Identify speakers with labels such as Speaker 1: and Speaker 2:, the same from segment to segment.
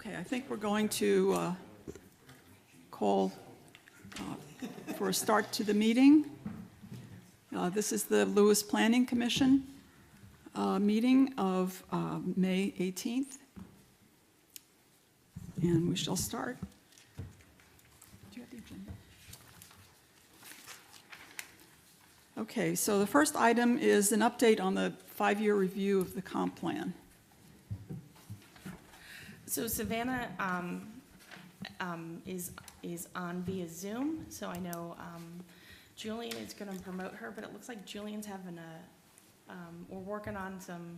Speaker 1: Okay, I think we're going to call for a start to the meeting. This is the Lewis Planning Commission meeting of May 18th. And we shall start. Do you have the agenda? Okay, so the first item is an update on the 5-year review of the comp plan.
Speaker 2: So Savannah is on via Zoom, so I know Julian is going to promote her, but it looks like Julian's having we're working on some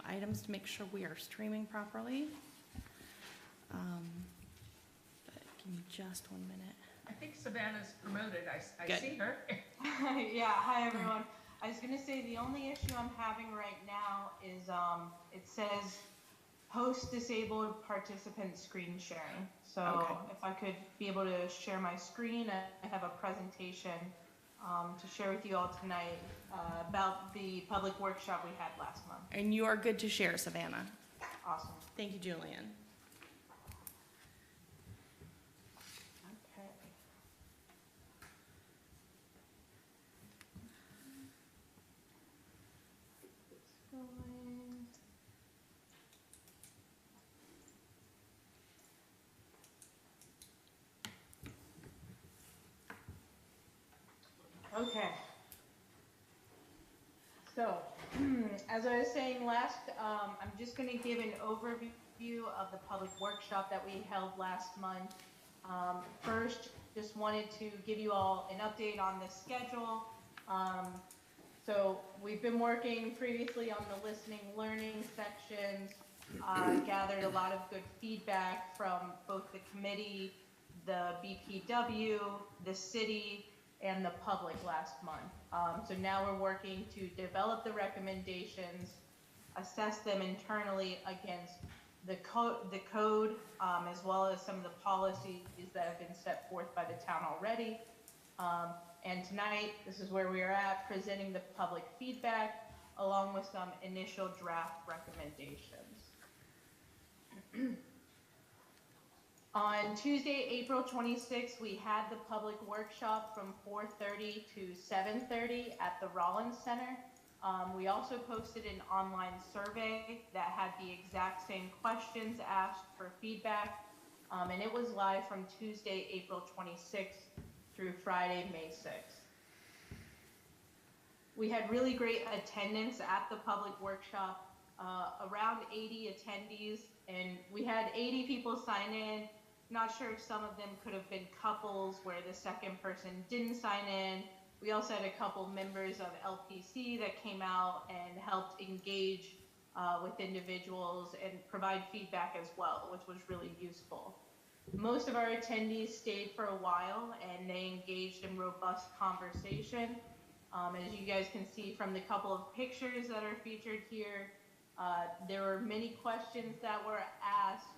Speaker 2: items to make sure we are streaming properly. But give me just 1 minute.
Speaker 3: I think Savannah's promoted. I
Speaker 2: Good.
Speaker 3: see her.
Speaker 4: Yeah, hi everyone. I was gonna say the only issue I'm having right now is it says host disabled participant screen sharing. So
Speaker 2: Okay.
Speaker 4: if I could be able to share my screen, I have a presentation to share with you all tonight about the public workshop we had last month.
Speaker 2: And you are good to share, Savannah.
Speaker 4: Awesome.
Speaker 2: Thank you, Julian.
Speaker 4: Okay. It's going. Okay. So, as I was saying last, I'm just going to give an overview of the public workshop that we held last month. First, just wanted to give you all an update on the schedule. So we've been working previously on the listening learning sections, gathered a lot of good feedback from both the committee, the BPW, the city, and the public last month. So now we're working to develop the recommendations, assess them internally against the code, as well as some of the policies that have been set forth by the town already. And tonight, this is where we are at, presenting the public feedback along with some initial draft recommendations. On Tuesday, April 26th, we had the public workshop from 4:30 to 7:30 at the Rollins Center. We also posted an online survey that had the exact same questions asked for feedback, and it was live from Tuesday, April 26th through Friday, May 6th. We had really great attendance at the public workshop, around 80 attendees, and we had 80 people sign in. Not sure if some of them could have been couples where the second person didn't sign in. We also had a couple members of LPC that came out and helped engage with individuals and provide feedback as well, which was really useful. Most of our attendees stayed for a while and they engaged in robust conversation. As you guys can see from the couple of pictures that are featured here, there were many questions that were asked.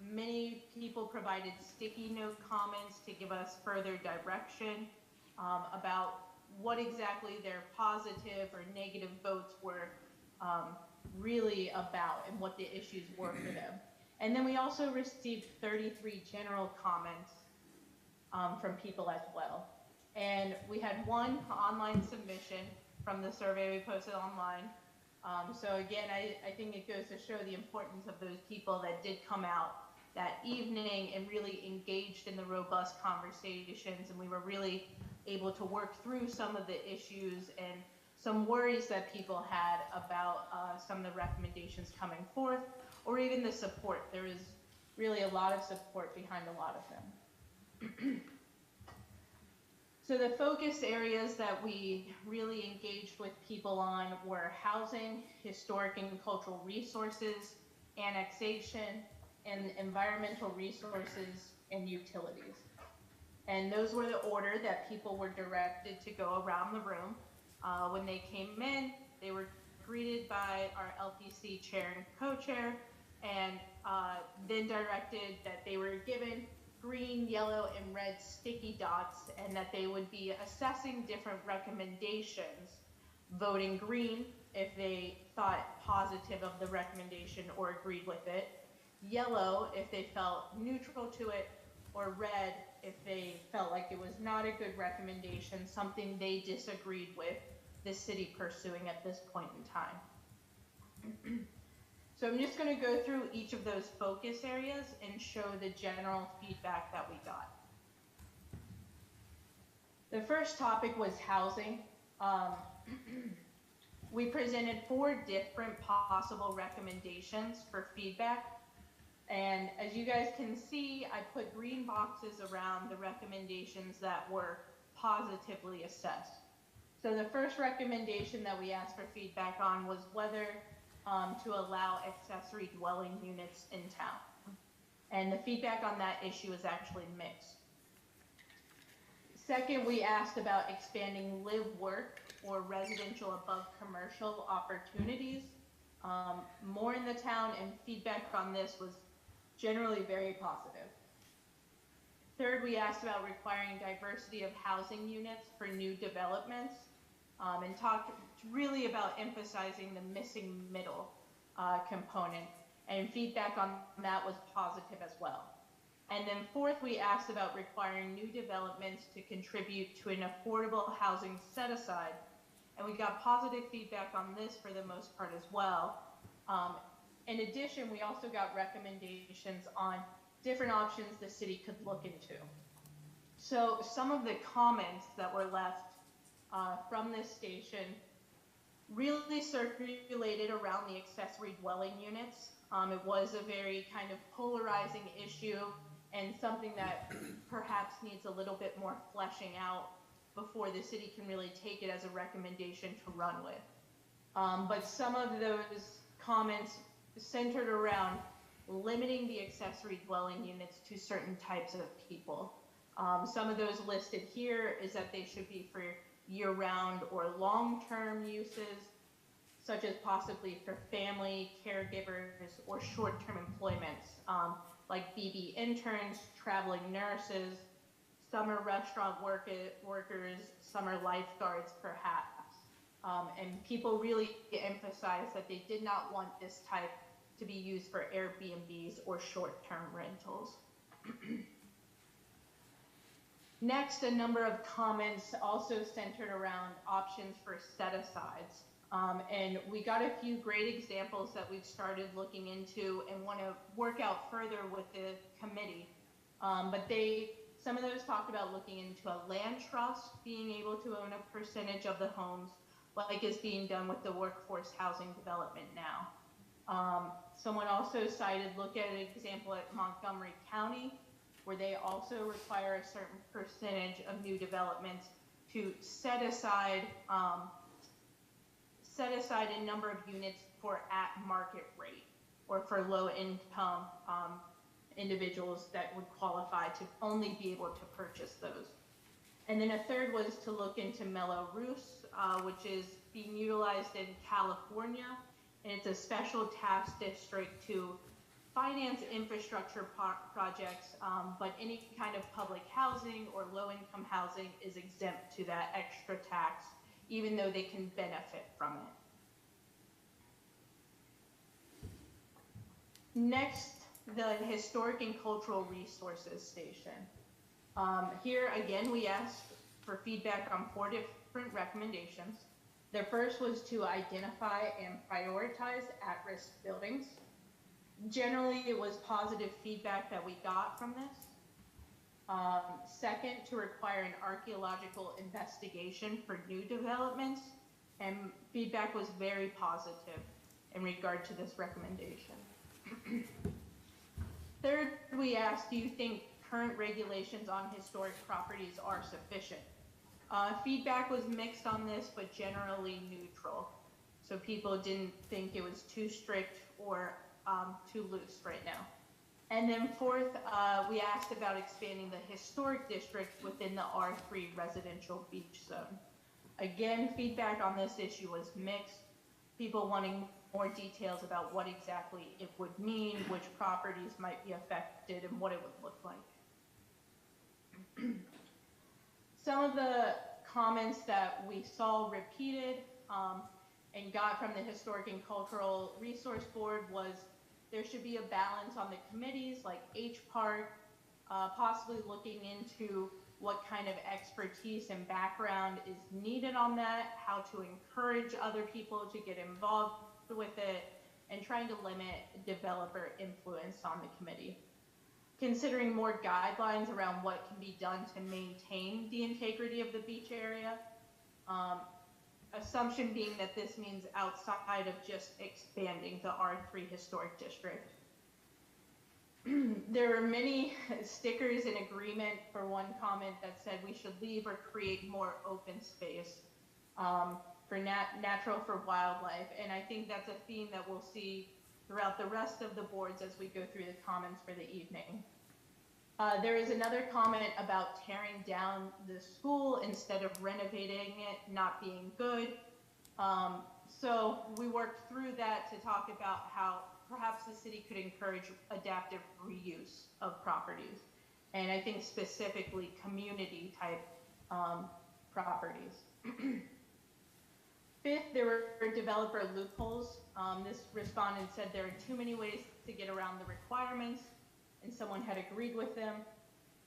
Speaker 4: Many people provided sticky note comments to give us further direction about what exactly their positive or negative votes were really about and what the issues were for them. And then we also received 33 general comments from people as well. And we had one online submission from the survey we posted online. So again, I think it goes to show the importance of those people that did come out that evening and really engaged in the robust conversations, and we were really able to work through some of the issues and some worries that people had about some of the recommendations coming forth, or even the support. There was really a lot of support behind a lot of them. So the focus areas that we really engaged with people on were housing, historic and cultural resources, annexation, and environmental resources and utilities. And those were the order that people were directed to go around the room. When they came in, they were greeted by our LPC chair and co-chair, and then directed that they were given green, yellow, and red sticky dots, and that they would be assessing different recommendations, voting green if they thought positive of the recommendation or agreed with it, yellow if they felt neutral to it, or red if they felt like it was not a good recommendation, something they disagreed with the city pursuing at this point in time. So I'm just going to go through each of those focus areas and show the general feedback that we got. The first topic was housing. We presented 4 different possible recommendations for feedback. And as you guys can see, I put green boxes around the recommendations that were positively assessed. So the first recommendation that we asked for feedback on was whether to allow accessory dwelling units in town. And the feedback on that issue is actually mixed. Second, we asked about expanding live, work, or residential above commercial opportunities more in the town, and feedback on this was generally very positive. Third, we asked about requiring diversity of housing units for new developments and talked really about emphasizing the missing middle component, and feedback on that was positive as well. And then fourth, we asked about requiring new developments to contribute to an affordable housing set aside, and we got positive feedback on this for the most part as well. In addition, we also got recommendations on different options the city could look into. So some of the comments that were left from this station really circulated around the accessory dwelling units. It was a very kind of polarizing issue and something that perhaps needs a little bit more fleshing out before the city can really take it as a recommendation to run with. But some of those comments centered around limiting the accessory dwelling units to certain types of people. Some of those listed here is that they should be for year-round or long-term uses, such as possibly for family, caregivers, or short-term employments, like BB interns, traveling nurses, summer restaurant workers, summer lifeguards, perhaps. And people really emphasized that they did not want this type to be used for Airbnbs or short-term rentals. Next, a number of comments also centered around options for set-asides. And we got a few great examples that we've started looking into and want to work out further with the committee. But some of those talked about looking into a land trust, being able to own a percentage of the homes, like is being done with the workforce housing development now. Someone also cited, look at an example at Montgomery County, where they also require a certain percentage of new developments to set aside a number of units for at market rate or for low income individuals that would qualify to only be able to purchase those. And then a third was to look into Melrose, which is being utilized in California, and it's a special tax district to finance infrastructure projects, but any kind of public housing or low-income housing is exempt to that extra tax, even though they can benefit from it. Next, the Historic and Cultural Resources Station. Here, again, we asked for feedback on 4 different recommendations. The first was to identify and prioritize at-risk buildings. Generally, it was positive feedback that we got from this. Second, to require an archaeological investigation for new developments, and feedback was very positive in regard to this recommendation. Third, we asked, do you think current regulations on historic properties are sufficient? Feedback was mixed on this, but generally neutral. So people didn't think it was too strict or too loose right now. And then fourth, we asked about expanding the historic district within the R3 residential beach zone. Again, feedback on this issue was mixed. People wanting more details about what exactly it would mean, which properties might be affected, and what it would look like. Some of the comments that we saw repeated and got from the Historic and Cultural Resource Board was there should be a balance on the committees like H Park, possibly looking into what kind of expertise and background is needed on that, how to encourage other people to get involved with it, and trying to limit developer influence on the committee. Considering more guidelines around what can be done to maintain the integrity of the beach area. Assumption being that this means outside of just expanding the R3 historic district. There are many stickers in agreement for one comment that said we should leave or create more open space for natural for wildlife. And I think that's a theme that we'll see throughout the rest of the boards as we go through the comments for the evening. There is another comment about tearing down the school instead of renovating it, not being good. So we worked through that to talk about how perhaps the city could encourage adaptive reuse of properties. And I think specifically community type properties. Fifth, there were developer loopholes. This respondent said there are too many ways to get around the requirements, and someone had agreed with them.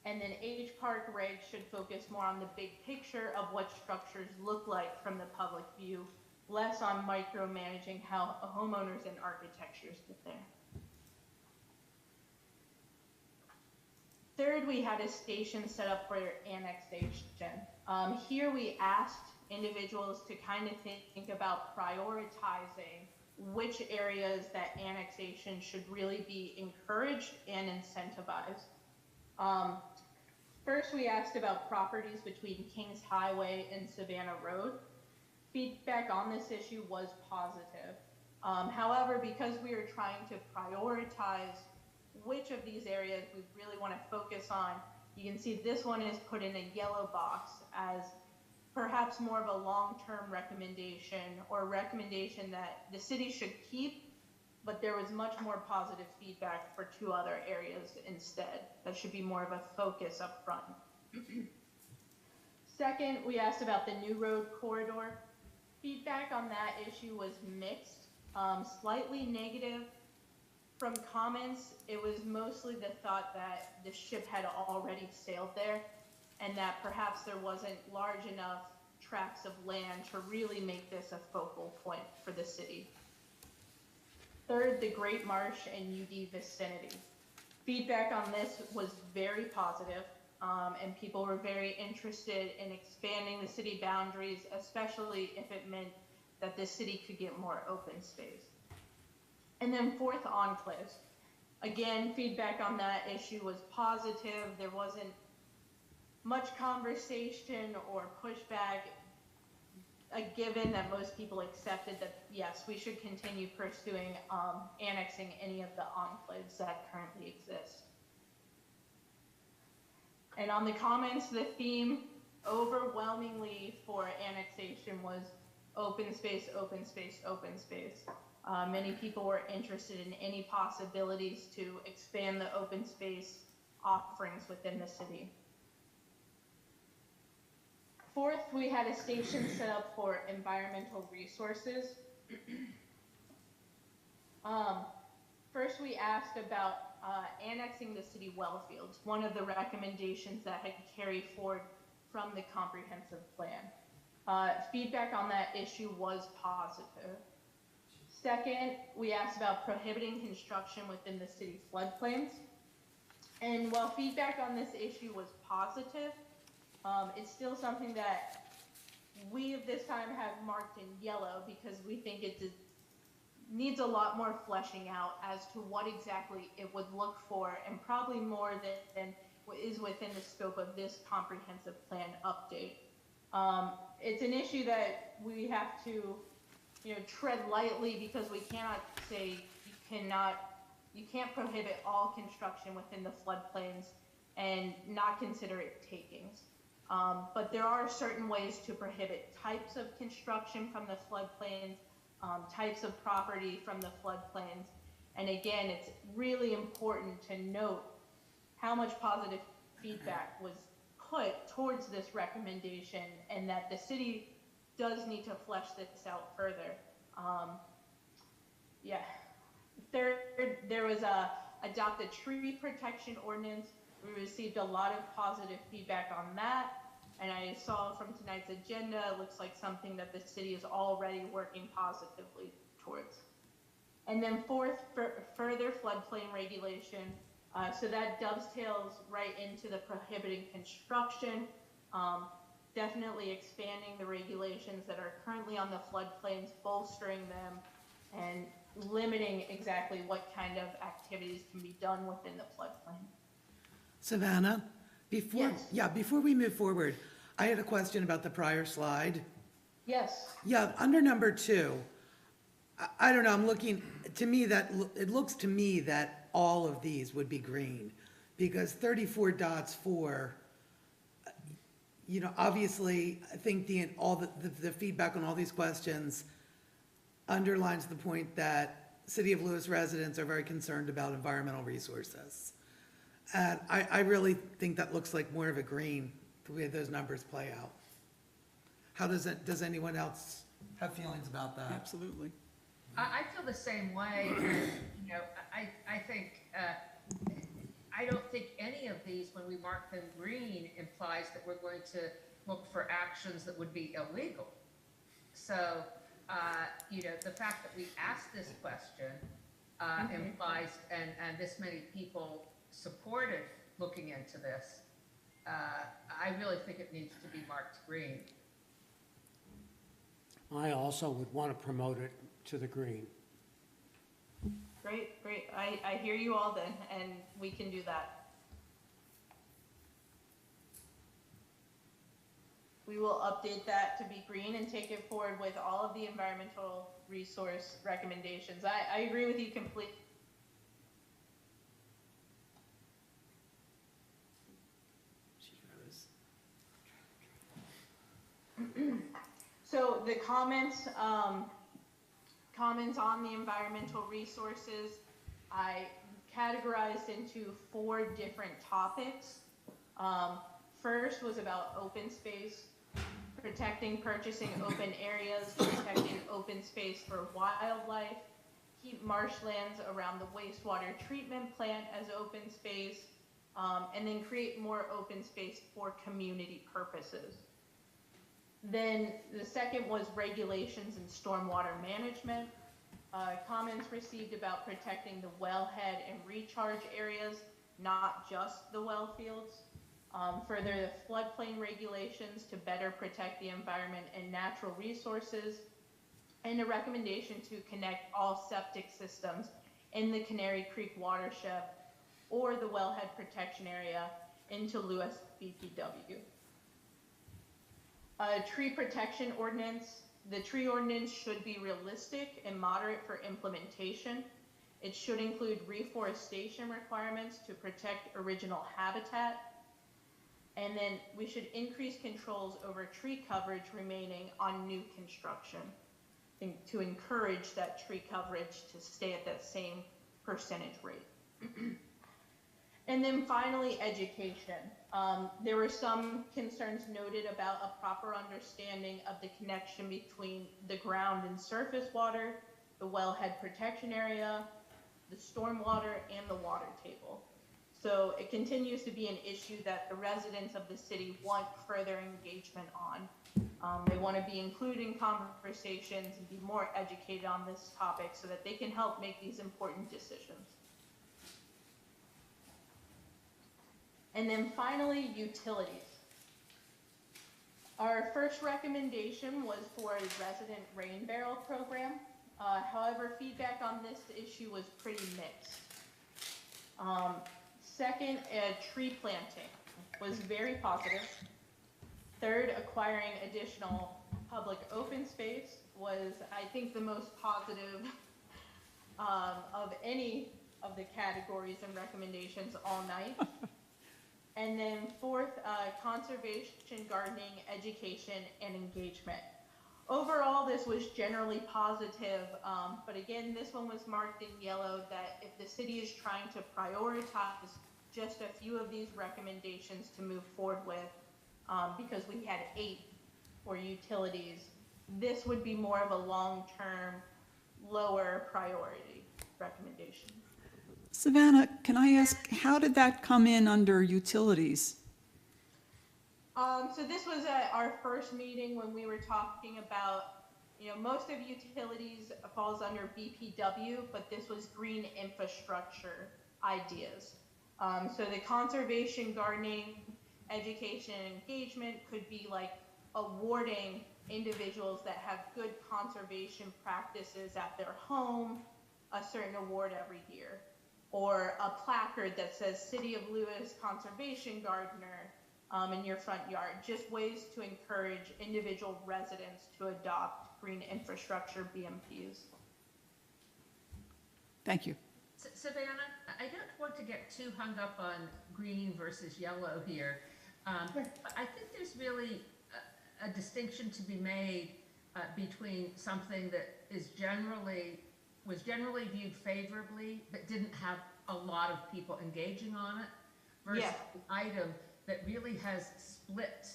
Speaker 4: And then H Park regs should focus more on the big picture of what structures look like from the public view, less on micromanaging how homeowners and architectures get there. Third, we had a station set up for annexation. Here we asked individuals to kind of think about prioritizing which areas that annexation should really be encouraged and incentivized. First, we asked about properties between Kings Highway and Savannah Road. Feedback on this issue was positive. However, because we are trying to prioritize which of these areas we really want to focus on, you can see this one is put in a yellow box as perhaps more of a long-term recommendation or a recommendation that the city should keep, but there was much more positive feedback for two other areas instead. That should be more of a focus up front. Second, we asked about the new road corridor. Feedback on that issue was mixed, slightly negative. From comments, it was mostly the thought that the ship had already sailed there and that perhaps there wasn't large enough tracts of land to really make this a focal point for the city. Third, the Great Marsh and UD vicinity. Feedback on this was very positive, and people were very interested in expanding the city boundaries, especially if it meant that the city could get more open space. And then fourth, enclaves. Again, feedback on that issue was positive. There wasn't much conversation or pushback, a given that most people accepted that, yes, we should continue pursuing annexing any of the enclaves that currently exist. And on the comments, the theme overwhelmingly for annexation was open space, open space, open space. Many people were interested in any possibilities to expand the open space offerings within the city. Fourth, we had a station set up for environmental resources. First, we asked about annexing the city well fields, one of the recommendations that had carried forward from the comprehensive plan. Feedback on that issue was positive. Second, we asked about prohibiting construction within the city floodplains. And while feedback on this issue was positive, it's still something that we at this time have marked in yellow because we think it needs a lot more fleshing out as to what exactly it would look for, and probably more than what is within the scope of this comprehensive plan update. It's an issue that we have to, tread lightly because we cannot say you can't prohibit all construction within the floodplains and not consider it takings. But there are certain ways to prohibit types of construction from the floodplains, types of property from the floodplains. And again, it's really important to note how much positive feedback was put towards this recommendation and that the city does need to flesh this out further. Third, there was adopt a tree protection ordinance. We received a lot of positive feedback on that. And I saw from tonight's agenda, it looks like something that the city is already working positively towards. And then fourth, further floodplain regulation. So that dovetails right into the prohibiting construction, definitely expanding the regulations that are currently on the floodplains, bolstering them, and limiting exactly what kind of activities can be done within the floodplain.
Speaker 5: Savannah, before we move forward, I had a question about the prior slide.
Speaker 4: Yes.
Speaker 5: Yeah, under number 2, I don't know, I'm looking, to me, it looks to me that all of these would be green, because 34.4, you know, obviously, I think the feedback on all these questions underlines the point that City of Lewis residents are very concerned about environmental resources. And I really think that looks like more of a green, the way those numbers play out. Does anyone else have feelings about that?
Speaker 1: Absolutely.
Speaker 3: I feel the same way. You know, I think, I don't think any of these, when we mark them green, implies that we're going to look for actions that would be illegal. So, you know, the fact that we asked this question implies, and this many people supported looking into this, I really think it needs to be marked green.
Speaker 6: I also would want to promote it to the green.
Speaker 4: Great. I hear you all then, and we can do that. We will update that to be green and take it forward with all of the environmental resource recommendations. I agree with you completely. So the comments on the environmental resources, I categorized into 4 different topics. First was about open space, protecting purchasing open areas, protecting open space for wildlife, keep marshlands around the wastewater treatment plant as open space, and then create more open space for community purposes. Then the second was regulations and stormwater management. Comments received about protecting the wellhead and recharge areas, not just the well fields. Further, the floodplain regulations to better protect the environment and natural resources. And a recommendation to connect all septic systems in the Canary Creek watershed or the wellhead protection area into Lewis BPW. Tree protection ordinance. The tree ordinance should be realistic and moderate for implementation. It should include reforestation requirements to protect original habitat. And then we should increase controls over tree coverage remaining on new construction to encourage that tree coverage to stay at that same percentage rate. And then finally, education. There were some concerns noted about a proper understanding of the connection between the ground and surface water, the wellhead protection area, the stormwater, and the water table. So it continues to be an issue that the residents of the city want further engagement on. They want to be included in conversations and be more educated on this topic so that they can help make these important decisions. And then finally, utilities. Our first recommendation was for a resident rain barrel program. However, feedback on this issue was pretty mixed. Second, tree planting was very positive. Third, acquiring additional public open space was, I think, the most positive of any of the categories and recommendations all night. And then fourth, conservation, gardening, education, and engagement. Overall, this was generally positive, but again, this one was marked in yellow that if the city is trying to prioritize just a few of these recommendations to move forward with, because we had 8 for utilities, this would be more of a long-term, lower priority recommendation.
Speaker 1: Savannah, can I ask, how did that come in under utilities?
Speaker 4: So this was at our first meeting when we were talking about, most of utilities falls under BPW, but this was green infrastructure ideas. So the conservation, gardening, education, and engagement could be like awarding individuals that have good conservation practices at their home a certain award every year, or a placard that says City of Lewis Conservation Gardener in your front yard. Just ways to encourage individual residents to adopt green infrastructure BMPs.
Speaker 1: Thank you.
Speaker 3: Savannah, I don't want to get too hung up on green versus yellow here. But I think there's really a distinction to be made between something that was generally viewed favorably, but didn't have a lot of people engaging on it, versus an item that really has split,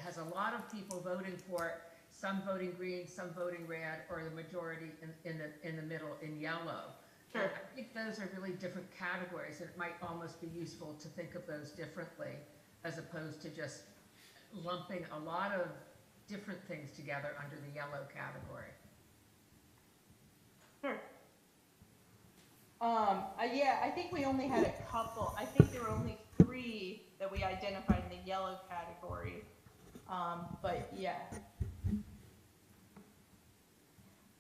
Speaker 3: has a lot of people voting for it, some voting green, some voting red, or the majority in the middle in yellow.
Speaker 4: Sure.
Speaker 3: I think those are really different categories, and it might almost be useful to think of those differently, as opposed to just lumping a lot of different things together under the yellow category.
Speaker 4: Sure. Yeah, I think we only had a couple. I think there were only 3 that we identified in the yellow category. But yeah.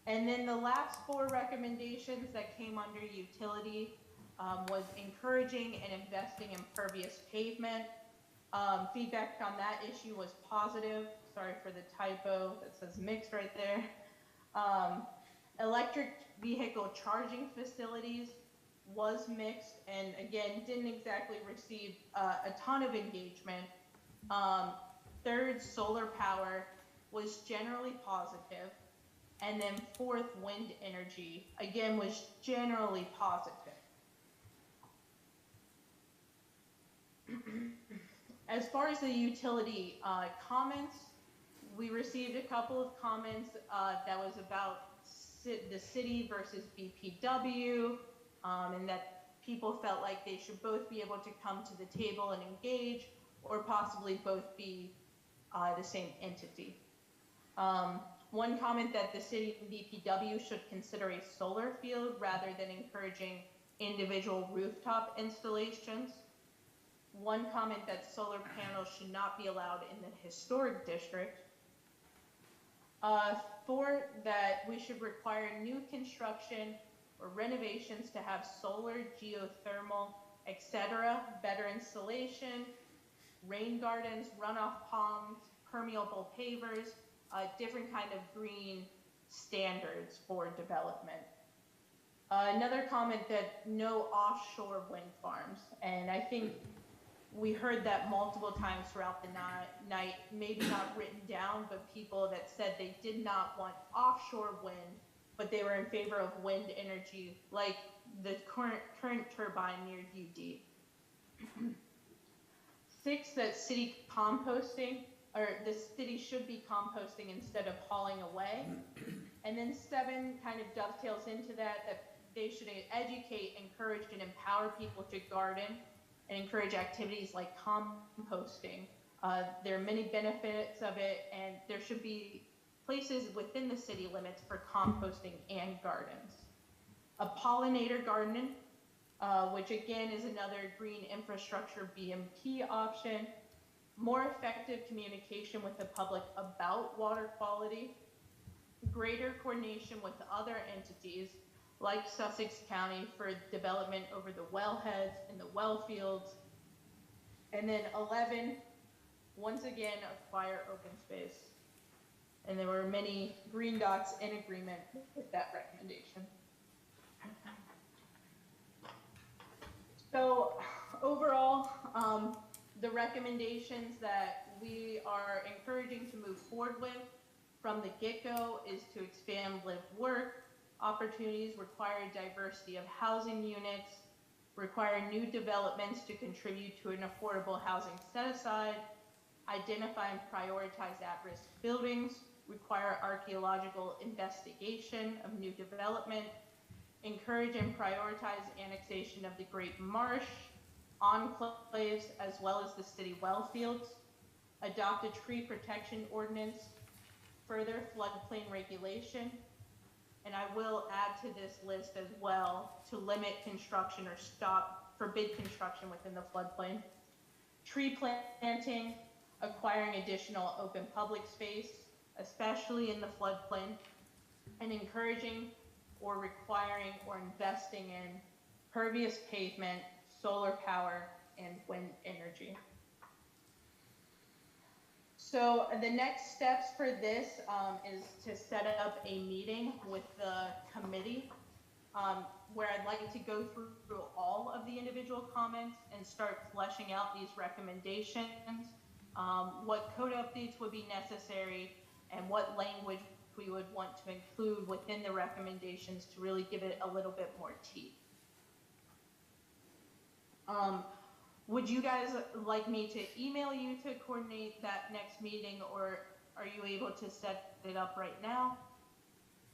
Speaker 4: And then the last 4 recommendations that came under utility was encouraging and investing in pervious pavement. Feedback on that issue was positive. Sorry for the typo that says mixed right there. Electric vehicle charging facilities was mixed, and again, didn't exactly receive a ton of engagement. 3rd, solar power was generally positive. And then 4th, wind energy, again, was generally positive. As far as the utility comments, we received a couple of comments that was about the city versus BPW, and that people felt like they should both be able to come to the table and engage, or possibly both be the same entity. One comment that the city and BPW should consider a solar field rather than encouraging individual rooftop installations. One comment that solar panels should not be allowed in the historic district. 4, that we should require new construction or renovations to have solar, geothermal, etc., better insulation, rain gardens, runoff ponds, permeable pavers, different kind of green standards for development. Another comment that no offshore wind farms, and I think we heard that multiple times throughout the night, maybe not written down, but people that said they did not want offshore wind, but they were in favor of wind energy, like the current turbine near UD. 6, that city composting, or the city should be composting instead of hauling away. And then 7 kind of dovetails into that they should educate, encourage, and empower people to garden and encourage activities like composting. There are many benefits of it, and there should be places within the city limits for composting and gardens. A pollinator garden, which again is another green infrastructure BMP option. More effective communication with the public about water quality. Greater coordination with other entities like Sussex County for development over the wellheads and the well fields. And then 11, once again, acquire open space. And there were many green dots in agreement with that recommendation. So overall, the recommendations that we are encouraging to move forward with from the get-go is to expand live-work opportunities, require diversity of housing units, require new developments to contribute to an affordable housing set-aside, identify and prioritize at-risk buildings, require archaeological investigation of new development, encourage and prioritize annexation of the Great Marsh, enclaves, as well as the city well fields, adopt a tree protection ordinance, further floodplain regulation, and I will add to this list as well to limit construction or forbid construction within the floodplain, tree planting, acquiring additional open public space, especially in the floodplain, and encouraging or requiring or investing in pervious pavement, solar power, and wind energy. So the next steps for this is to set up a meeting with the committee where I'd like to go through all of the individual comments and start fleshing out these recommendations, what code updates would be necessary, and what language we would want to include within the recommendations to really give it a little bit more teeth. Would you guys like me to email you to coordinate that next meeting, or are you able to set it up right now?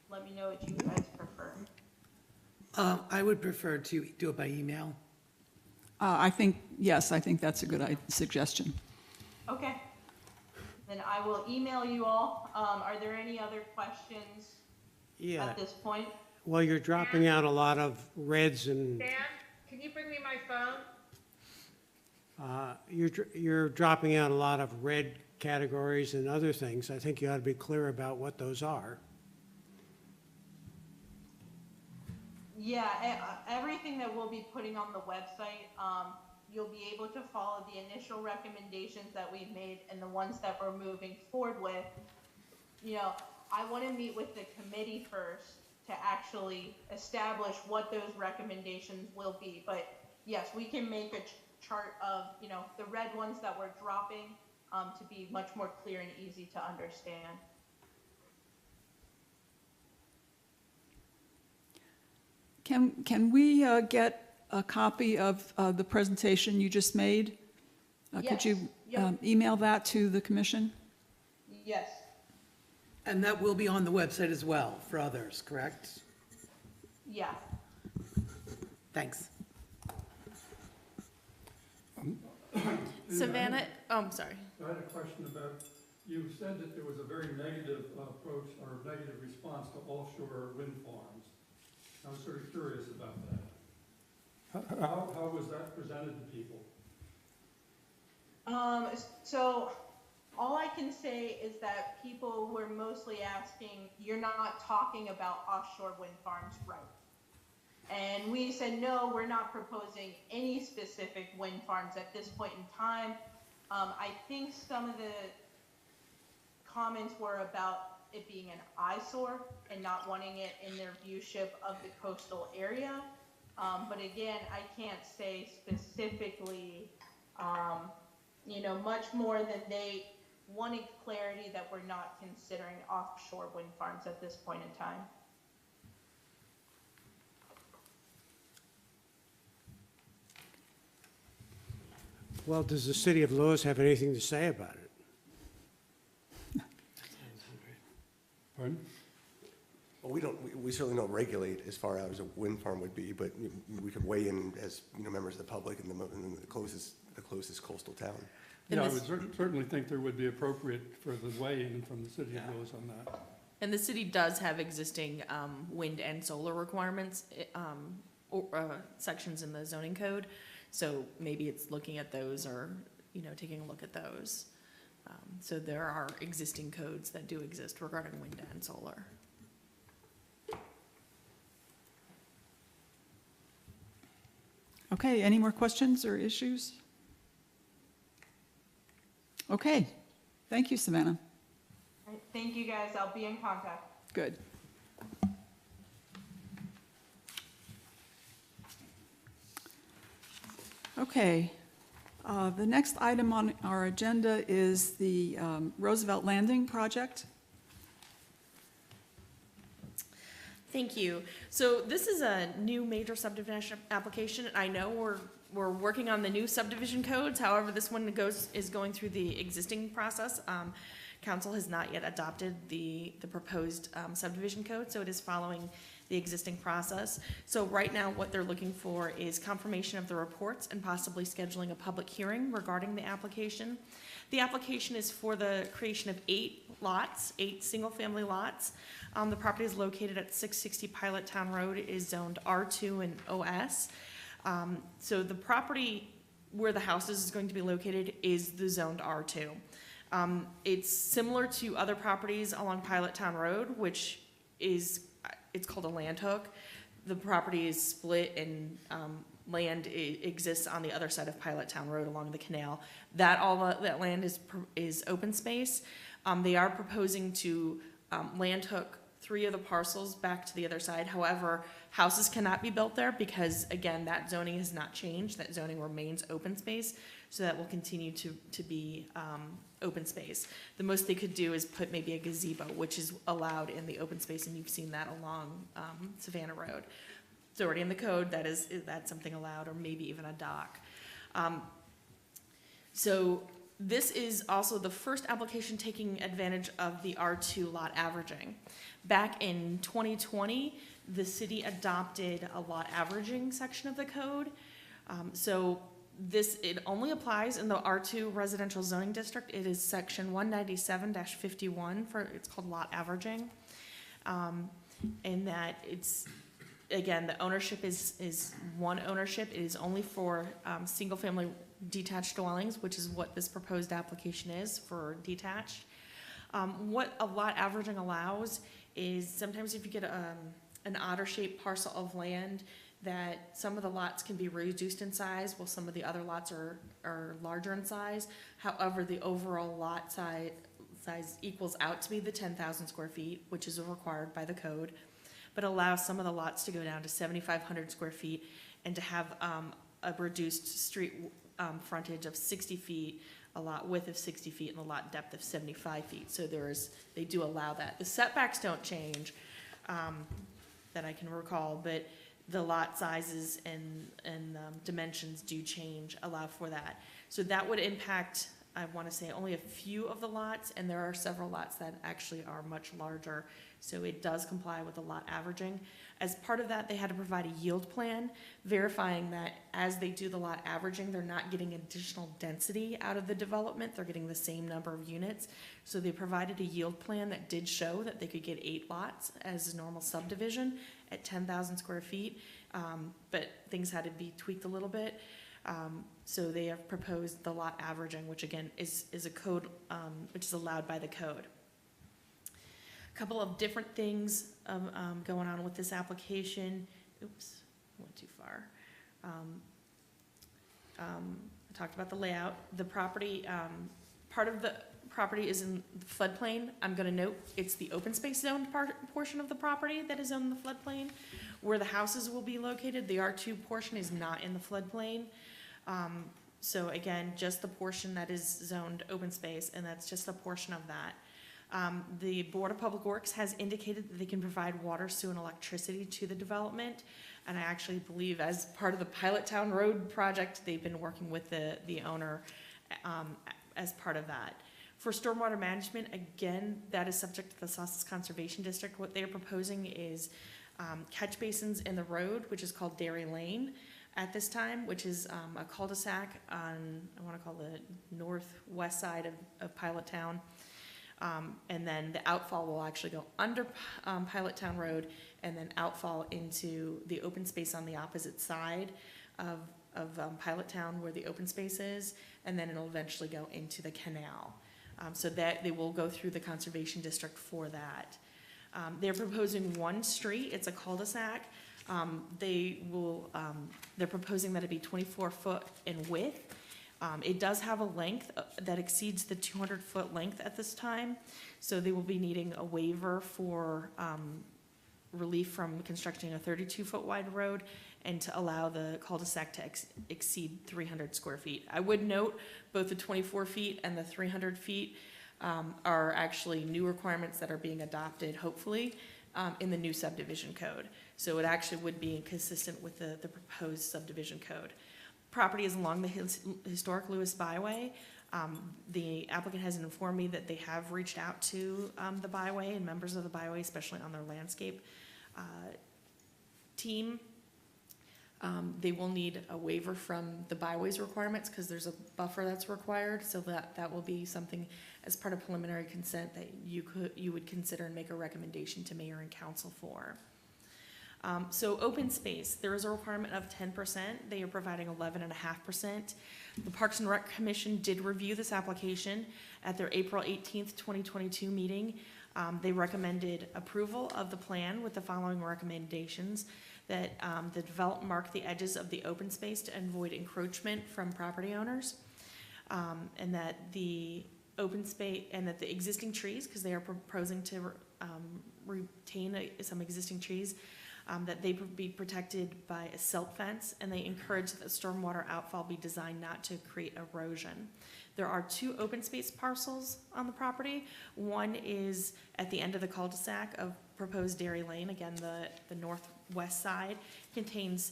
Speaker 4: Let me know what you guys prefer.
Speaker 5: I would prefer to do it by email.
Speaker 1: I think that's a good suggestion.
Speaker 4: Okay. Then I will email you all. Are there any other questions
Speaker 6: Yeah,
Speaker 4: at this point?
Speaker 6: well, you're dropping out a lot of reds and,
Speaker 3: Dan, can you bring me my phone?
Speaker 6: you're dropping out a lot of red categories and other things. I think you ought to be clear about what those are.
Speaker 4: Yeah, everything that we'll be putting on the website, you'll be able to follow the initial recommendations that we've made and the ones that we're moving forward with. You know, I want to meet with the committee first to actually establish what those recommendations will be. But yes, we can make a chart of, you know, the red ones that we're dropping to be much more clear and easy to understand.
Speaker 1: Can we get a copy of the presentation you just made? Could you
Speaker 4: Yep.
Speaker 1: email that to the commission?
Speaker 4: Yes.
Speaker 5: And that will be on the website as well for others, correct?
Speaker 4: Yeah.
Speaker 5: Thanks.
Speaker 2: Savannah, I'm sorry.
Speaker 7: I had a question about, you said that there was a very negative approach or negative response to offshore wind farms. I was sort of curious about that. How was that presented to people?
Speaker 4: So all I can say is that people were mostly asking, you're not talking about offshore wind farms, right? And we said, no, we're not proposing any specific wind farms at this point in time. I think some of the comments were about it being an eyesore and not wanting it in their viewship of the coastal area. But again, I can't say specifically, you know, much more than they wanted clarity that we're not considering offshore wind farms at this point in time.
Speaker 6: Well, does the city of Lewis have anything to say about it?
Speaker 7: Pardon?
Speaker 8: Well, we certainly don't regulate as far out as a wind farm would be, but we could weigh in as, you know, members of the public in the closest coastal town.
Speaker 7: Yeah, I would certainly think there would be appropriate for the weigh-in from the city of Lewis on that.
Speaker 2: And the city does have existing wind and solar requirements, sections in the zoning code. So maybe it's looking at those or, you know, taking a look at those. So there are existing codes that do exist regarding wind and solar.
Speaker 1: Okay, any more questions or issues? Okay, thank you, Savannah.
Speaker 4: All right, thank you guys. I'll be in contact.
Speaker 1: Good. Okay, the next item on our agenda is the Roosevelt Landing project.
Speaker 2: Thank you. So this is a new major subdivision application. I know we're working on the new subdivision codes. However, this one is going through the existing process. Council has not yet adopted the proposed subdivision code, so it is following the existing process. So right now, what they're looking for is confirmation of the reports and possibly scheduling a public hearing regarding the application. The application is for the creation of 8 lots, 8 single-family lots. The property is located at 660 Pilot Town Road. It is zoned R2 and OS. So the property where the house is going to be located is the zoned R2. It's similar to other properties along Pilot Town Road, which is, it's called a land hook. The property is split and land exists on the other side of Pilot Town Road along the canal. That land is open space. They are proposing to land hook 3 of the parcels back to the other side. However, houses cannot be built there because, again, that zoning has not changed. That zoning remains open space, so that will continue to be open space. The most they could do is put maybe a gazebo, which is allowed in the open space, and you've seen that along Savannah Road. It's already in the code. That's something allowed, or maybe even a dock. So this is also the first application taking advantage of the R2 lot averaging. Back in 2020, the city adopted a lot averaging section of the code. So it only applies in the R2 residential zoning district. It is section 197-51 it's called lot averaging. And that it's, again, the ownership is one ownership. It is only for single family detached dwellings, which is what this proposed application is for detached. What a lot averaging allows is sometimes if you get an otter shaped parcel of land, that some of the lots can be reduced in size while some of the other lots are larger in size. However, the overall lot size equals out to be the 10,000 square feet, which is required by the code, but allows some of the lots to go down to 7,500 square feet and to have a reduced street frontage of 60 feet, a lot width of 60 feet, and a lot depth of 75 feet. So they do allow that. The setbacks don't change that I can recall, but the lot sizes and dimensions do change, allow for that. So that would impact, I want to say, only a few of the lots, and there are several lots that actually are much larger. So it does comply with the lot averaging. As part of that, they had to provide a yield plan, verifying that as they do the lot averaging, they're not getting additional density out of the development. They're getting the same number of units. So they provided a yield plan that did show that they could get 8 lots as a normal subdivision at 10,000 square feet, but things had to be tweaked a little bit. So they have proposed the lot averaging, which again is a code, which is allowed by the code. A couple of different things going on with this application. Oops, went too far. I talked about the layout. The property, part of the property is in the floodplain. I'm going to note it's the open space zone portion of the property that is in the floodplain. Where the houses will be located, the R2 portion is not in the floodplain. So again, just the portion that is zoned open space, and that's just a portion of that. The Board of Public Works has indicated that they can provide water, sewer, and electricity to the development. And I actually believe as part of the Pilot Town Road project, they've been working with the owner as part of that. For stormwater management, again, that is subject to the Sauces Conservation District. What they're proposing is catch basins in the road, which is called Dairy Lane at this time, which is a cul-de-sac on, I want to call the northwest side of Pilot Town. And then the outfall will actually go under Pilot Town Road and then outfall into the open space on the opposite side of Pilot Town where the open space is, and then it'll eventually go into the canal. So that they will go through the conservation district for that. They're proposing one street, it's a cul-de-sac. They're proposing that it be 24 foot in width. It does have a length that exceeds the 200-foot length at this time, so they will be needing a waiver for relief from constructing a 32-foot wide road and to allow the cul-de-sac to exceed 300 square feet. I would note both the 24 feet and the 300 feet are actually new requirements that are being adopted, hopefully, in the new subdivision code. So it actually would be consistent with the proposed subdivision code. Property is along the historic Lewis Byway. The applicant has informed me that they have reached out to the byway and members of the byway, especially on their landscape team, they will need a waiver from the byways requirements because there's a buffer that's required. So that will be something as part of preliminary consent that you would consider and make a recommendation to mayor and council for. So open space, there is a requirement of 10%. They are providing 11.5%. The Parks and Rec Commission did review this application at their April 18th, 2022 meeting. They recommended approval of the plan with the following recommendations: that the development mark the edges of the open space to avoid encroachment from property owners, and that the open space and that the existing trees, because they are proposing to retain some existing trees, that they be protected by a silt fence, and they encourage that the stormwater outfall be designed not to create erosion. There are 2 open space parcels on the property. One is at the end of the cul-de-sac of proposed Dairy Lane. Again, the northwest side contains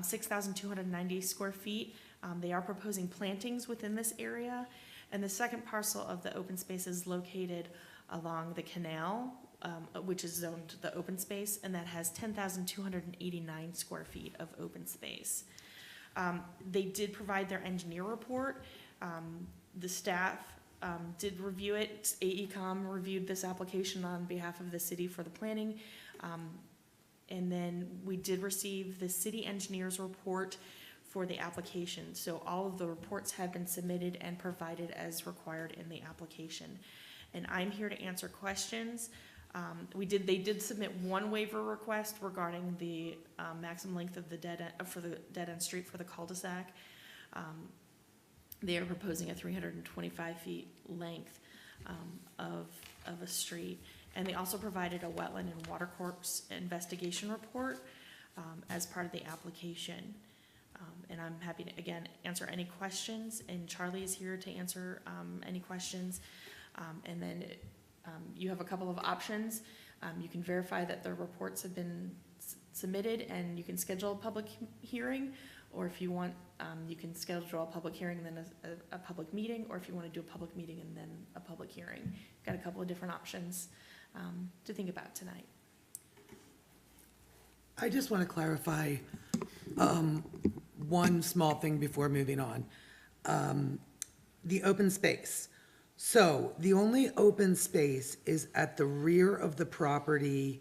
Speaker 2: 6,290 square feet. They are proposing plantings within this area. And the second parcel of the open space is located along the canal, which is zoned the open space, and that has 10,289 square feet of open space. They did provide their engineer report. The staff did review it. AECom reviewed this application on behalf of the city for the planning. And then we did receive the city engineer's report for the application. So all of the reports have been submitted and provided as required in the application. And I'm here to answer questions. They did submit one waiver request regarding the maximum length of the dead end street for the cul-de-sac. They are proposing a 325 feet length of a street. And they also provided a wetland and watercourse investigation report as part of the application. And I'm happy to, again, answer any questions. And Charlie is here to answer any questions. And then you have a couple of options. You can verify that the reports have been submitted and you can schedule a public hearing, or if you want, you can schedule a public hearing and then a public meeting, or if you want to do a public meeting and then a public hearing. Got a couple of different options to think about tonight.
Speaker 5: I just want to clarify one small thing before moving on. The open space. So the only open space is at the rear of the property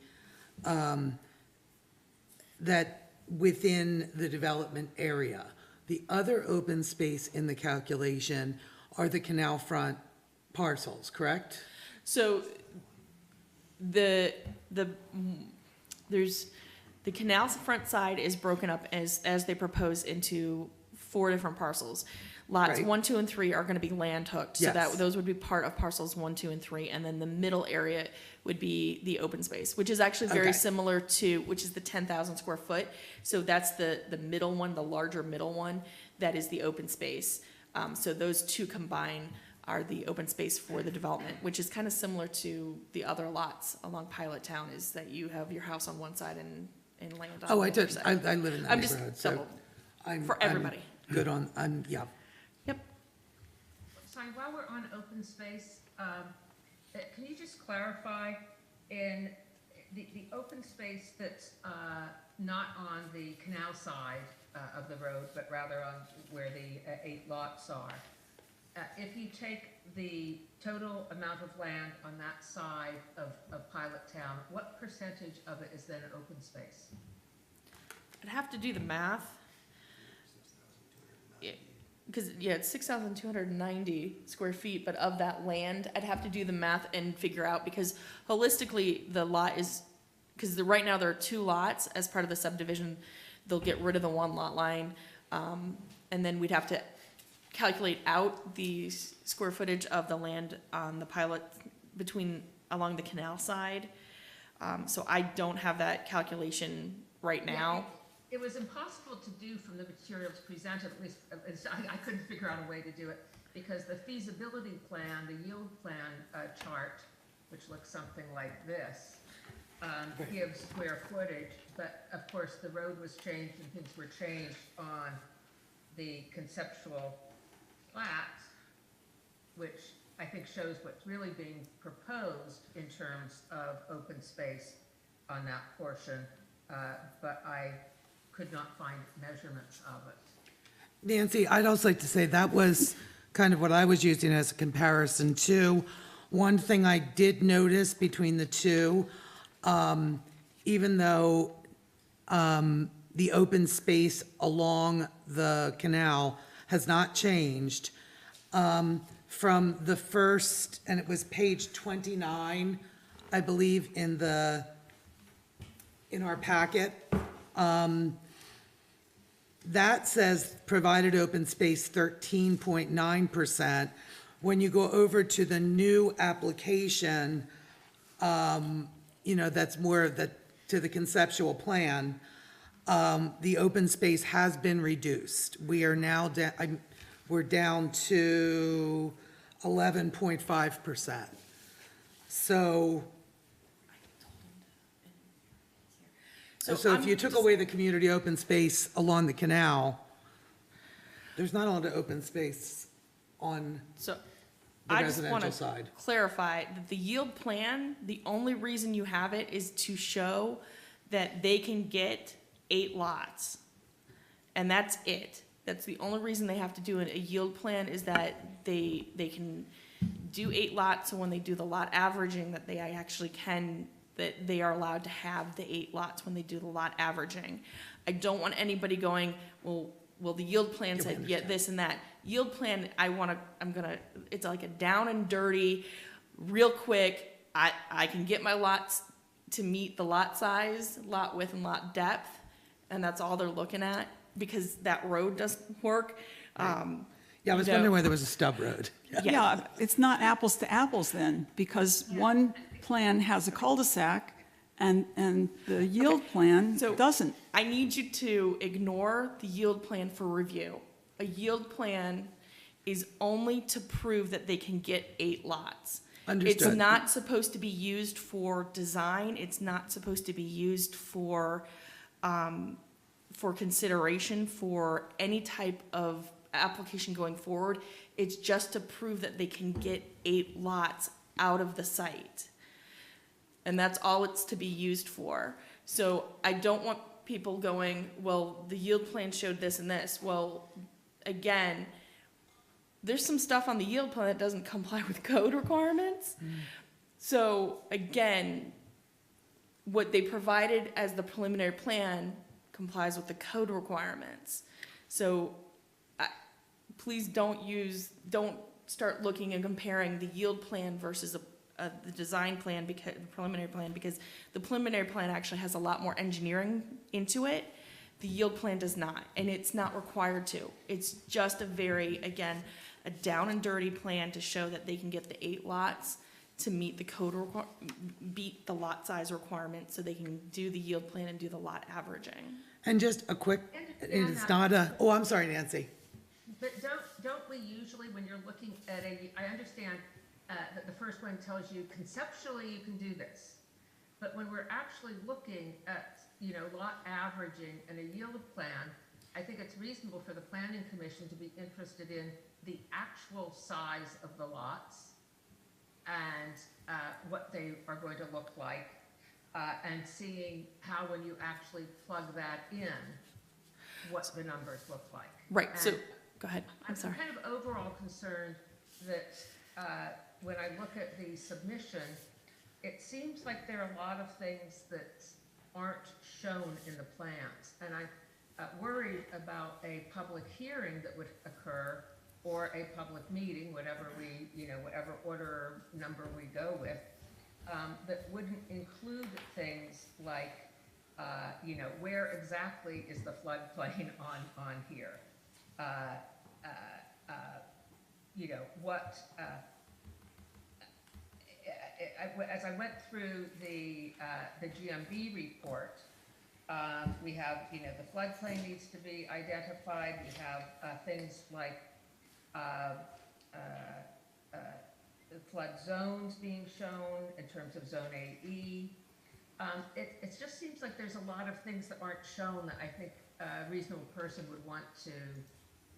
Speaker 5: that within the development area. The other open space in the calculation are the canal front parcels, correct?
Speaker 2: So there's the canal's front side is broken up as they propose into 4 different parcels. Lots
Speaker 5: Right.
Speaker 2: 1, 2, and 3 are going to be land hooked, so
Speaker 5: Yes.
Speaker 2: those would be part of parcels 1, 2, and 3, and then the middle area would be the open space, which is actually very
Speaker 5: Okay.
Speaker 2: similar to, which is the 10,000 square foot. So that's the middle one, the larger middle one, that is the open space. So those 2 combined are the open space for the development, which is kind of similar to the other lots along Pilot Town, is that you have your house on one side and land on the
Speaker 5: Oh,
Speaker 2: other side.
Speaker 5: I live in that
Speaker 2: I'm just
Speaker 5: neighborhood, so
Speaker 2: double
Speaker 5: I'm
Speaker 2: for everybody.
Speaker 5: good on, yeah.
Speaker 2: Yep.
Speaker 3: Sorry, while we're on open space, can you just clarify in the open space that's not on the canal side of the road, but rather on where the 8 lots are? If you take the total amount of land on that side of Pilot Town, what percentage of it is then open space?
Speaker 2: I'd have to do the math. Because, it's 6,290 square feet, but of that land, I'd have to do the math and figure out, because holistically, the lot is, because right now there are 2 lots as part of the subdivision. They'll get rid of the 1 lot line, and then we'd have to calculate out the square footage of the land on the pilot along the canal side. So I don't have that calculation right now.
Speaker 3: It was impossible to do from the materials presented, at least I couldn't figure out a way to do it, because the feasibility plan, the yield plan chart, which looks something like this, gives square footage, but of course the road was changed and things were changed on the conceptual plat, which I think shows what's really being proposed in terms of open space on that portion but I could not find measurements of it.
Speaker 5: Nancy, I'd also like to say that was kind of what I was using as a comparison too. One thing I did notice between the two, even though the open space along the canal has not changed, from the first, and it was page 29, I believe, in our packet, that says provided open space 13.9%. When you go over to the new application, that's more to the conceptual plan, the open space has been reduced. We are now we're down to 11.5%. So if
Speaker 2: I'm
Speaker 5: you took away the community open space along the canal, there's not a lot of open space on
Speaker 2: So
Speaker 5: the
Speaker 2: I just want
Speaker 5: residential
Speaker 2: to
Speaker 5: side.
Speaker 2: clarify that the yield plan, the only reason you have it is to show that they can get 8 lots. And that's it. That's the only reason they have to do a yield plan, is that they can do 8 lots, so when they do the lot averaging, that they actually can, that they are allowed to have the 8 lots when they do the lot averaging. I don't want anybody going, well, the yield plan
Speaker 5: Yeah, we
Speaker 2: said, yeah,
Speaker 5: understand.
Speaker 2: this and that. Yield plan, it's like a down and dirty, real quick, I can get my lots to meet the lot size, lot width, and lot depth, and that's all they're looking at, because that road doesn't work.
Speaker 5: Yeah, I was
Speaker 2: you know-
Speaker 5: wondering whether it was a stub road.
Speaker 1: Yeah, it's not apples to apples then, because one plan has a cul-de-sac and the yield plan
Speaker 2: So-
Speaker 1: doesn't.
Speaker 2: I need you to ignore the yield plan for review. A yield plan is only to prove that they can get 8 lots. It's
Speaker 5: Understood.
Speaker 2: not supposed to be used for design, it's not supposed to be used for consideration for any type of application going forward. It's just to prove that they can get 8 lots out of the site. And that's all it's to be used for. So I don't want people going, well, the yield plan showed this and this. Well, again, there's some stuff on the yield plan that doesn't comply with code requirements. So again, what they provided as the preliminary plan complies with the code requirements. So please don't start looking and comparing the yield plan versus the design plan, because the preliminary plan, because the preliminary plan actually has a lot more engineering into it. The yield plan does not, and it's not required to. It's just a down and dirty plan to show that they can get the 8 lots to meet the code beat the lot size requirement, so they can do the yield plan and do the lot averaging.
Speaker 5: And just a quick,
Speaker 3: Understand
Speaker 5: it's
Speaker 3: that.
Speaker 5: not a, oh, I'm sorry, Nancy.
Speaker 3: But don't we usually, when you're looking at I understand that the first one tells you conceptually you can do this. But when we're actually looking at, lot averaging and a yield plan, I think it's reasonable for the planning commission to be interested in the actual size of the lots and what they are going to look like, and seeing how, when you actually plug that in, what the numbers look like.
Speaker 2: Right, so,
Speaker 3: And
Speaker 2: go ahead, I'm sorry.
Speaker 3: kind of overall concerned that when I look at the submission, it seems like there are a lot of things that aren't shown in the plans. And I'm worried about a public hearing that would occur, or a public meeting, whatever whatever order or number we go with, that wouldn't include things like, where exactly is the floodplain on here? As I went through the GMB report, we have, the floodplain needs to be identified. We have things like flood zones being shown in terms of zone AE. It just seems like there's a lot of things that aren't shown that I think a reasonable person would want to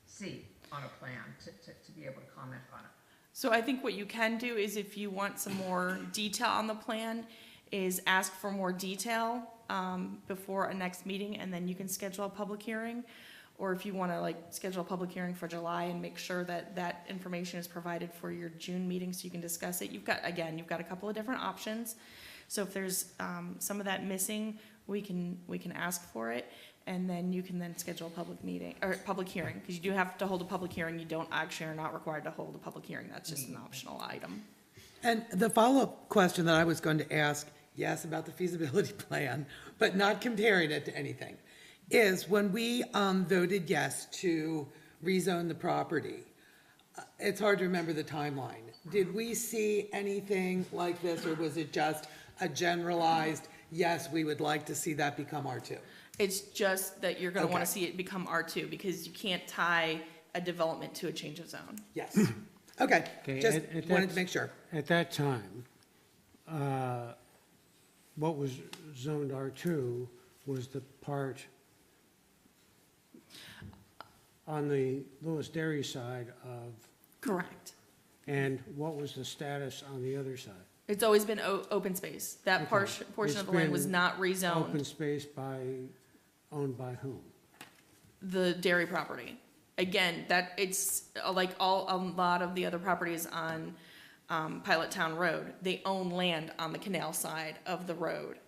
Speaker 3: see on a plan to be able to comment on it.
Speaker 2: So I think what you can do is, if you want some more detail on the plan, is ask for more detail before a next meeting, and then you can schedule a public hearing. Or if you want to like schedule a public hearing for July and make sure that that information is provided for your June meeting so you can discuss it. You've got a couple of different options. So if there's some of that missing, we can ask for it, and then you can then schedule a public meeting, or public hearing, because you do have to hold a public hearing. You don't actually are not required to hold a public hearing. That's just an optional item.
Speaker 5: And the follow-up question that I was going to ask, yes, about the feasibility plan, but not comparing it to anything, is when we voted yes to rezone the property, it's hard to remember the timeline. Did we see anything like this, or was it just a generalized, yes, we would like to see that become R2?
Speaker 2: It's just that you're going to want
Speaker 5: Okay.
Speaker 2: to see it become R2, because you can't tie a development to a change of zone.
Speaker 5: Yes. Okay,
Speaker 6: Okay,
Speaker 5: just
Speaker 6: at
Speaker 5: wanted
Speaker 6: that-
Speaker 5: to make sure.
Speaker 6: At that time, what was zoned R2 was the part on the Lewis Dairy side of,
Speaker 2: Correct.
Speaker 6: and what was the status on the other side?
Speaker 2: It's always been open space. That
Speaker 6: Okay.
Speaker 2: portion
Speaker 6: It's
Speaker 2: of the land was
Speaker 6: been
Speaker 2: not
Speaker 6: Open
Speaker 2: rezoned,
Speaker 6: space owned by whom?
Speaker 2: the dairy property. Again, that it's like a lot of the other properties on Pilot Town Road. They own land on the canal side of the road.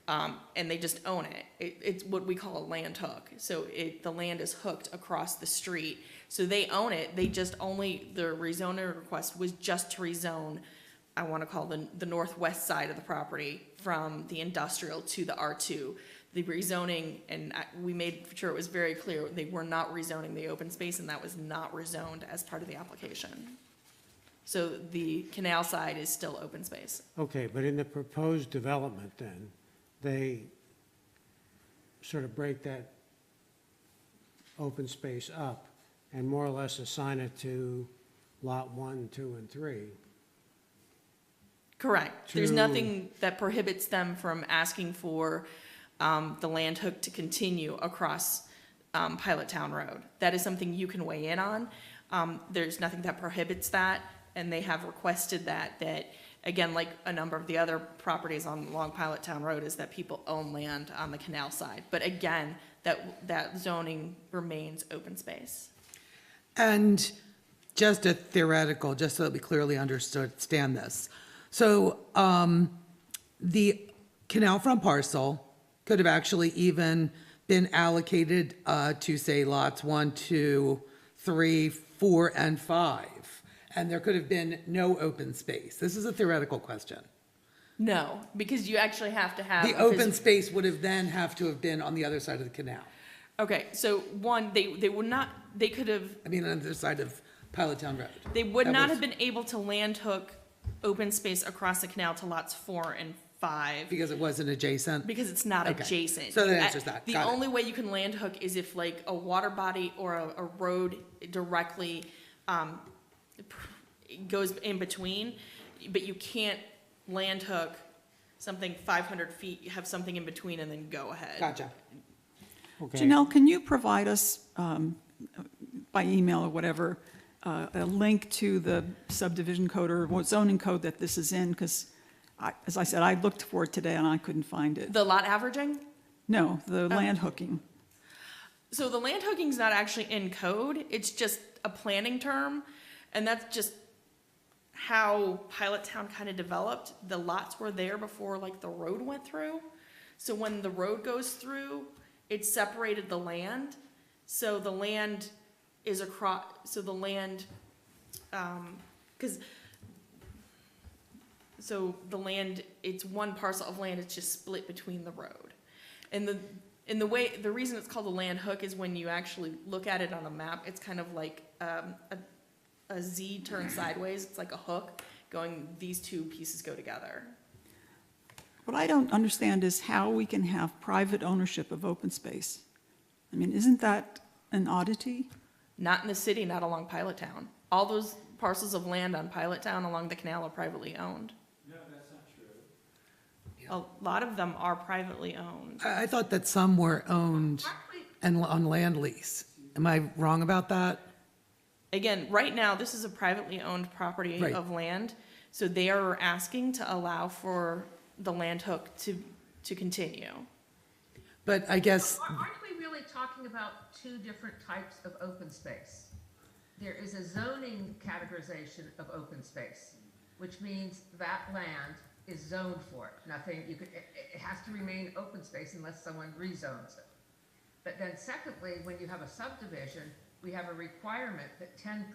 Speaker 2: And they just own it. It's what we call a land hook. So the land is hooked across the street. So they own it. They just only, the rezoning request was just to rezone, I want to call the northwest side of the property from the industrial to the R2. The rezoning, and we made sure it was very clear, they were not rezoning the open space, and that was not rezoned as part of the application. So the canal side is still open space.
Speaker 6: Okay, but in the proposed development then, they sort of break that open space up and more or less assign it to lot 1, 2, and 3.
Speaker 2: Correct. There's
Speaker 6: To-
Speaker 2: nothing that prohibits them from asking for the land hook to continue across Pilot Town Road. That is something you can weigh in on. There's nothing that prohibits that, and they have requested that, again, like a number of the other properties along Pilot Town Road, is that people own land on the canal side. But again, that zoning remains open space.
Speaker 5: And just a theoretical, just so that we clearly understand this. So the canal front parcel could have actually even been allocated to, say, lots 1, 2, 3, 4, and 5. And there could have been no open space. This is a theoretical question.
Speaker 2: No, because you actually have to have.
Speaker 5: The
Speaker 2: a
Speaker 5: open space would have then have to have been on the other side of the canal.
Speaker 2: Okay, so one, they would not, they could have,
Speaker 5: I mean, on the other side of Pilot Town Road.
Speaker 2: they would
Speaker 5: That
Speaker 2: not
Speaker 5: was-
Speaker 2: have been able to land hook open space across the canal to lots 4 and 5.
Speaker 5: Because it wasn't adjacent?
Speaker 2: Because it's not
Speaker 5: Okay.
Speaker 2: adjacent.
Speaker 5: So that
Speaker 2: You-
Speaker 5: answers that.
Speaker 2: The
Speaker 5: Got it.
Speaker 2: only way you can land hook is if like a water body or a road directly goes in between, but you can't land hook something 500 feet, you have something in between and then go ahead.
Speaker 5: Gotcha.
Speaker 6: Okay.
Speaker 1: Janelle, can you provide us, by email or whatever, a link to the subdivision code or what zoning code that this is in? Because, as I said, I looked for it today and I couldn't find it.
Speaker 2: The lot averaging?
Speaker 1: No, the land hooking.
Speaker 2: So the land hooking's not actually in code, it's just a planning term, and that's just how Pilot Town kind of developed. The lots were there before like the road went through. So when the road goes through, it separated the land. So the land is across, so the land, so the land, it's one parcel of land, it's just split between the road. And the reason it's called a land hook is when you actually look at it on a map, it's kind of like a Z turned sideways. It's like a hook going, these two pieces go together.
Speaker 1: What I don't understand is how we can have private ownership of open space. I mean, isn't that an oddity?
Speaker 2: Not in the city, not along Pilot Town. All those parcels of land on Pilot Town along the canal are privately owned.
Speaker 9: No, that's not true.
Speaker 2: A lot of them are privately owned.
Speaker 5: I thought that some were owned and on land lease. Am I wrong about that?
Speaker 2: Again, right now, this is a privately owned property
Speaker 5: Right.
Speaker 2: of land, so they are asking to allow for the land hook to continue.
Speaker 5: But I guess,
Speaker 3: Aren't we really talking about two different types of open space? There is a zoning categorization of open space, which means that land is zoned for it. Nothing, it has to remain open space unless someone rezones it. But then secondly, when you have a subdivision, we have a requirement that 10%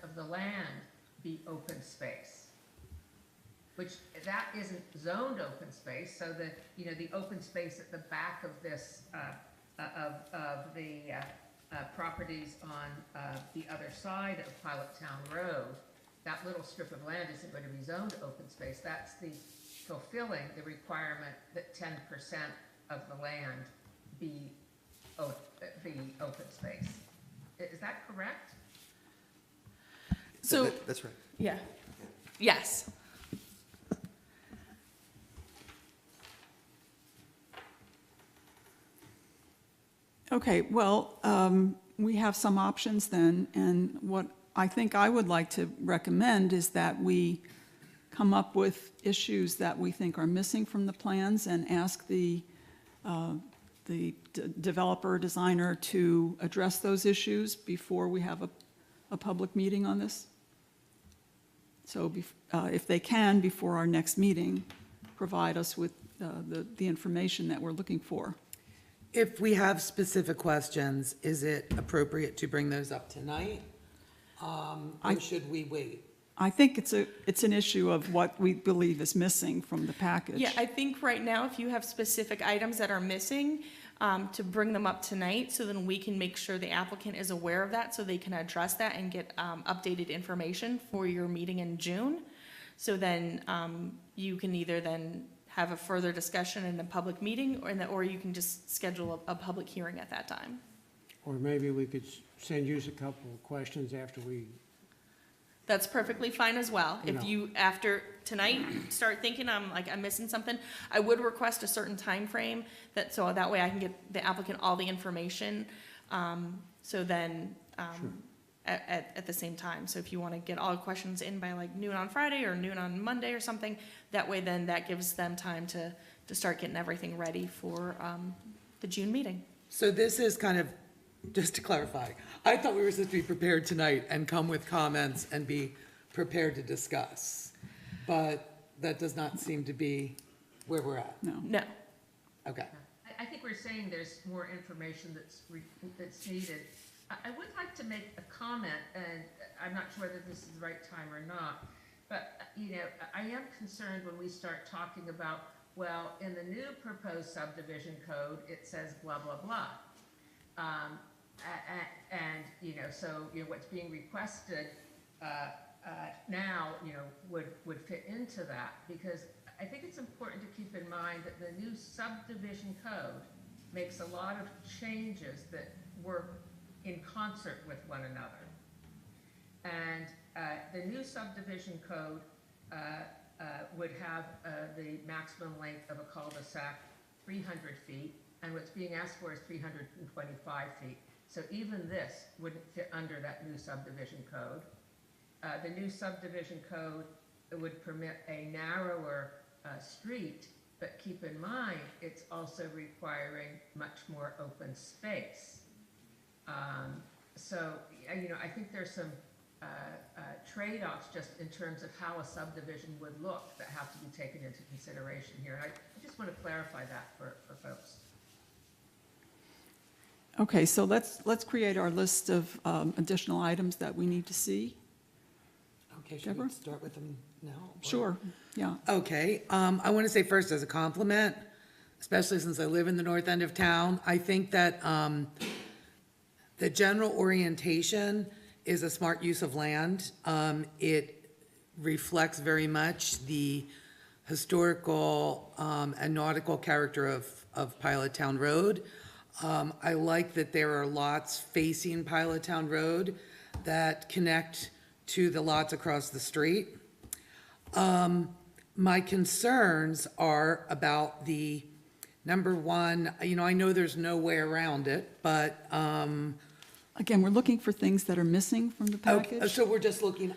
Speaker 3: of the land be open space. Which, that isn't zoned open space, so the open space at the back of this, of the properties on the other side of Pilot Town Road, that little strip of land isn't going to be zoned open space. That's the fulfilling the requirement that 10% of the land be open space. Is that correct?
Speaker 2: So,
Speaker 8: That's right.
Speaker 2: yeah, yes.
Speaker 1: Okay, well, we have some options then, and what I think I would like to recommend is that we come up with issues that we think are missing from the plans and ask the developer, designer to address those issues before we have a public meeting on this. So if they can, before our next meeting, provide us with the information that we're looking for.
Speaker 5: if we have specific questions, is it appropriate to bring those up tonight? Or should we wait?
Speaker 1: I think it's an issue of what we believe is missing from the package.
Speaker 2: Yeah, I think right now, if you have specific items that are missing, to bring them up tonight, so then we can make sure the applicant is aware of that, so they can address that and get updated information for your meeting in June. So then you can either then have a further discussion in a public meeting, or you can just schedule a public hearing at that time.
Speaker 6: Or maybe we could send you a couple of questions after we,
Speaker 2: That's perfectly fine as well. If
Speaker 6: No.
Speaker 2: you, after tonight, start thinking, I'm missing something, I would request a certain time frame so that way I can get the applicant all the information. So then, at the same time. So if you want to get all the questions in by like noon on Friday or noon on Monday or something, that way then that gives them time to start getting everything ready for, the June meeting.
Speaker 5: So this is kind of, just to clarify, I thought we were supposed to be prepared tonight and come with comments and be prepared to discuss. But that does not seem to be where we're at.
Speaker 2: No.
Speaker 5: Okay.
Speaker 3: I think we're saying there's more information that's needed. I would like to make a comment, and I'm not sure whether this is the right time or not, but, I am concerned when we start talking about, well, in the new proposed subdivision code, it says blah, blah, blah. So, what's being requested now, would fit into that, because I think it's important to keep in mind that the new subdivision code makes a lot of changes that work in concert with one another. And the new subdivision code would have the maximum length of a cul-de-sac 300 feet, and what's being asked for is 325 feet. So even this wouldn't fit under that new subdivision code. The new subdivision code would permit a narrower street, but keep in mind, it's also requiring much more open space. So, I think there's some trade-offs just in terms of how a subdivision would look that have to be taken into consideration here. And I just want to clarify that for folks.
Speaker 1: Okay, so let's create our list of additional items that we need to see.
Speaker 5: Okay, should we
Speaker 1: Deborah?
Speaker 5: start with them now? or-
Speaker 1: Sure, yeah.
Speaker 5: Okay, I want to say first as a compliment, especially since I live in the north end of town, I think that the general orientation is a smart use of land. It reflects very much the historical and nautical character of Pilot Town Road. I like that there are lots facing Pilot Town Road that connect to the lots across the street. My concerns are about the, number one, I know there's no way around it, but,
Speaker 1: Again, we're looking for things that are missing from the
Speaker 5: okay,
Speaker 1: package.
Speaker 5: so we're just looking,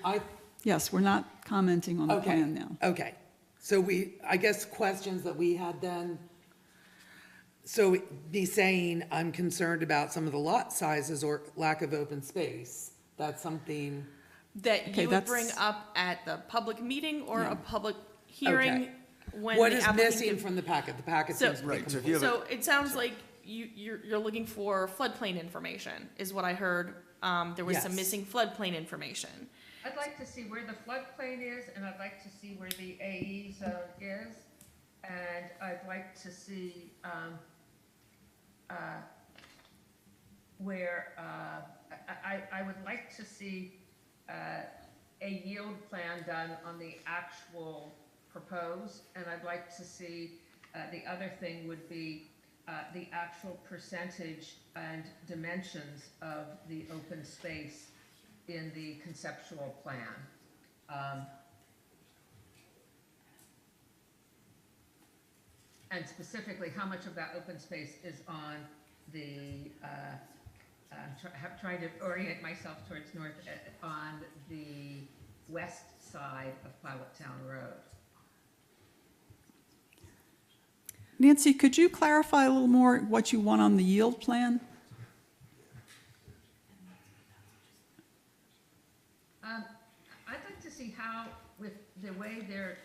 Speaker 1: Yes, we're not commenting on the
Speaker 5: okay,
Speaker 1: plan now.
Speaker 5: okay. So I guess questions that we had then. So be saying, I'm concerned about some of the lot sizes or lack of open space, that's something,
Speaker 2: That
Speaker 1: Okay,
Speaker 2: you would bring
Speaker 1: that's-
Speaker 2: up at the public meeting or
Speaker 1: Yeah.
Speaker 2: a public hearing
Speaker 5: Okay.
Speaker 2: when
Speaker 5: what
Speaker 2: the
Speaker 5: is
Speaker 2: applicant
Speaker 5: missing
Speaker 2: gives-
Speaker 5: from the packet? The packet
Speaker 2: So-
Speaker 5: seems to be
Speaker 8: Right, so if
Speaker 5: complete.
Speaker 8: you have a-
Speaker 2: So it sounds like you're looking for floodplain information, is what I heard. There was some
Speaker 5: Yes.
Speaker 2: missing floodplain information.
Speaker 3: I'd like to see where the floodplain is, and I'd like to see where the AE zone is. And I'd like to see, where, I would like to see, a yield plan done on the actual proposed, and I'd like to see, the other thing would be, the actual percentage and dimensions of the open space in the conceptual plan. And specifically, how much of that open space is on the, trying to orient myself towards north, on the west side of Pilot Town Road.
Speaker 1: Nancy, could you clarify a little more what you want on the yield plan?
Speaker 3: I'd like to see how, with the way they're,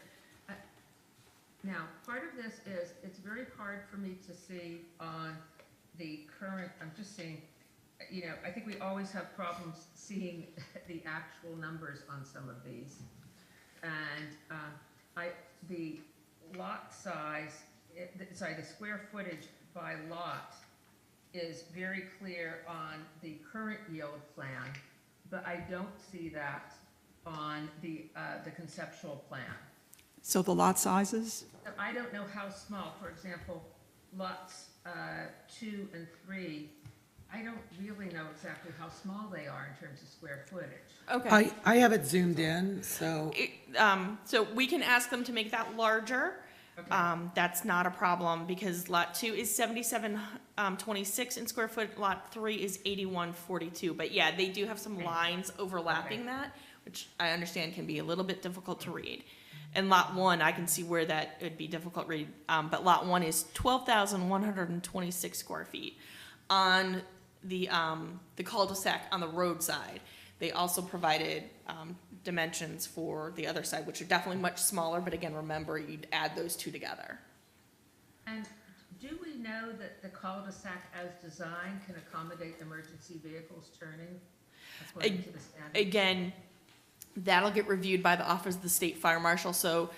Speaker 3: now, part of this is, it's very hard for me to see on the current, I'm just seeing, I think we always have problems seeing the actual numbers on some of these. And the lot size, the square footage by lot is very clear on the current yield plan, but I don't see that on the conceptual plan.
Speaker 1: So the lot sizes?
Speaker 3: I don't know how small, for example, lots 2 and 3, I don't really know exactly how small they are in terms of square footage.
Speaker 2: Okay.
Speaker 5: I have it zoomed in, so,
Speaker 2: So we can ask them to make that larger.
Speaker 3: Okay.
Speaker 2: That's not a problem because lot 2 is 7726 in square foot, lot 3 is 8142. But yeah, they do have some lines overlapping
Speaker 3: Okay.
Speaker 2: that, which I understand can be a little bit difficult to read. And lot 1, I can see where that would be difficult to read, but lot 1 is 12,126 square feet. On the cul-de-sac on the roadside, they also provided dimensions for the other side, which are definitely much smaller, but again, remember, you'd add those two together.
Speaker 3: And do we know that the cul-de-sac as designed can accommodate emergency vehicles turning according to the standard?
Speaker 2: Again, that'll get reviewed by the Office of the State Fire Marshal, so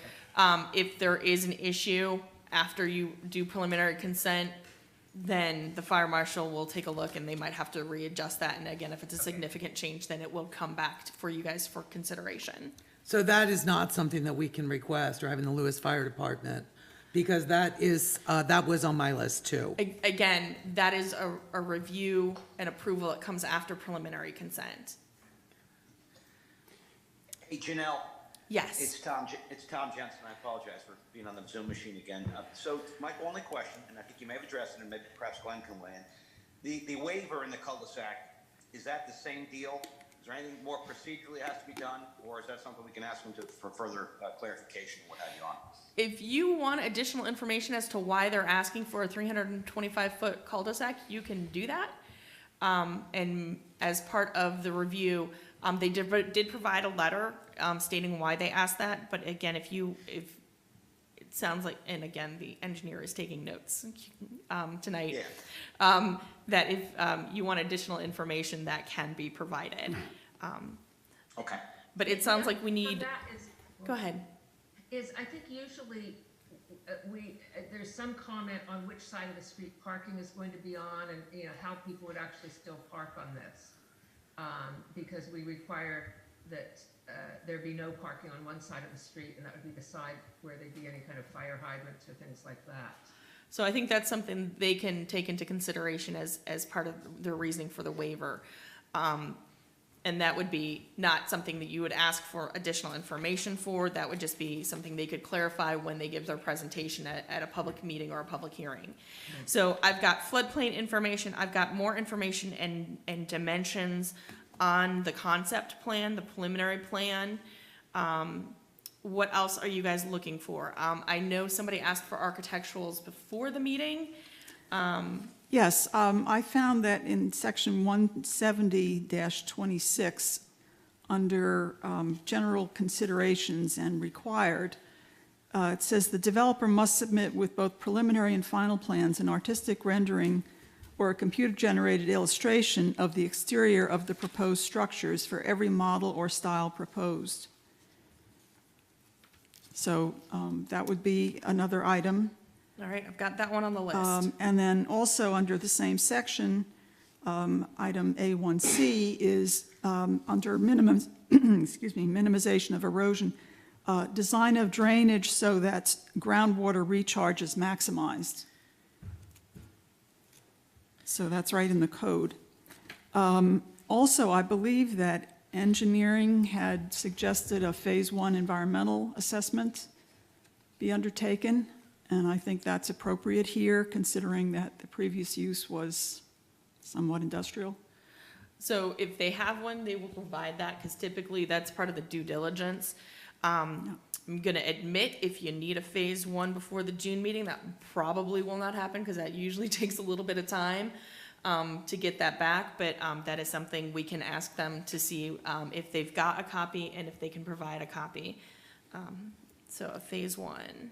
Speaker 2: if there is an issue after you do preliminary consent, then the fire marshal will take a look and they might have to readjust that. And again, if it's a significant change, then it will come back for you guys for consideration.
Speaker 5: so that is not something that we can request or have in the Lewis Fire Department, because that is, that was on my list too.
Speaker 2: Again, that is a review and approval that comes after preliminary consent.
Speaker 10: Hey, Janelle.
Speaker 2: Yes.
Speaker 10: It's Tom Jensen. I apologize for being on the Zoom machine again. So my only question, and I think you may have addressed it, and maybe perhaps Glenn can weigh in. The waiver in the cul-de-sac, is that the same deal? Is there anything more procedurally has to be done, or is that something we can ask them for further clarification, what have you on?
Speaker 2: If you want additional information as to why they're asking for a 325-foot cul-de-sac, you can do that. And as part of the review, they did provide a letter stating why they asked that. But again, if it sounds like, and again, the engineer is taking notes tonight,
Speaker 10: Yeah.
Speaker 2: that if you want additional information, that can be provided.
Speaker 10: Okay.
Speaker 2: But it sounds like we
Speaker 3: So
Speaker 2: need.
Speaker 3: that is-
Speaker 2: Go ahead.
Speaker 3: I think usually there's some comment on which side of the street parking is going to be on and, how people would actually still park on this. Because we require that there be no parking on one side of the street, and that would be the side where there'd be any kind of fire hydrants or things like that.
Speaker 2: So I think that's something they can take into consideration as part of their reasoning for the waiver. And that would be not something that you would ask for additional information for. That would just be something they could clarify when they give their presentation at a public meeting or a public hearing. So I've got floodplain information, I've got more information and dimensions on the concept plan, the preliminary plan. What else are you guys looking for? I know somebody asked for architecturals before the meeting.
Speaker 1: Yes, I found that in section 170-26, under general considerations and required, it says the developer must submit with both preliminary and final plans an artistic rendering or a computer-generated illustration of the exterior of the proposed structures for every model or style proposed. So that would be another item.
Speaker 2: All right, I've got that one on the list.
Speaker 1: And then also under the same section, item A1C is under minimization of erosion, design of drainage so that groundwater recharge is maximized. So that's right in the code. Also, I believe that engineering had suggested a Phase 1 environmental assessment be undertaken, and I think that's appropriate here, considering that the previous use was somewhat industrial.
Speaker 2: So if they have one, they will provide that, because typically that's part of the due diligence. I'm gonna admit, if you need a Phase 1 before the June meeting, that probably will not happen, because that usually takes a little bit of time to get that back, but that is something we can ask them to see if they've got a copy and if they can provide a copy. So a Phase 1.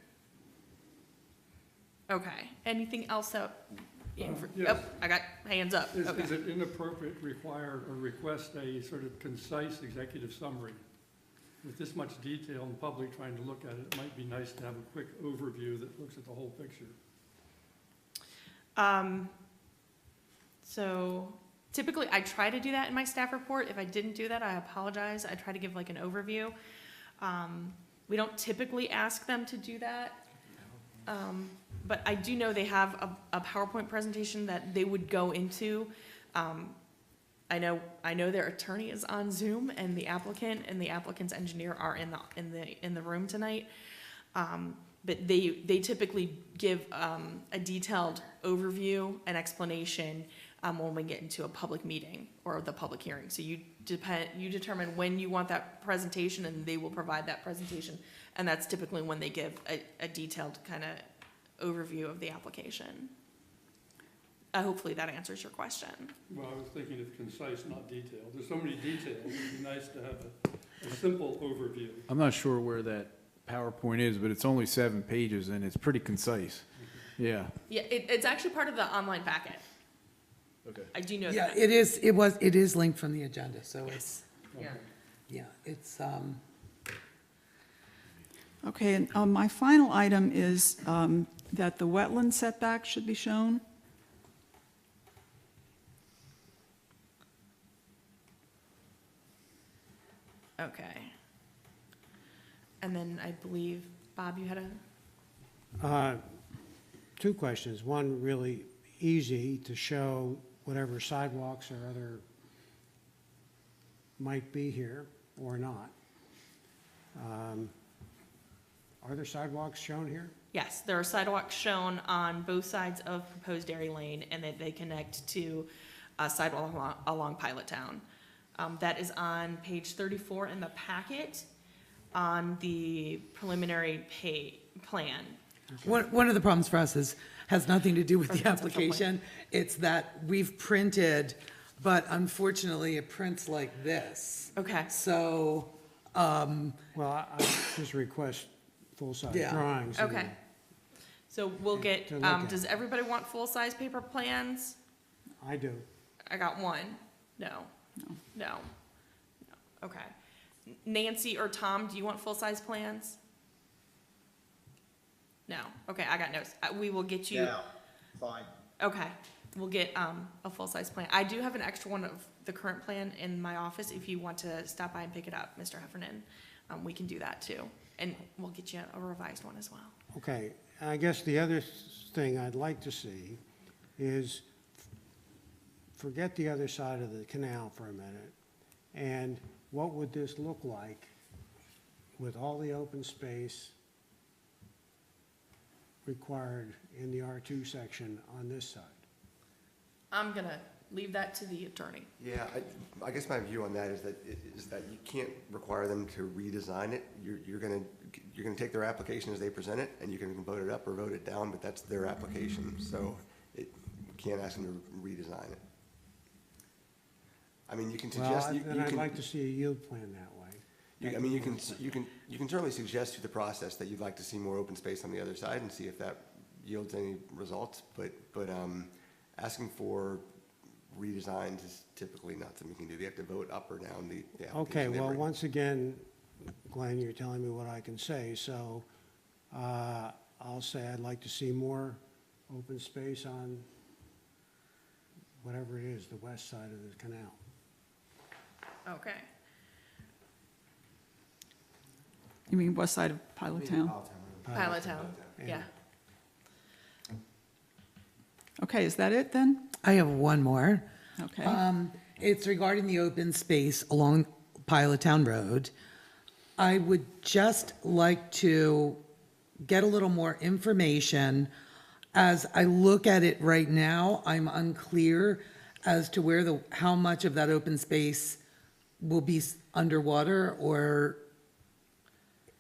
Speaker 2: Okay, anything else that,
Speaker 7: Yes.
Speaker 2: oh, I got hands up.
Speaker 7: Is
Speaker 2: Okay.
Speaker 7: it inappropriate to require or request a sort of concise executive summary? With this much detail and public trying to look at it, it might be nice to have a quick overview that looks at the whole picture.
Speaker 2: So typically I try to do that in my staff report. If I didn't do that, I apologize. I try to give like an overview. We don't typically ask them to do that. But I do know they have a PowerPoint presentation that they would go into. I know their attorney is on Zoom, and the applicant and the applicant's engineer are in the room tonight. But they typically give a detailed overview and explanation when we get into a public meeting or the public hearing. So you determine when you want that presentation, and they will provide that presentation. And that's typically when they give a detailed kind of overview of the application. Hopefully that answers your question.
Speaker 7: Well, I was thinking of concise, not detailed. There's so many details, it'd be nice to have a simple overview.
Speaker 9: I'm not sure where that PowerPoint is, but it's only 7 pages and it's pretty concise. Yeah.
Speaker 2: Yeah, it's actually part of the online packet.
Speaker 9: Okay.
Speaker 2: I do know
Speaker 5: Yeah,
Speaker 2: that.
Speaker 5: it is linked from the agenda, so it's,
Speaker 3: Yeah.
Speaker 5: yeah, it's,
Speaker 1: Okay, and my final item is that the wetland setback should be shown.
Speaker 2: Okay. And then I believe, Bob, you had a,
Speaker 6: 2 questions. One, really easy to show whatever sidewalks or other might be here or not. Are there sidewalks shown here?
Speaker 2: yes, there are sidewalks shown on both sides of proposed Dairy Lane, and that they connect to a sidewalk along Pilot Town. That is on page 34 in the packet on the preliminary plan.
Speaker 5: one of the problems for us has nothing to do with
Speaker 2: Or
Speaker 5: the
Speaker 2: conceptual plan.
Speaker 5: application. It's that we've printed, but unfortunately it prints like this.
Speaker 2: Okay,
Speaker 5: So,
Speaker 6: Well, I just request full-size
Speaker 5: Yeah.
Speaker 6: drawings. and-
Speaker 2: okay. So we'll get,
Speaker 6: To look at.
Speaker 2: does everybody want full-size paper plans?
Speaker 6: I do.
Speaker 2: I got one. No. No. Okay. Nancy or Tom, do you want full-size plans? No. Okay, I got notes. We will get you.
Speaker 10: Yeah, fine.
Speaker 2: Okay, we'll get a full-size plan. I do have an extra one of the current plan in my office. If you want to stop by and pick it up, Mr. Heffernan, we can do that too. And we'll get you a revised one as well.
Speaker 6: Okay, I guess the other thing I'd like to see is, forget the other side of the canal for a minute, and what would this look like with all the open space required in the R2 section on this side?
Speaker 2: I'm gonna leave that to the attorney.
Speaker 8: Yeah, I guess my view on that is that you can't require them to redesign it. You're gonna take their application as they present it, and you can vote it up or vote it down, but that's their application. So can't ask them to redesign it. I mean, you can
Speaker 6: Well,
Speaker 8: suggest,
Speaker 6: then I'd like to see a yield plan that way.
Speaker 8: I mean, you can certainly suggest through the process that you'd like to see more open space on the other side and see if that yields any results, but asking for redesigns is typically not something you can do. They have to vote up or down the application.
Speaker 6: Okay,
Speaker 8: they
Speaker 6: well,
Speaker 8: bring.
Speaker 6: once again, Glenn, you're telling me what I can say, so I'll say I'd like to see more open space on whatever it is, the west side of the canal.
Speaker 2: Okay.
Speaker 1: You mean west side of Pilot Town?
Speaker 2: Pilot Town, yeah.
Speaker 1: Okay, is that it then?
Speaker 5: I have one more.
Speaker 1: Okay.
Speaker 5: It's regarding the open space along Pilot Town Road. I would just like to get a little more information. As I look at it right now, I'm unclear as to where how much of that open space will be underwater, or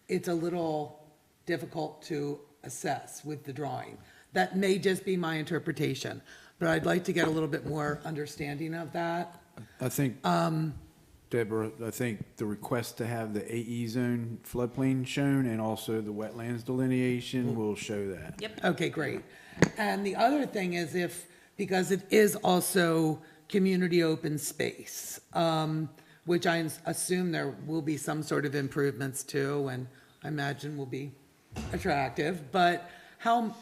Speaker 5: it's a little difficult to assess with the drawing. That may just be my interpretation, but I'd like to get a little bit more understanding of that.
Speaker 9: I think, Deborah, I think the request to have the AE zone floodplain shown and also the wetlands delineation will show that.
Speaker 2: Yep.
Speaker 5: Okay, great. And the other thing is because it is also community open space, which I assume there will be some sort of improvements to, and I imagine will be attractive, but how,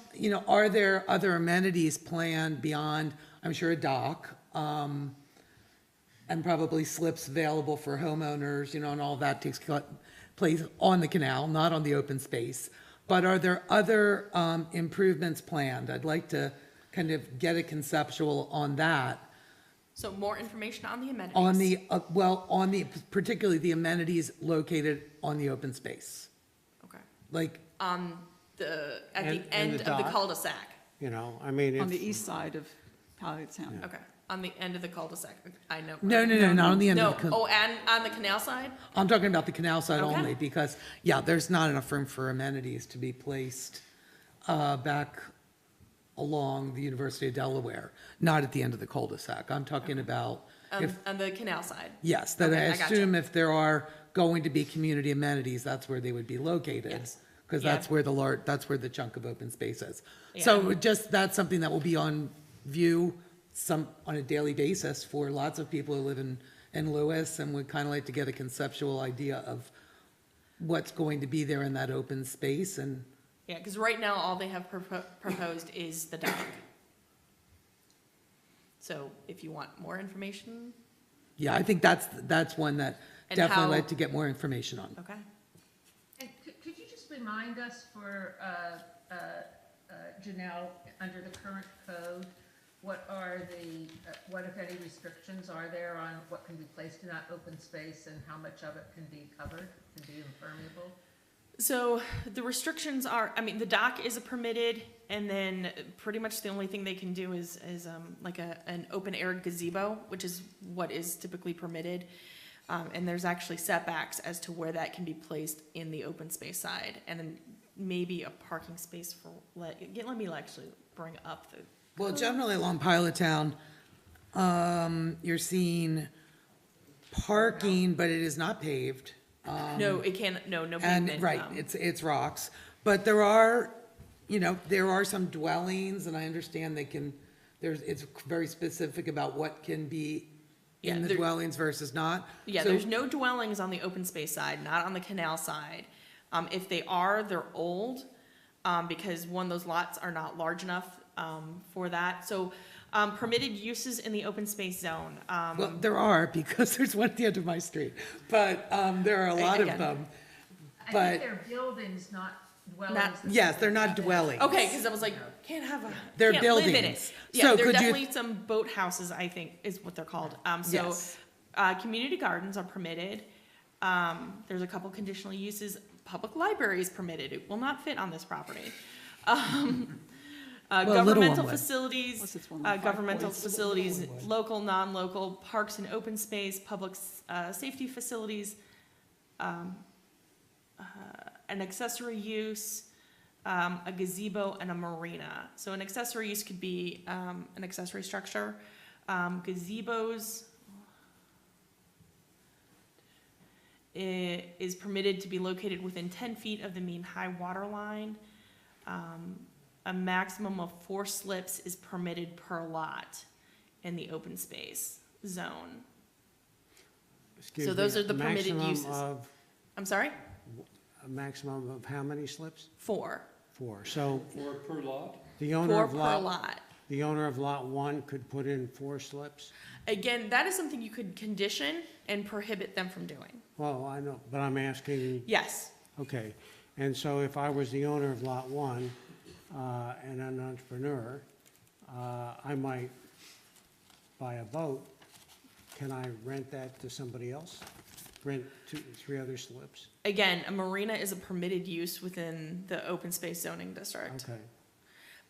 Speaker 5: are there other amenities planned beyond, I'm sure, a dock, and probably slips available for homeowners, and all that takes place on the canal, not on the open space. But are there other improvements planned? I'd like to kind of get a conceptual on that.
Speaker 2: So more information on the amenities.
Speaker 5: On the, particularly the amenities located on the open space.
Speaker 2: Okay.
Speaker 5: Like,
Speaker 2: At
Speaker 6: And-
Speaker 2: the
Speaker 6: and
Speaker 2: end
Speaker 6: the
Speaker 2: of the
Speaker 6: dock.
Speaker 2: cul-de-sac.
Speaker 6: I mean,
Speaker 1: On the
Speaker 6: if,
Speaker 1: east side of Pilot Town.
Speaker 2: Okay, on the end of the cul-de-sac. I know.
Speaker 5: no, not on the end
Speaker 2: No,
Speaker 5: of the.
Speaker 2: oh, and on the canal side?
Speaker 5: I'm talking about the canal side
Speaker 2: Okay.
Speaker 5: only, because, there's not enough room for amenities to be placed back along the University of Delaware, not at the end of the cul-de-sac. I'm talking about,
Speaker 2: On the canal side?
Speaker 5: yes, that I
Speaker 2: Okay, I gotcha.
Speaker 5: assume if there are going to be community amenities, that's where they would be located.
Speaker 2: Yes.
Speaker 5: Because
Speaker 2: Yeah.
Speaker 5: that's where the chunk of open space is.
Speaker 2: Yeah.
Speaker 5: So that's something that will be on view on a daily basis for lots of people who live in Lewis, and would kind of like to get a conceptual idea of what's going to be there in that open space. And
Speaker 2: Yeah, because right now, all they have proposed is the dock. So if you want more information,
Speaker 5: I think that's one that
Speaker 2: And
Speaker 5: definitely
Speaker 2: how-
Speaker 5: like to get more information on.
Speaker 2: okay?
Speaker 3: And could you just remind us for, Janelle, under the current code, what if any restrictions are there on what can be placed in that open space and how much of it can be covered, can be impermeable?
Speaker 2: So the restrictions are, the dock is permitted, and then pretty much the only thing they can do is like an open air gazebo, which is what is typically permitted. And there's actually setbacks as to where that can be placed in the open space side, and then maybe a parking space for, let me actually bring up the.
Speaker 5: Well, generally along Pilot Town, you're seeing parking, but it is not paved.
Speaker 2: No, it can't, no
Speaker 5: And,
Speaker 2: pavement.
Speaker 5: right, it's rocks. But there are some dwellings, and I understand it's very specific about what can be in
Speaker 2: Yeah,
Speaker 5: the
Speaker 2: there-
Speaker 5: dwellings versus not.
Speaker 2: Yeah,
Speaker 5: So-
Speaker 2: there's no dwellings on the open space side, not on the canal side. If they are, they're old, because those lots are not large enough, for that. So, permitted uses in the open space zone.
Speaker 5: Well, there are, because there's one at the end of my street, but there are a lot of
Speaker 2: Again.
Speaker 5: them.
Speaker 3: I
Speaker 5: But-
Speaker 3: think they're buildings, not dwellings.
Speaker 2: Not-
Speaker 3: that
Speaker 5: Yes,
Speaker 3: people
Speaker 5: they're not
Speaker 3: live in.
Speaker 5: dwellings.
Speaker 2: Okay, because I was like, can't have
Speaker 5: They're
Speaker 2: can't live in it.
Speaker 5: buildings.
Speaker 2: Yeah,
Speaker 5: So
Speaker 2: there are
Speaker 5: could you-
Speaker 2: definitely some boathouses, I think, is what they're called.
Speaker 5: Yes.
Speaker 2: Community gardens are permitted. There's a couple conditional uses. Public library is permitted. It will not fit on this property.
Speaker 5: a little one
Speaker 2: Governmental
Speaker 5: would.
Speaker 2: facilities,
Speaker 1: What's this one, like 5
Speaker 2: governmental
Speaker 1: points?
Speaker 2: facilities, local, non-local, parks and open space, public, safety facilities, an accessory use, a gazebo, and a marina. So an accessory use could be an accessory structure. Gazebos is permitted to be located within 10 feet of the mean high water line. A maximum of 4 slips is permitted per lot in the open space zone.
Speaker 6: Excuse
Speaker 2: So
Speaker 6: me,
Speaker 2: those are the permitted
Speaker 6: maximum
Speaker 2: uses.
Speaker 6: of-
Speaker 2: I'm sorry?
Speaker 6: A maximum of how many slips?
Speaker 2: 4.
Speaker 6: 4. So
Speaker 7: For per lot?
Speaker 6: the owner
Speaker 2: 4
Speaker 6: of
Speaker 2: per
Speaker 6: lot,
Speaker 2: lot.
Speaker 6: the owner of lot 1 could put in 4 slips?
Speaker 2: Again, that is something you could condition and prohibit them from doing.
Speaker 6: Well, I know, but I'm asking,
Speaker 2: Yes.
Speaker 6: okay. And so if I was the owner of lot 1 and an entrepreneur, I might buy a boat. Can I rent that to somebody else? Rent 2, 3 other slips?
Speaker 2: Again, a marina is a permitted use within the open space zoning district.
Speaker 6: Okay.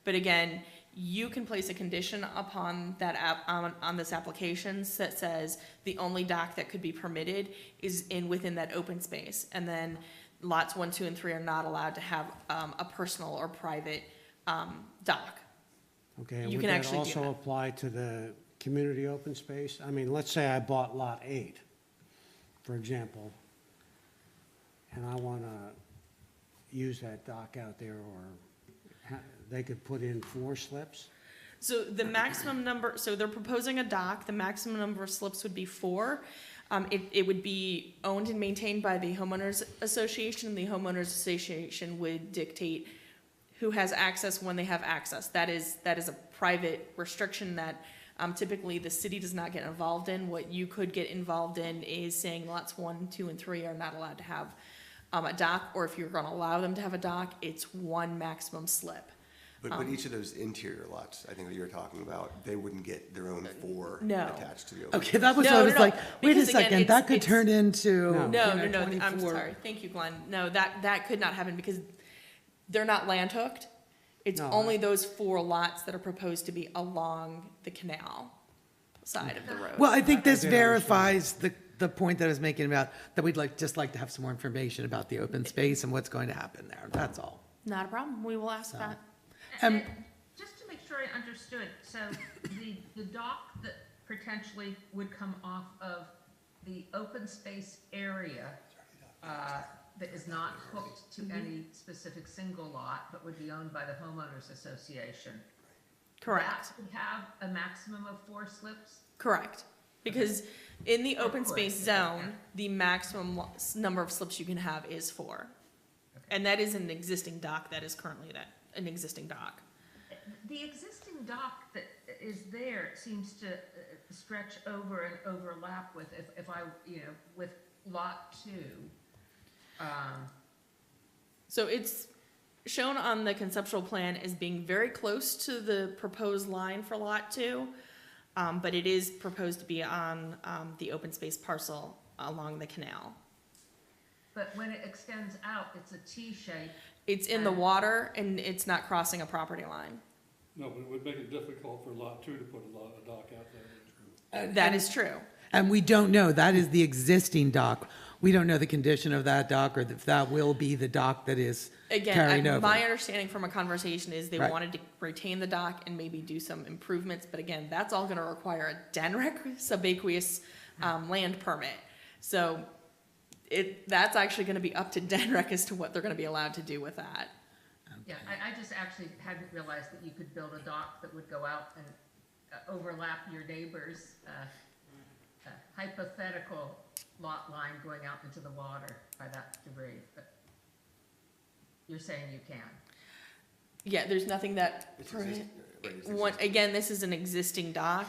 Speaker 2: But again, you can place a condition upon that on this application that says the only dock that could be permitted is within that open space. And then lots 1, 2, and 3 are not allowed to have a personal or private dock.
Speaker 6: Okay, and
Speaker 2: You
Speaker 6: would
Speaker 2: can
Speaker 6: that
Speaker 2: actually do
Speaker 6: also
Speaker 2: that.
Speaker 6: apply to the community open space? I mean, let's say I bought lot 8, for example, and I want to use that dock out there, or they could put in 4 slips?
Speaker 2: So the maximum number, so they're proposing a dock, the maximum number of slips would be 4. It would be owned and maintained by the homeowners association. The homeowners association would dictate who has access when they have access. That is a private restriction that typically the city does not get involved in. What you could get involved in is saying lots 1, 2, and 3 are not allowed to have a dock, or if you're gonna allow them to have a dock, it's 1 maximum slip.
Speaker 8: But each of those interior lots, I think that you're talking about, they wouldn't get their own 4
Speaker 2: No.
Speaker 8: attached to the open.
Speaker 5: Okay, that was
Speaker 2: No,
Speaker 5: what I
Speaker 2: no,
Speaker 5: was
Speaker 2: no,
Speaker 5: like, wait a
Speaker 2: because again,
Speaker 5: second, that could
Speaker 2: it's-
Speaker 5: turn into,
Speaker 2: No,
Speaker 5: you know,
Speaker 2: I'm
Speaker 5: 24.
Speaker 2: sorry. Thank you, Glenn. No, that could not happen because they're not land hooked. It's
Speaker 6: No,
Speaker 2: only those 4 lots that are proposed to be along the canal side of the road.
Speaker 5: Well, I think this
Speaker 6: did
Speaker 5: verifies the point that I was making about, that we'd just like to have some more information about the open space and what's going to happen there, that's all.
Speaker 2: Not a problem. We will ask that.
Speaker 5: Um,
Speaker 3: And just to make sure I understood, so the dock that potentially would come off of the open space area that is not hooked to any specific single lot, but would be owned by the homeowners association.
Speaker 2: Correct.
Speaker 3: That would have a maximum of 4 slips?
Speaker 2: Correct. Because in the open
Speaker 3: Of course,
Speaker 2: space
Speaker 3: yeah.
Speaker 2: zone, the maximum number of slips you can have is 4. And that is an existing dock. That is currently an existing dock.
Speaker 3: The existing dock that is there seems to stretch over and overlap with, if I, with lot 2.
Speaker 2: So it's shown on the conceptual plan as being very close to the proposed line for lot 2, but it is proposed to be on the open space parcel along the canal.
Speaker 3: But when it extends out, it's a T shape.
Speaker 2: It's in the water and it's not crossing a property line.
Speaker 7: No, but it would make it difficult for lot 2 to put a dock out there.
Speaker 2: That is true.
Speaker 5: And we don't know, that is the existing dock. We don't know the condition of that dock, or if that will be the dock that is carried
Speaker 2: Again,
Speaker 5: over.
Speaker 2: my understanding from a conversation is they
Speaker 5: Right.
Speaker 2: wanted to retain the dock and maybe do some improvements, but again, that's all gonna require a DENREC subaqueous land permit. So that's actually gonna be up to DENREC as to what they're gonna be allowed to do with that.
Speaker 3: Yeah, I just actually hadn't realized that you could build a dock that would go out and overlap your neighbor's hypothetical lot line going out into the water by that degree, but you're saying you can.
Speaker 2: Yeah, there's nothing that,
Speaker 8: It's existing, right, it's
Speaker 2: again, this is an existing dock.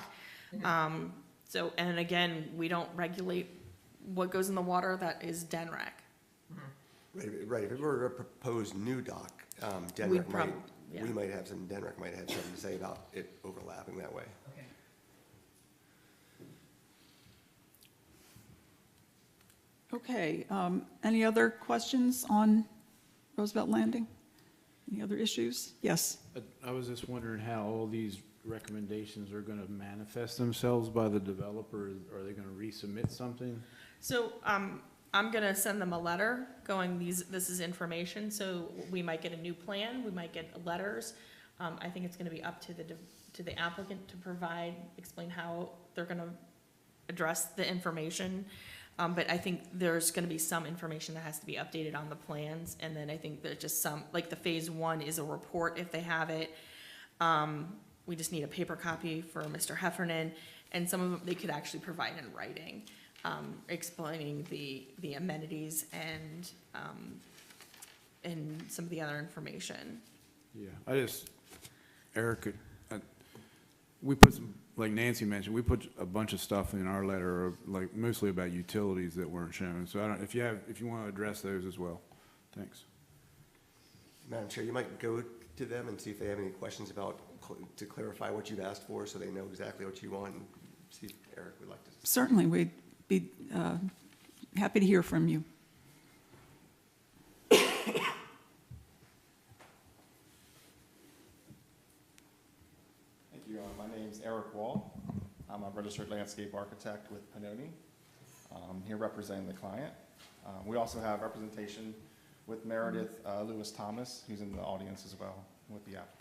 Speaker 2: So, and again, we don't regulate what goes in the water, that is DENREC.
Speaker 8: Right, if it were a proposed new dock,
Speaker 2: We'd
Speaker 8: DENREC
Speaker 2: prob- yeah.
Speaker 8: we might have DENREC might have something to say about it overlapping that way.
Speaker 3: Okay.
Speaker 1: Okay, any other questions on Roosevelt Landing? Any other issues? Yes.
Speaker 9: I was just wondering how all these recommendations are gonna manifest themselves by the developer. Are they gonna resubmit something?
Speaker 2: So, I'm gonna send them a letter going, this is information, so we might get a new plan, we might get letters. I think it's gonna be up to the applicant to explain how they're gonna address the information. But I think there's gonna be some information that has to be updated on the plans, and then I think there's just some, like the phase 1 is a report if they have it. We just need a paper copy for Mr. Heffernan, and some of them they could actually provide in writing, explaining the amenities and some of the other information.
Speaker 9: Yeah, Eric, we put some, like Nancy mentioned, we put a bunch of stuff in our letter, like mostly about utilities that weren't shown. So I don't, if you want to address those as well. Thanks.
Speaker 8: Madam Chair, you might go to them and see if they have any questions about, to clarify what you've asked for, so they know exactly what you want, and see if Eric would like to.
Speaker 1: Certainly, we'd be happy to hear from you.
Speaker 11: Thank you. My name's Eric Wall. I'm a registered landscape architect with Pannoni. I'm here representing the client. We also have representation with Meredith Lewis Thomas, who's in the audience as well with the applicant.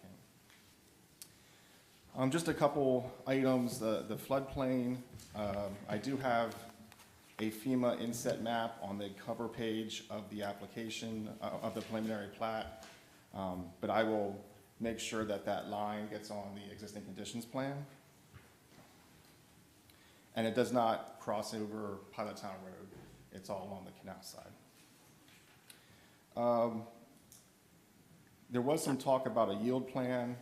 Speaker 11: Just a couple items, the floodplain. I do have a FEMA inset map on the cover page of the application, of the preliminary plat, but I will make sure that that line gets on the existing conditions plan. And it does not cross over Pilot Town Road. It's all along the canal side. There was some talk about a yield plan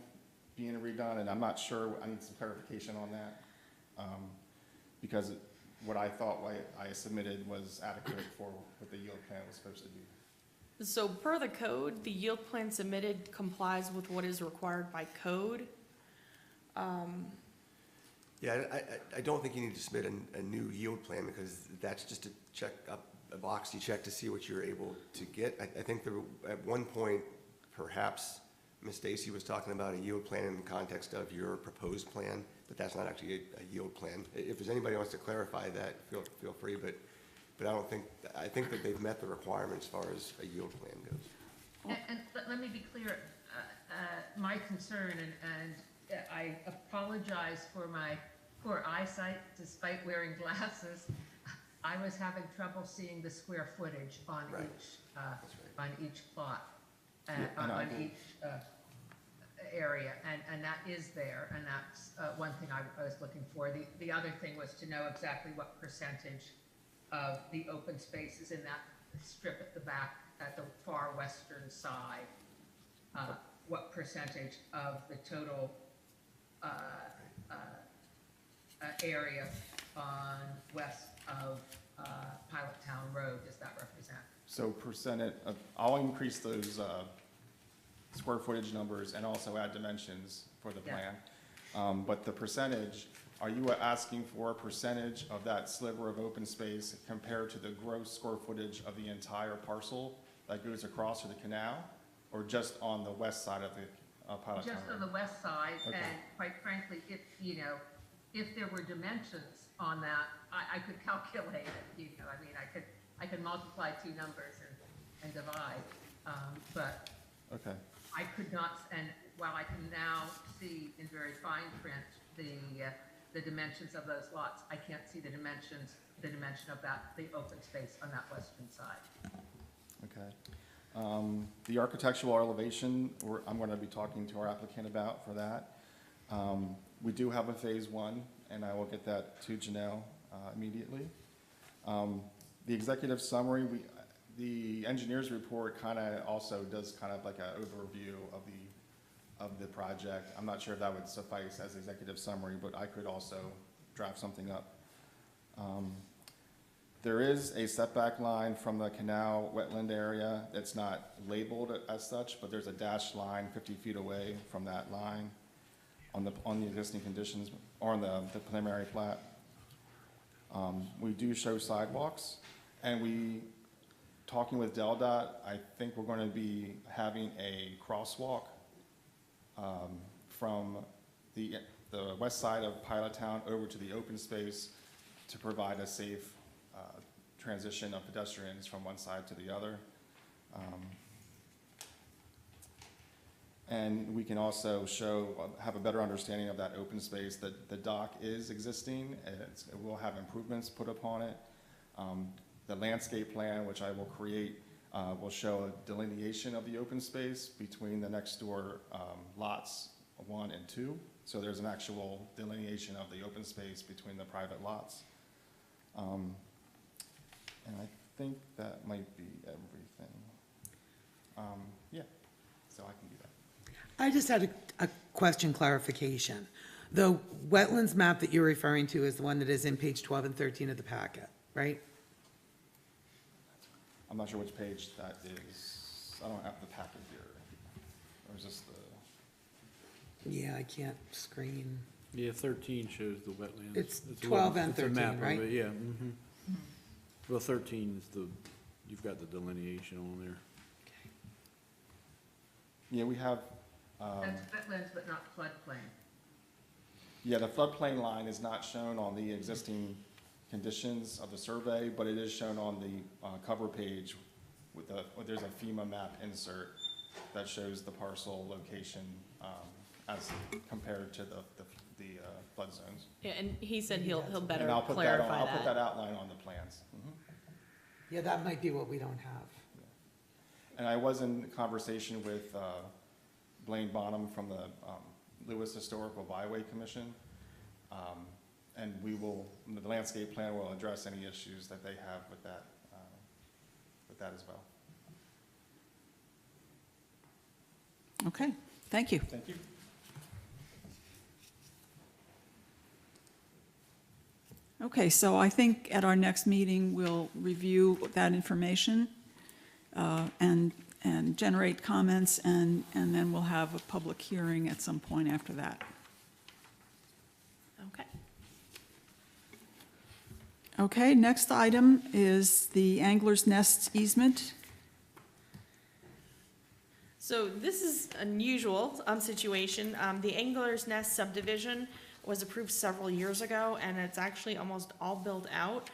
Speaker 11: being redone, and I'm not sure, I need some clarification on that. Because what I thought I submitted was adequate for what the yield plan was supposed to be.
Speaker 2: So per the code, the yield plan submitted complies with what is required by code.
Speaker 8: Yeah, I don't think you need to submit a new yield plan, because that's just to check up a box you check to see what you're able to get. I think at one point, perhaps Ms. Stacy was talking about a yield plan in the context of your proposed plan, but that's not actually a yield plan. If there's anybody who wants to clarify that, feel free, but I think that they've met the requirements as far as a yield plan goes.
Speaker 3: And let me be clear, my concern, and I apologize for my poor eyesight despite wearing glasses. I was having trouble seeing the square footage on
Speaker 8: Right.
Speaker 3: on each plot, on each area, and that is there, and that's one thing I was looking for. The other thing was to know exactly what percentage of the open space is in that strip at the back, at the far western side. What percentage of the total area on west of Pilot Town Road does that represent?
Speaker 11: So I'll increase those square footage numbers and also add dimensions for the plan. But the percentage, are you asking for a percentage of that sliver of open space compared to the gross square footage of the entire parcel that goes across to the canal, or just on the west side of the Pilot Town Road?
Speaker 3: Just on the west side,
Speaker 11: Okay.
Speaker 3: and quite frankly, if there were dimensions on that, I could calculate it, I mean, I could multiply two numbers and divide, but
Speaker 11: Okay.
Speaker 3: I could not, and while I can now see in very fine print the dimensions of those lots, I can't see the dimension of the open space on that western side.
Speaker 11: Okay. The architectural elevation, I'm going to be talking to our applicant about for that. We do have a phase 1, and I will get that to Janelle immediately. The executive summary, the engineer's report kind of also does kind of like an overview of the project. I'm not sure if that would suffice as executive summary, but I could also draft something up. There is a setback line from the canal wetland area. It's not labeled as such, but there's a dashed line 50 feet away from that line on the existing conditions, or on the preliminary plat. We do show sidewalks, and talking with DelDOT, I think we're going to be having a crosswalk from the west side of Pilot Town over to the open space to provide a safe transition of pedestrians from one side to the other. And we can also have a better understanding of that open space, that the dock is existing, and it will have improvements put upon it. The landscape plan, which I will create, will show a delineation of the open space between the next door lots 1 and 2. So there's an actual delineation of the open space between the private lots. And I think that might be everything. Yeah, so I can do that.
Speaker 5: I just had a question clarification. The wetlands map that you're referring to is the one that is in page 12 and 13 of the packet, right?
Speaker 11: I'm not sure which page that is. I don't have the packet here. Or is this the?
Speaker 5: Yeah, I can't screen.
Speaker 9: Yeah, 13 shows the wetlands.
Speaker 5: It's
Speaker 9: a
Speaker 5: 12 and
Speaker 9: it's a
Speaker 5: 13,
Speaker 9: map of
Speaker 5: right?
Speaker 9: it, yeah. Well, 13 is you've got the delineation on there.
Speaker 11: Yeah, we have.
Speaker 3: That's wetlands, but not floodplain.
Speaker 11: Yeah, the floodplain line is not shown on the existing conditions of the survey, but it is shown on the cover page with there's a FEMA map insert that shows the parcel location as compared to the flood zones.
Speaker 2: Yeah, and he said he'll better
Speaker 11: And I'll put
Speaker 2: clarify
Speaker 11: I'll put that outline on the plans.
Speaker 5: Yeah, that might be what we don't have.
Speaker 11: And I was in conversation with Blaine Bonham from the Lewis Historical Byway Commission. And the landscape plan will address any issues that they have with that as well.
Speaker 1: Okay, thank you.
Speaker 11: Thank you.
Speaker 1: Okay, so I think at our next meeting, we'll review that information and generate comments, and then we'll have a public hearing at some point after that.
Speaker 2: Okay.
Speaker 1: Okay, next item is the Angler's Nest easement.
Speaker 2: So this is unusual situation. The Angler's Nest subdivision was approved several years ago, and it's actually almost all built out.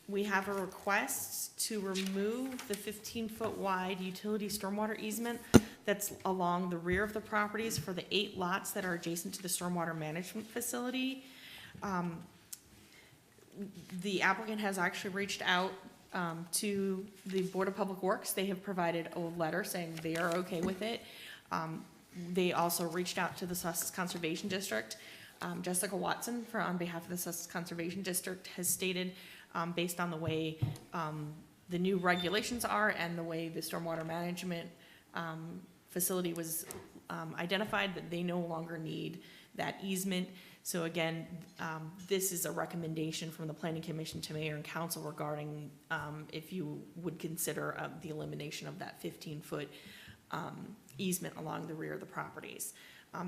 Speaker 2: We have a request to remove the 15-foot wide utility stormwater easement that's along the rear of the properties for the 8 lots that are adjacent to the stormwater management facility. The applicant has actually reached out to the Board of Public Works. They have provided a letter saying they are okay with it. They also reached out to the Sussex Conservation District. Jessica Watson, on behalf of the Sussex Conservation District, has stated, based on the way the new regulations are and the way the stormwater management facility was identified, that they no longer need that easement. So again, this is a recommendation from the Planning Commission to Mayor and Council regarding if you would consider the elimination of that 15-foot easement along the rear of the properties.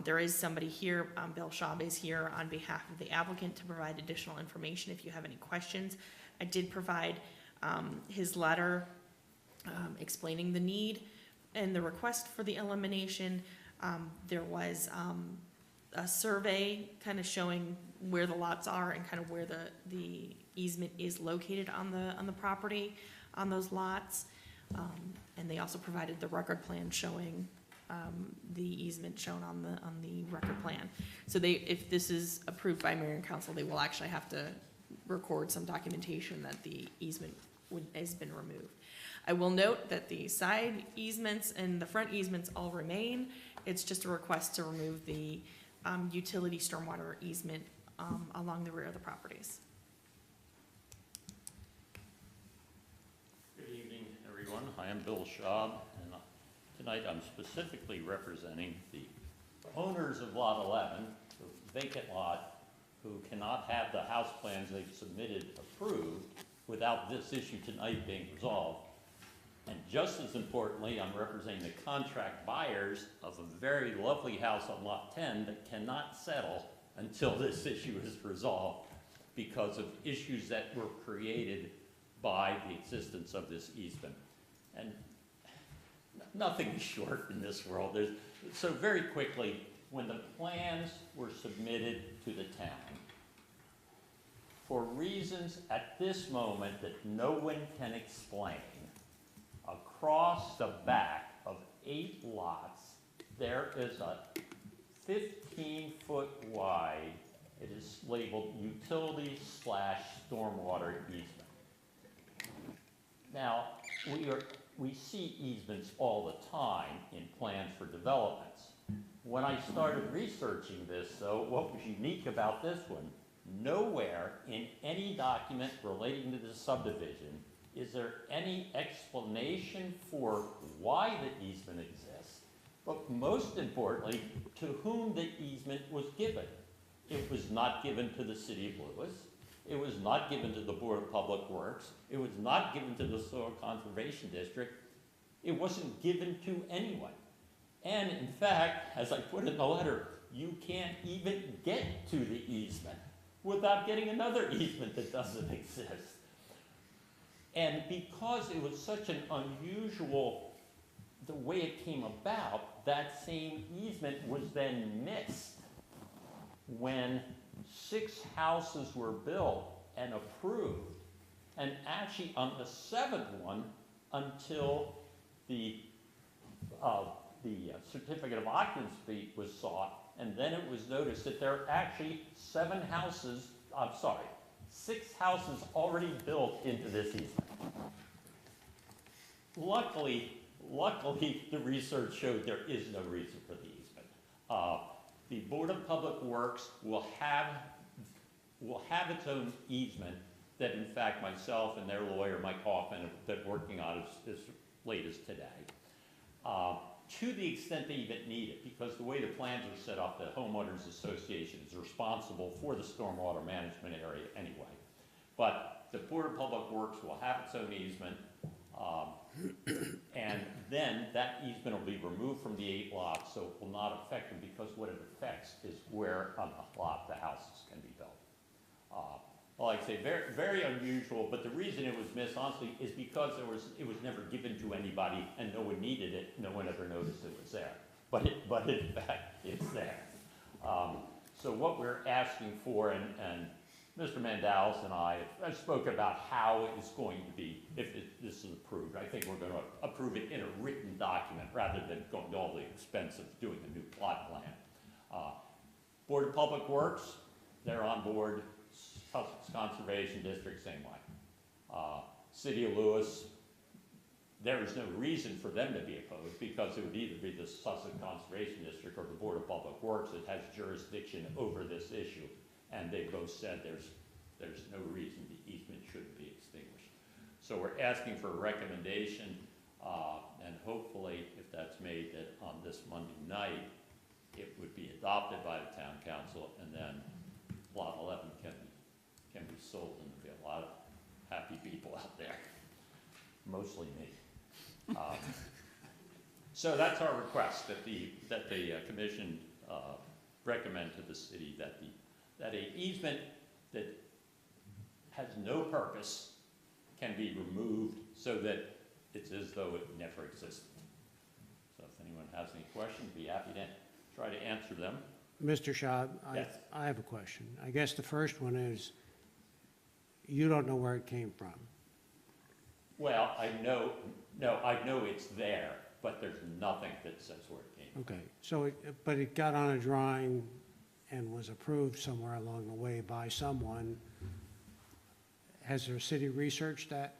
Speaker 2: There is somebody here, Bill Schaub is here on behalf of the applicant to provide additional information if you have any questions. I did provide his letter explaining the need and the request for the elimination. There was a survey kind of showing where the lots are and kind of where the easement is located on the property, on those lots. And they also provided the record plan showing the easement shown on the record plan. So if this is approved by Mayor and Council, they will actually have to record some documentation that the easement has been removed. I will note that the side easements and the front easements all remain. It's just a request to remove the utility stormwater easement along the rear of the properties.
Speaker 12: Good evening, everyone. I am Bill Schaub, and tonight I'm specifically representing the owners of Lot 11, the vacant lot, who cannot have the house plans they've submitted approved without this issue tonight being resolved. And just as importantly, I'm representing the contract buyers of a very lovely house on Lot 10 that cannot settle until this issue is resolved because of issues that were created by the existence of this easement. And nothing is short in this world. So very quickly, when the plans were submitted to the town, for reasons at this moment that no one can explain, across the back of 8 lots, there is a 15-foot wide, it is labeled utility/stormwater easement. Now, we see easements all the time in plans for developments. When I started researching this, though, what was unique about this one, nowhere in any document relating to the subdivision is there any explanation for why the easement exists, but most importantly, to whom the easement was given. It was not given to the city of Lewis. It was not given to the Board of Public Works. It was not given to the Soil Conservation District. It wasn't given to anyone. And in fact, as I put in the letter, you can't even get to the easement without getting another easement that doesn't exist. And because it was such an unusual, the way it came about, that same easement was then missed when 6 houses were built and approved. And actually on the 7th one, until the certificate of occupancy was sought, and then it was noticed that there are actually 6 houses already built into this easement. Luckily, the research showed there is no reason for the easement. The Board of Public Works will have its own easement that, in fact, myself and their lawyer, Mike Hoffman, have been working on as late as today. To the extent they even need it, because the way the plans are set up, the homeowners association is responsible for the stormwater management area anyway. But the Board of Public Works will have its own easement, and then that easement will be removed from the 8 lots, so it will not affect them, because what it affects is where on the lot the houses can be built. Like I say, very, very unusual, but the reason it was missed, honestly, is because it was never given to anybody and no one needed it, no one ever noticed it was there. But in fact, it's there. So what we're asking for, and Mr. Mandalis and I spoke about how it is going to be if this is approved. I think we're going to approve it in a written document rather than going to all the expense of doing a new plot plan. Board of Public Works, they're on board. Sussex Conservation District, same way. City of Lewis, there is no reason for them to be opposed, because it would either be the Sussex Conservation District or the Board of Public Works that has jurisdiction over this issue, and they both said there's no reason the easement shouldn't be extinguished. So we're asking for a recommendation, and hopefully, if that's made, that on this Monday night, it would be adopted by the Town Council, and then Lot 11 can be sold, and there'll be a lot of happy people out there, mostly me. So that's our request, that the commission recommend to the city that an easement that has no purpose can be removed so that it's as though it never existed. So if anyone has any questions, be happy to try to answer them.
Speaker 6: Mr. Schaub,
Speaker 12: Yes.
Speaker 6: I have a question. I guess the first one is, you don't know where it came from.
Speaker 12: Well, I know it's there, but there's nothing that says where it came from.
Speaker 6: Okay, so but it got on a drawing and was approved somewhere along the way by someone. Has the city researched that?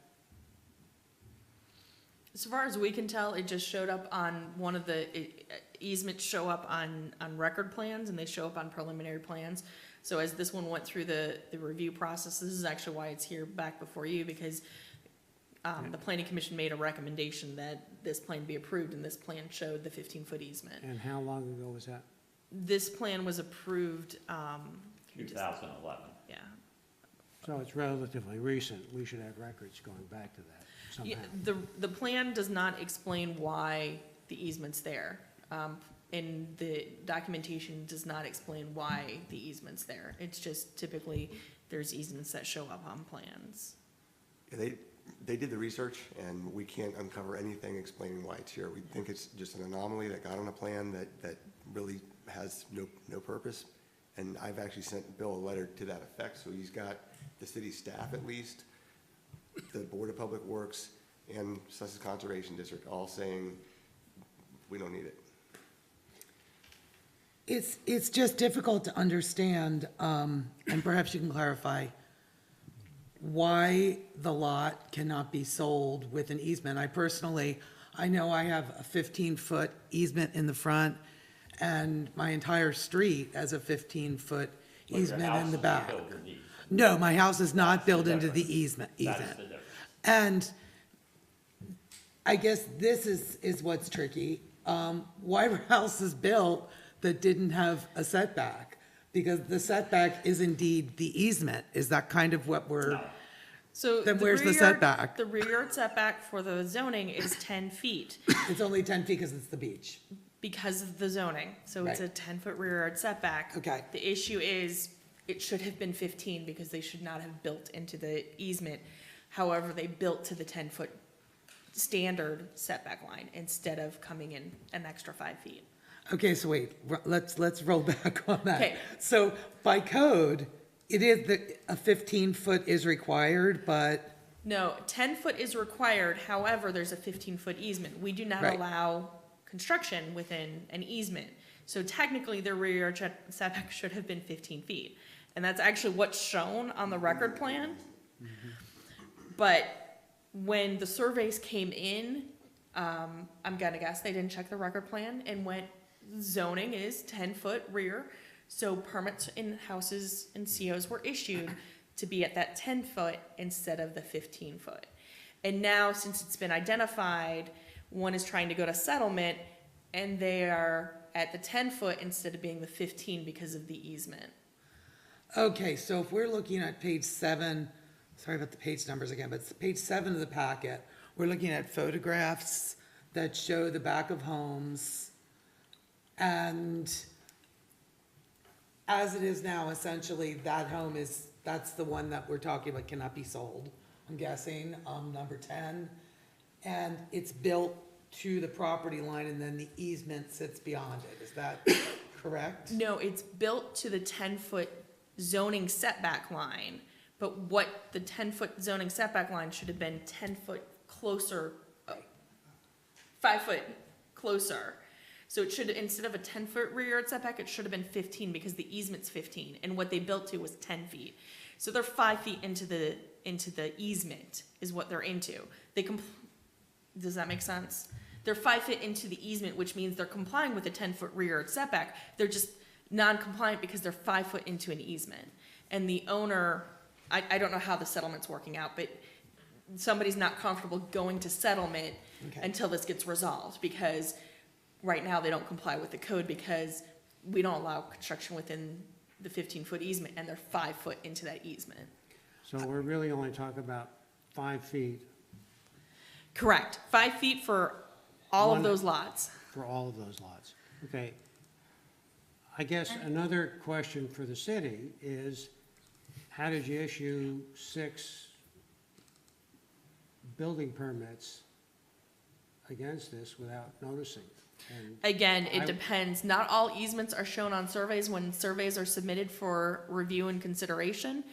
Speaker 2: As far as we can tell, it just showed up on one of the easements show up on record plans, and they show up on preliminary plans. So as this one went through the review process, this is actually why it's here back before you, because the planning commission made a recommendation that this plan be approved, and this plan showed the 15-foot easement.
Speaker 6: And how long ago was that?
Speaker 2: This plan was approved,
Speaker 12: 2011.
Speaker 2: yeah.
Speaker 6: So it's relatively recent. We should have records going back to that somehow.
Speaker 2: Yeah, the plan does not explain why the easement's there. And the documentation does not explain why the easement's there. It's just typically there's easements that show up on plans.
Speaker 8: Yeah, they did the research, and we can't uncover anything explaining why it's here. We think it's just an anomaly that got on a plan that really has no purpose. And I've actually sent Bill a letter to that effect, so he's got the city staff at least, the Board of Public Works, and Sussex Conservation District all saying, we don't need it.
Speaker 5: It's just difficult to understand, and perhaps you can clarify, why the lot cannot be sold with an easement. I know I have a 15-foot easement in the front, and my entire street has a 15-foot easement in the back. No, my house is not built into the easement.
Speaker 12: That's the difference.
Speaker 5: And I guess this is what's tricky. Why were houses built that didn't have a setback? Because the setback is indeed the easement. Is that kind of what we're,
Speaker 2: So
Speaker 5: then where's the
Speaker 2: rear-
Speaker 5: setback?
Speaker 2: The rear yard setback for the zoning is 10 feet
Speaker 5: It's only 10 feet because it's the beach.
Speaker 2: because of the zoning. So it's a
Speaker 5: Right.
Speaker 2: 10-foot rear yard setback.
Speaker 5: Okay.
Speaker 2: The issue is, it should have been 15 because they should not have built into the easement. However, they built to the 10-foot standard setback line instead of coming in an extra 5 feet.
Speaker 5: Okay, so wait, let's roll back on that.
Speaker 2: Okay.
Speaker 5: So by code, it is that a 15-foot is required, but,
Speaker 2: No, 10-foot is required, however, there's a 15-foot easement. We do not
Speaker 5: Right.
Speaker 2: allow construction within an easement. So technically, the rear yard setback should have been 15 feet. And that's actually what's shown on the record plan. But when the surveys came in, I'm gonna guess they didn't check the record plan and went, zoning is 10-foot rear. So permits in houses and COs were issued to be at that 10-foot instead of the 15-foot. And now, since it's been identified, one is trying to go to settlement, and they are at the 10-foot instead of being the 15 because of the easement.
Speaker 5: okay, so if we're looking at page 7, sorry about the page numbers again, but it's page 7 of the packet, we're looking at photographs that show the back of homes. And as it is now, essentially, that home that's the one that we're talking about cannot be sold, I'm guessing, number 10. And it's built to the property line, and then the easement sits beyond it. Is that correct?
Speaker 2: No, it's built to the 10-foot zoning setback line, but what the 10-foot zoning setback line should have been 10 foot closer, 5 foot closer. So it should, instead of a 10-foot rear yard setback, it should have been 15 because the easement's 15, and what they built to was 10 feet. So they're 5 feet into the easement is what they're into. Does that make sense? They're 5 feet into the easement, which means they're complying with a 10-foot rear yard setback. They're just non-compliant because they're 5 foot into an easement. And the owner, I don't know how the settlement's working out, but somebody's not comfortable going to settlement
Speaker 5: Okay.
Speaker 2: until this gets resolved, because right now they don't comply with the code because we don't allow construction within the 15-foot easement, and they're 5 foot into that easement.
Speaker 6: So we're really only talking about 5 feet
Speaker 2: Correct. 5 feet for all
Speaker 6: One-
Speaker 2: of those lots.
Speaker 6: for all of those lots. Okay. I guess another question for the city is, how did you issue 6 building permits against this without noticing? And
Speaker 2: Again, it
Speaker 6: I-
Speaker 2: depends. Not all easements are shown on surveys when surveys are submitted for review and consideration.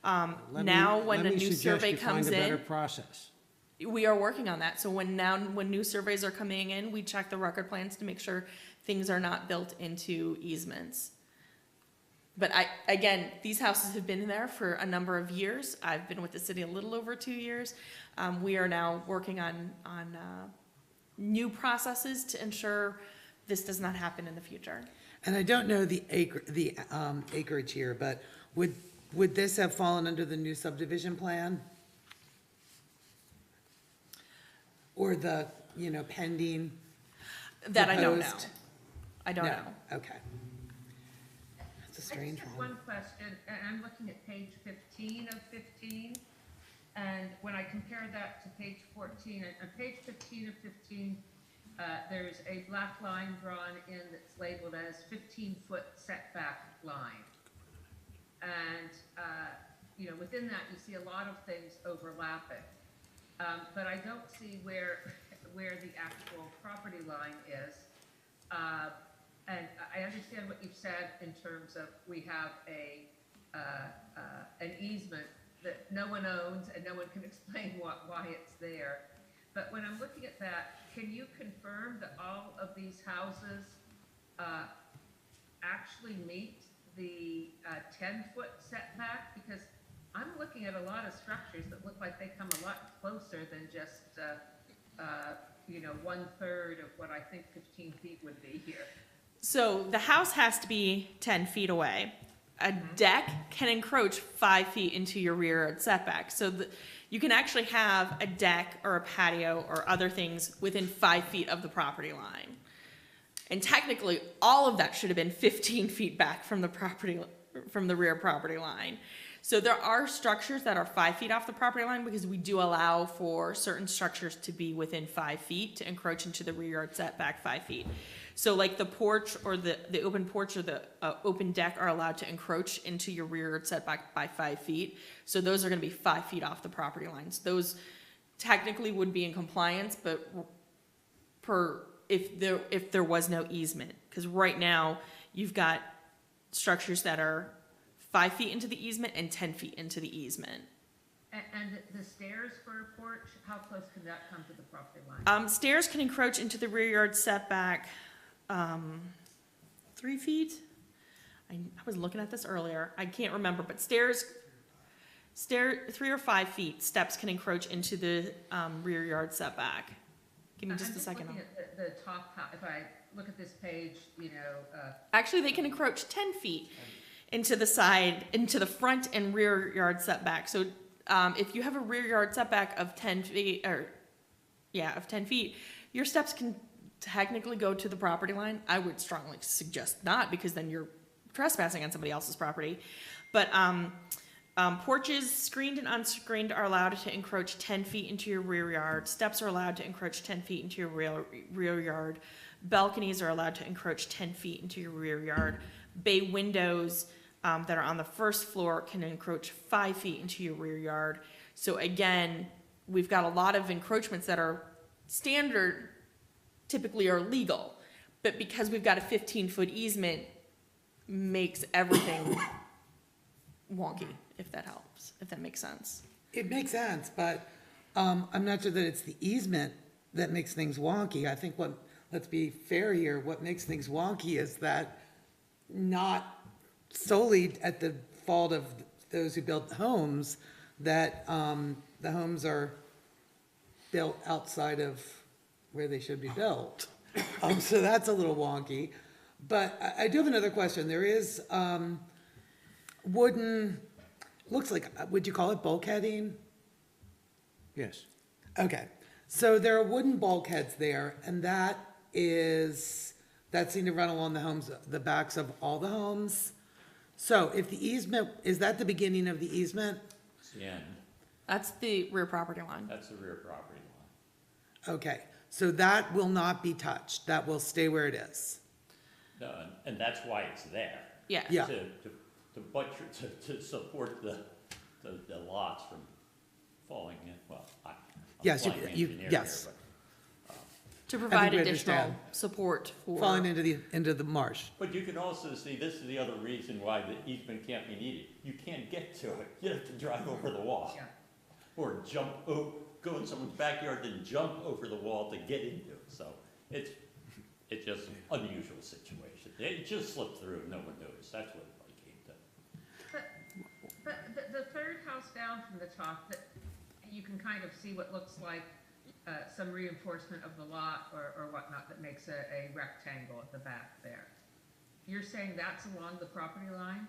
Speaker 6: let me-
Speaker 2: Now, when a
Speaker 6: let me
Speaker 2: new
Speaker 6: suggest
Speaker 2: survey
Speaker 6: you
Speaker 2: comes
Speaker 6: Find a better
Speaker 2: in,
Speaker 6: process.
Speaker 2: we are working on that. So when new surveys are coming in, we check the record plans to make sure things are not built into easements. But again, these houses have been there for a number of years. I've been with the city a little over 2 years. We are now working on new processes to ensure this does not happen in the future.
Speaker 5: And I don't know the acreage here, but would this have fallen under the new subdivision plan? Or the, pending?
Speaker 2: That I don't know.
Speaker 5: Proposed?
Speaker 2: I don't
Speaker 5: No.
Speaker 2: know.
Speaker 5: Okay. That's a strange
Speaker 3: I just have
Speaker 5: one.
Speaker 3: one question, and I'm looking at page 15 of 15, and when I compare that to page 14, on page 15 of 15, there's a black line drawn in that's labeled as 15-foot setback line. And, within that, you see a lot of things overlapping. But I don't see where the actual property line is. And I understand what you've said in terms of we have an easement that no one owns and no one can explain why it's there. But when I'm looking at that, can you confirm that all of these houses actually meet the 10-foot setback? Because I'm looking at a lot of structures that look like they come a lot closer than just, 1/3 of what I think 15 feet would be here.
Speaker 2: So the house has to be 10 feet away. A deck can encroach 5 feet into your rear yard setback. So you can actually have a deck or a patio or other things within 5 feet of the property line. And technically, all of that should have been 15 feet back from the rear property line. So there are structures that are 5 feet off the property line because we do allow for certain structures to be within 5 feet to encroach into the rear yard setback 5 feet. So like the porch or the open porch or the open deck are allowed to encroach into your rear yard setback by 5 feet. So those are gonna be 5 feet off the property lines. Those technically would be in compliance, but if there was no easement. Because right now, you've got structures that are 5 feet into the easement and 10 feet into the easement.
Speaker 3: And the stairs for a porch, how close can that come to the property line?
Speaker 2: Stairs can encroach into the rear yard setback 3 feet. I was looking at this earlier. I can't remember, but 3 or 5 feet, steps can encroach into the rear yard setback. Give me just a second.
Speaker 3: I'm just looking at the top, if I look at this page,
Speaker 2: Actually, they can encroach 10 feet into the side, into the front and rear yard setback. So if you have a rear yard setback of 10 feet, of 10 feet, your steps can technically go to the property line. I would strongly suggest not, because then you're trespassing on somebody else's property. But porches, screened and unscreened, are allowed to encroach 10 feet into your rear yard. Steps are allowed to encroach 10 feet into your rear yard. Balconies are allowed to encroach 10 feet into your rear yard. Bay windows that are on the first floor can encroach 5 feet into your rear yard. So again, we've got a lot of encroachments that are standard, typically are legal. But because we've got a 15-foot easement, makes everything wonky, if that helps, if that makes sense.
Speaker 5: It makes sense, but I'm not sure that it's the easement that makes things wonky. I think let's be fair here, what makes things wonky is that not solely at the fault of those who built homes, that the homes are built outside of where they should be built. So that's a little wonky. But I do have another question. There is wooden, looks like, would you call it bulkheading?
Speaker 6: Yes.
Speaker 5: Okay, so there are wooden bulkheads there, and that seemed to run along the backs of all the homes. So if the easement, is that the beginning of the easement?
Speaker 12: It's the end.
Speaker 2: That's the rear property line.
Speaker 12: That's the rear property line.
Speaker 5: Okay, so that will not be touched, that will stay where it is.
Speaker 12: No, and that's why it's there.
Speaker 2: Yeah.
Speaker 5: Yeah.
Speaker 12: To support the lots from falling in, well, I'm
Speaker 5: Yes,
Speaker 12: applying engineering here,
Speaker 5: yes.
Speaker 12: but
Speaker 2: To provide
Speaker 5: we
Speaker 2: additional
Speaker 5: understand.
Speaker 2: support for.
Speaker 5: Falling into the marsh.
Speaker 12: But you can also see, this is the other reason why the easement can't be needed. You can't get to it. You have to drive over the wall.
Speaker 3: Yeah.
Speaker 12: Or go in someone's backyard and jump over the wall to get into it. So it's just an unusual situation. It just slipped through, no one noticed. That's what it came to.
Speaker 3: But the third house down from the top, that you can kind of see what looks like some reinforcement of the lot or whatnot that makes a rectangle at the back there. You're saying that's along the property line?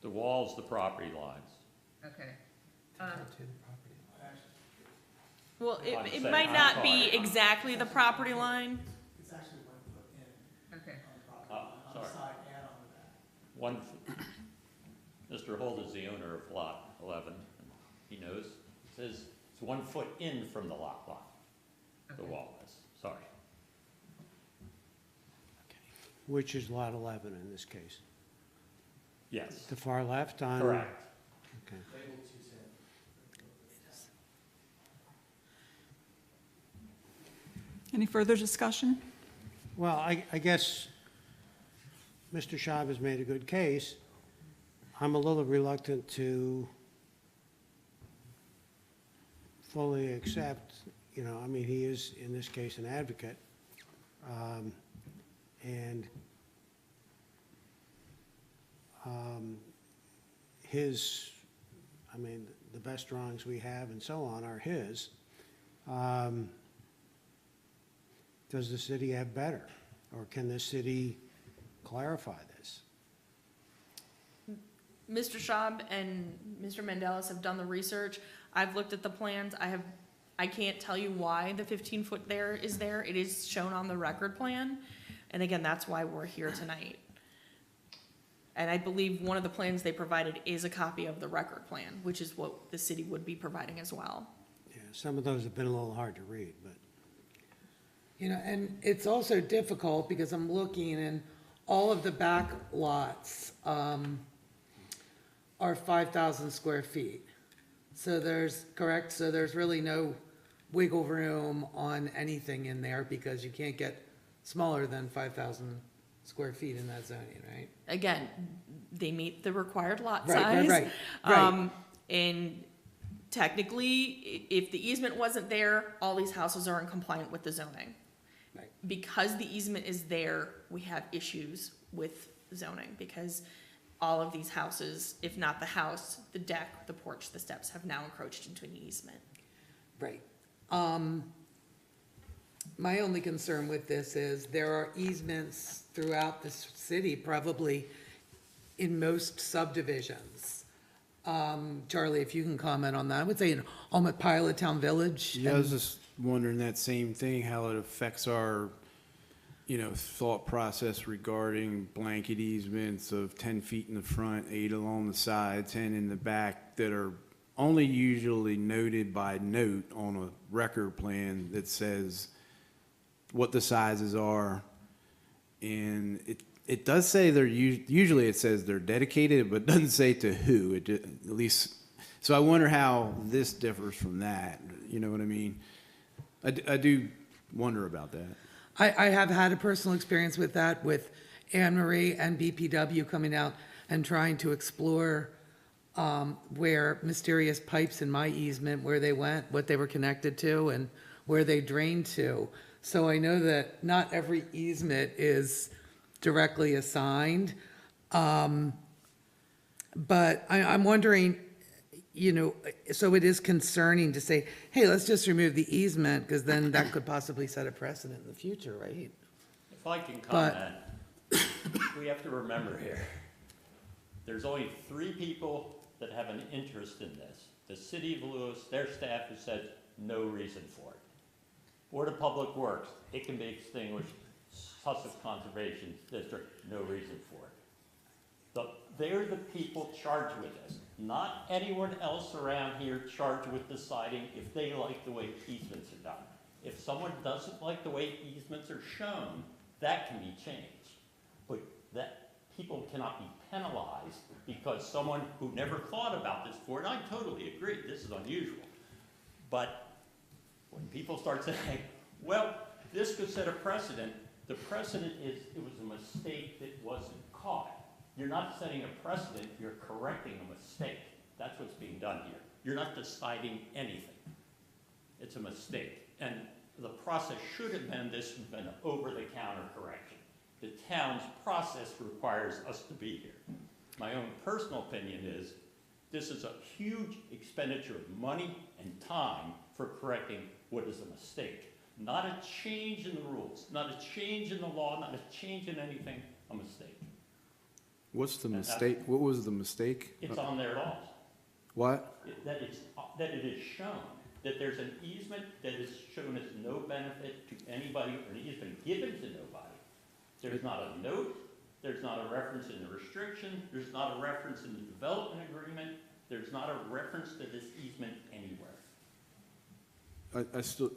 Speaker 12: The wall's the property lines.
Speaker 3: Okay.
Speaker 2: Well,
Speaker 12: I'm
Speaker 2: it
Speaker 12: saying
Speaker 2: might
Speaker 12: I'm
Speaker 2: not be
Speaker 12: sorry.
Speaker 2: exactly the property line.
Speaker 13: It's actually 1 foot in
Speaker 3: Okay.
Speaker 13: on the
Speaker 12: Sorry.
Speaker 13: side and on the back.
Speaker 12: Mr. Holt is the owner of lot 11. He knows. It says it's 1 foot in from the lot line. The
Speaker 3: Okay.
Speaker 12: wall is, sorry.
Speaker 6: Which is lot 11 in this case.
Speaker 12: Yes,
Speaker 6: The far left on?
Speaker 12: correct.
Speaker 6: Okay.
Speaker 1: Any further discussion?
Speaker 6: Well, I guess Mr. Schaub has made a good case. I'm a little reluctant to fully accept, I mean, he is, in this case, an advocate. And his, I mean, the best drawings we have and so on are his. Does the city have better? Or can the city clarify this?
Speaker 2: Mr. Schaub and Mr. Mandelis have done the research. I've looked at the plans. I can't tell you why the 15-foot there is there. It is shown on the record plan. And again, that's why we're here tonight. And I believe one of the plans they provided is a copy of the record plan, which is what the city would be providing as well.
Speaker 6: Yeah, some of those have been a little hard to read, but.
Speaker 5: And it's also difficult because I'm looking and all of the back lots are 5,000 square feet. So there's really no wiggle room on anything in there because you can't get smaller than 5,000 square feet in that zoning, right?
Speaker 2: Again, they meet the required lot
Speaker 5: Right,
Speaker 2: size.
Speaker 5: right.
Speaker 2: And technically, if the easement wasn't there, all these houses are in compliant with the zoning.
Speaker 5: Right.
Speaker 2: Because the easement is there, we have issues with zoning because all of these houses, if not the house, the deck, the porch, the steps have now encroached into an easement.
Speaker 5: Right. My only concern with this is there are easements throughout the city, probably in most subdivisions. Charlie, if you can comment on that. I would say in Almond Pilot Town Village.
Speaker 9: Yeah, I was just wondering that same thing, how it affects our, thought process regarding blanket easements of 10 feet in the front, 8 along the side, 10 in the back, that are only usually noted by note on a record plan that says what the sizes are. And it does say usually it says they're dedicated, but it doesn't say to who, at least. So I wonder how this differs from that. You know what I mean? I do wonder about that.
Speaker 5: I have had a personal experience with that, with Anne Marie and BPW coming out and trying to explore where mysterious pipes in my easement, where they went, what they were connected to, and where they drained to. So I know that not every easement is directly assigned. But I'm wondering, so it is concerning to say, hey, let's just remove the easement, because then that could possibly set a precedent in the future, right?
Speaker 12: If I can comment, we have to remember here, there's only 3 people that have an interest in this. The City of Lewis, their staff has said no reason for it. Board of Public Works, it can be extinguished. Sussex Conservation District, no reason for it. They're the people charged with this, not anyone else around here charged with deciding if they like the way easements are done. If someone doesn't like the way easements are shown, that can be changed. But that people cannot be penalized because someone who never thought about this before, and I totally agree, this is unusual. But when people start saying, well, this could set a precedent, the precedent is it was a mistake that wasn't caught. You're not setting a precedent, you're correcting a mistake. That's what's being done here. You're not deciding anything. It's a mistake. And the process should have been this has been an over-the-counter correction. The town's process requires us to be here. My own personal opinion is this is a huge expenditure of money and time for correcting what is a mistake. Not a change in the rules, not a change in the law, not a change in anything, a mistake.
Speaker 9: What's the mistake? What was the mistake?
Speaker 12: It's on their laws.
Speaker 9: What?
Speaker 12: That it is shown that there's an easement that is shown as no benefit to anybody or an easement given to nobody. There's not a note, there's not a reference in the restriction, there's not a reference in the development agreement, there's not a reference to this easement anywhere.
Speaker 9: I still,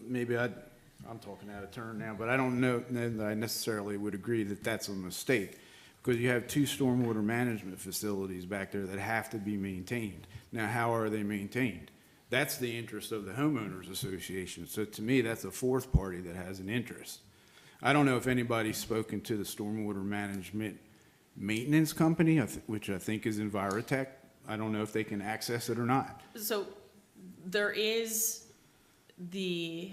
Speaker 9: I'm talking out of turn now, but I don't know that I necessarily would agree that that's a mistake, because you have 2 stormwater management facilities back there that have to be maintained. Now, how are they maintained? That's the interest of the homeowners association. So to me, that's a 4th party that has an interest. I don't know if anybody's spoken to the stormwater management maintenance company, which I think is Envirotech. I don't know if they can access it or not.
Speaker 2: So there is the,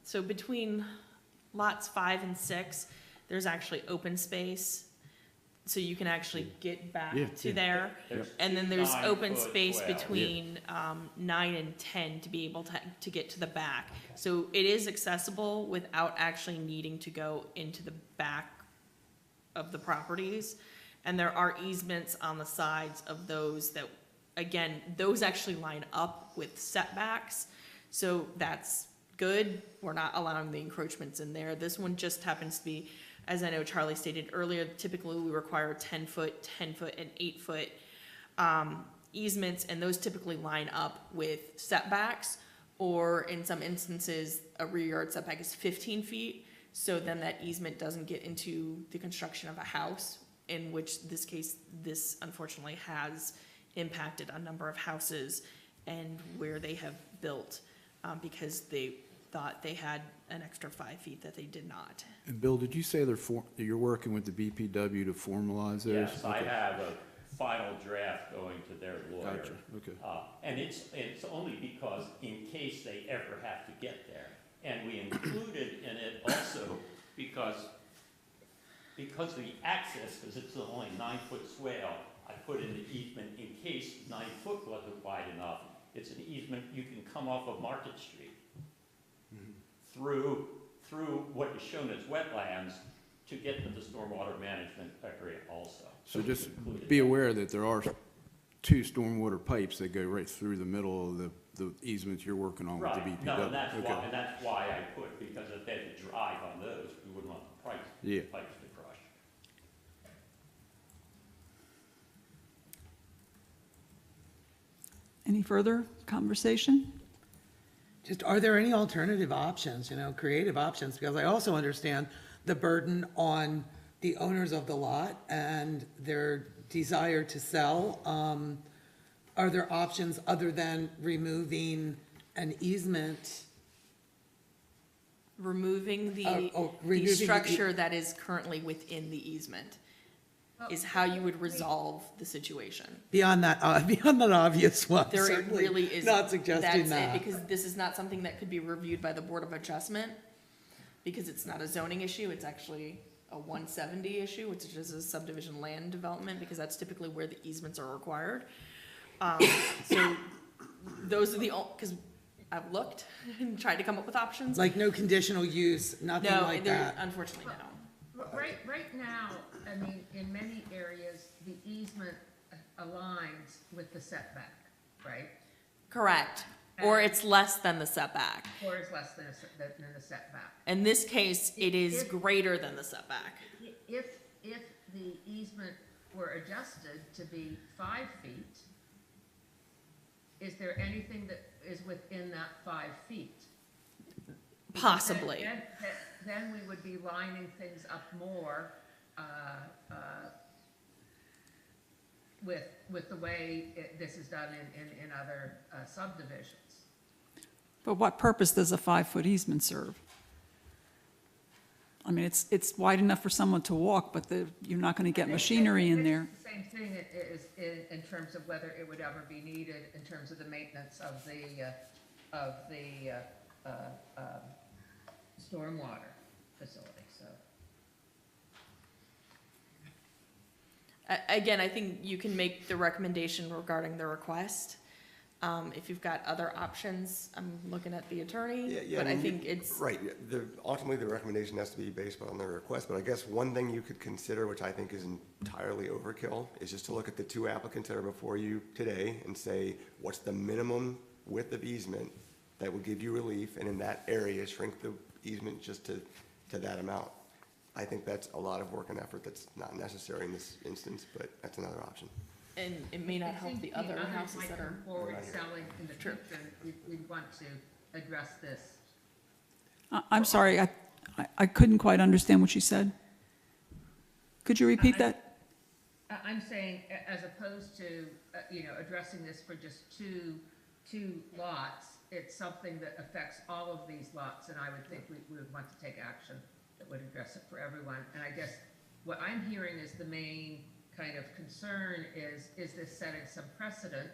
Speaker 2: so between lots 5 and 6, there's actually open space. So you can actually get back
Speaker 9: Yeah,
Speaker 2: to
Speaker 9: yeah.
Speaker 2: there.
Speaker 12: There's
Speaker 2: And then
Speaker 12: two
Speaker 2: there's open
Speaker 12: 9-foot
Speaker 2: space
Speaker 12: swales.
Speaker 2: between 9 and 10 to be able to get to the back. So it is accessible without actually needing to go into the back of the properties. And there are easements on the sides of those that, again, those actually line up with setbacks. So that's good. We're not allowing the encroachments in there. This one just happens to be, as I know Charlie stated earlier, typically we require 10-foot, 10-foot, and 8-foot easements, and those typically line up with setbacks, or in some instances, a rear yard setback is 15 feet, so then that easement doesn't get into the construction of a house, in which this case, this unfortunately has impacted a number of houses and where they have built, because they thought they had an extra 5 feet that they did not.
Speaker 9: And Bill, did you say that you're working with the BPW to formalize those?
Speaker 12: Yes, I
Speaker 9: Okay.
Speaker 12: have a final draft going to their lawyer.
Speaker 9: Gotcha, okay.
Speaker 12: And it's only because in case they ever have to get there. And we included in it also because the access, because it's only 9-foot swale, I put in the easement in case 9 foot wasn't wide enough. It's an easement, you can come off of Market Street through what is shown as wetlands to get to the stormwater management area also.
Speaker 9: So just
Speaker 12: Included
Speaker 9: be
Speaker 12: that.
Speaker 9: aware that there are 2 stormwater pipes that go right through the middle of the easements you're working on with the BPW.
Speaker 12: Right, no, and that's
Speaker 9: Okay.
Speaker 12: why I put, because if they had to drive on those, we wouldn't want the
Speaker 9: Yeah.
Speaker 12: pipes to crush.
Speaker 1: Any further conversation?
Speaker 5: Just, are there any alternative options, creative options? Because I also understand the burden on the owners of the lot and their desire to sell. Are there options other than removing an easement?
Speaker 2: Removing the
Speaker 5: removing the
Speaker 2: structure that is currently within the easement is how you would resolve the situation.
Speaker 5: Beyond that obvious one,
Speaker 2: There it
Speaker 5: certainly
Speaker 2: really is.
Speaker 5: not suggesting
Speaker 2: That's
Speaker 5: that.
Speaker 2: it, because this is not something that could be reviewed by the Board of Adjustment, because it's not a zoning issue, it's actually a 170 issue, which is a subdivision land development, because that's typically where the easements are required. So those are the, because I've looked and tried to come up with options.
Speaker 5: Like no conditional use, nothing
Speaker 2: No,
Speaker 5: like
Speaker 2: there,
Speaker 5: that.
Speaker 2: unfortunately, no.
Speaker 3: Right now, I mean, in many areas, the easement aligns with the setback, right?
Speaker 2: Correct. Or it's less than the setback.
Speaker 3: Or is less than the setback.
Speaker 2: In this case, it is
Speaker 3: If-
Speaker 2: greater than the setback.
Speaker 3: If the easement were adjusted to be 5 feet, is there anything that is within that 5 feet?
Speaker 2: Possibly.
Speaker 3: Then we would be lining things up more with the way this is done in other subdivisions.
Speaker 1: But what purpose does a 5-foot easement serve? I mean, it's wide enough for someone to walk, but you're not going to get machinery in there.
Speaker 3: It's the same thing is in terms of whether it would ever be needed in terms of the maintenance of the stormwater facility, so.
Speaker 2: Again, I think you can make the recommendation regarding the request. If you've got other options, I'm looking at the attorney, but I
Speaker 8: mean,
Speaker 2: think it's.
Speaker 8: Right, ultimately, the recommendation has to be based on the request, but I guess one thing you could consider, which I think is entirely overkill, is just to look at the 2 applicants that are before you today and say, what's the minimum width of easement that would give you relief, and in that area, shrink the easement just to that amount. I think that's a lot of work and effort that's not necessary in this instance, but that's another option.
Speaker 2: And it may not help the other houses
Speaker 3: Others
Speaker 2: that
Speaker 3: might
Speaker 2: are.
Speaker 3: come forward selling in the
Speaker 2: True.
Speaker 3: future, we'd want to address this.
Speaker 1: I'm sorry, I couldn't quite understand what you said. Could you repeat that?
Speaker 3: I'm saying, as opposed to, addressing this for just two lots, it's something that affects all of these lots, and I would think we would want to take action that would address it for everyone. And I guess what I'm hearing is the main kind of concern is this setting some precedent?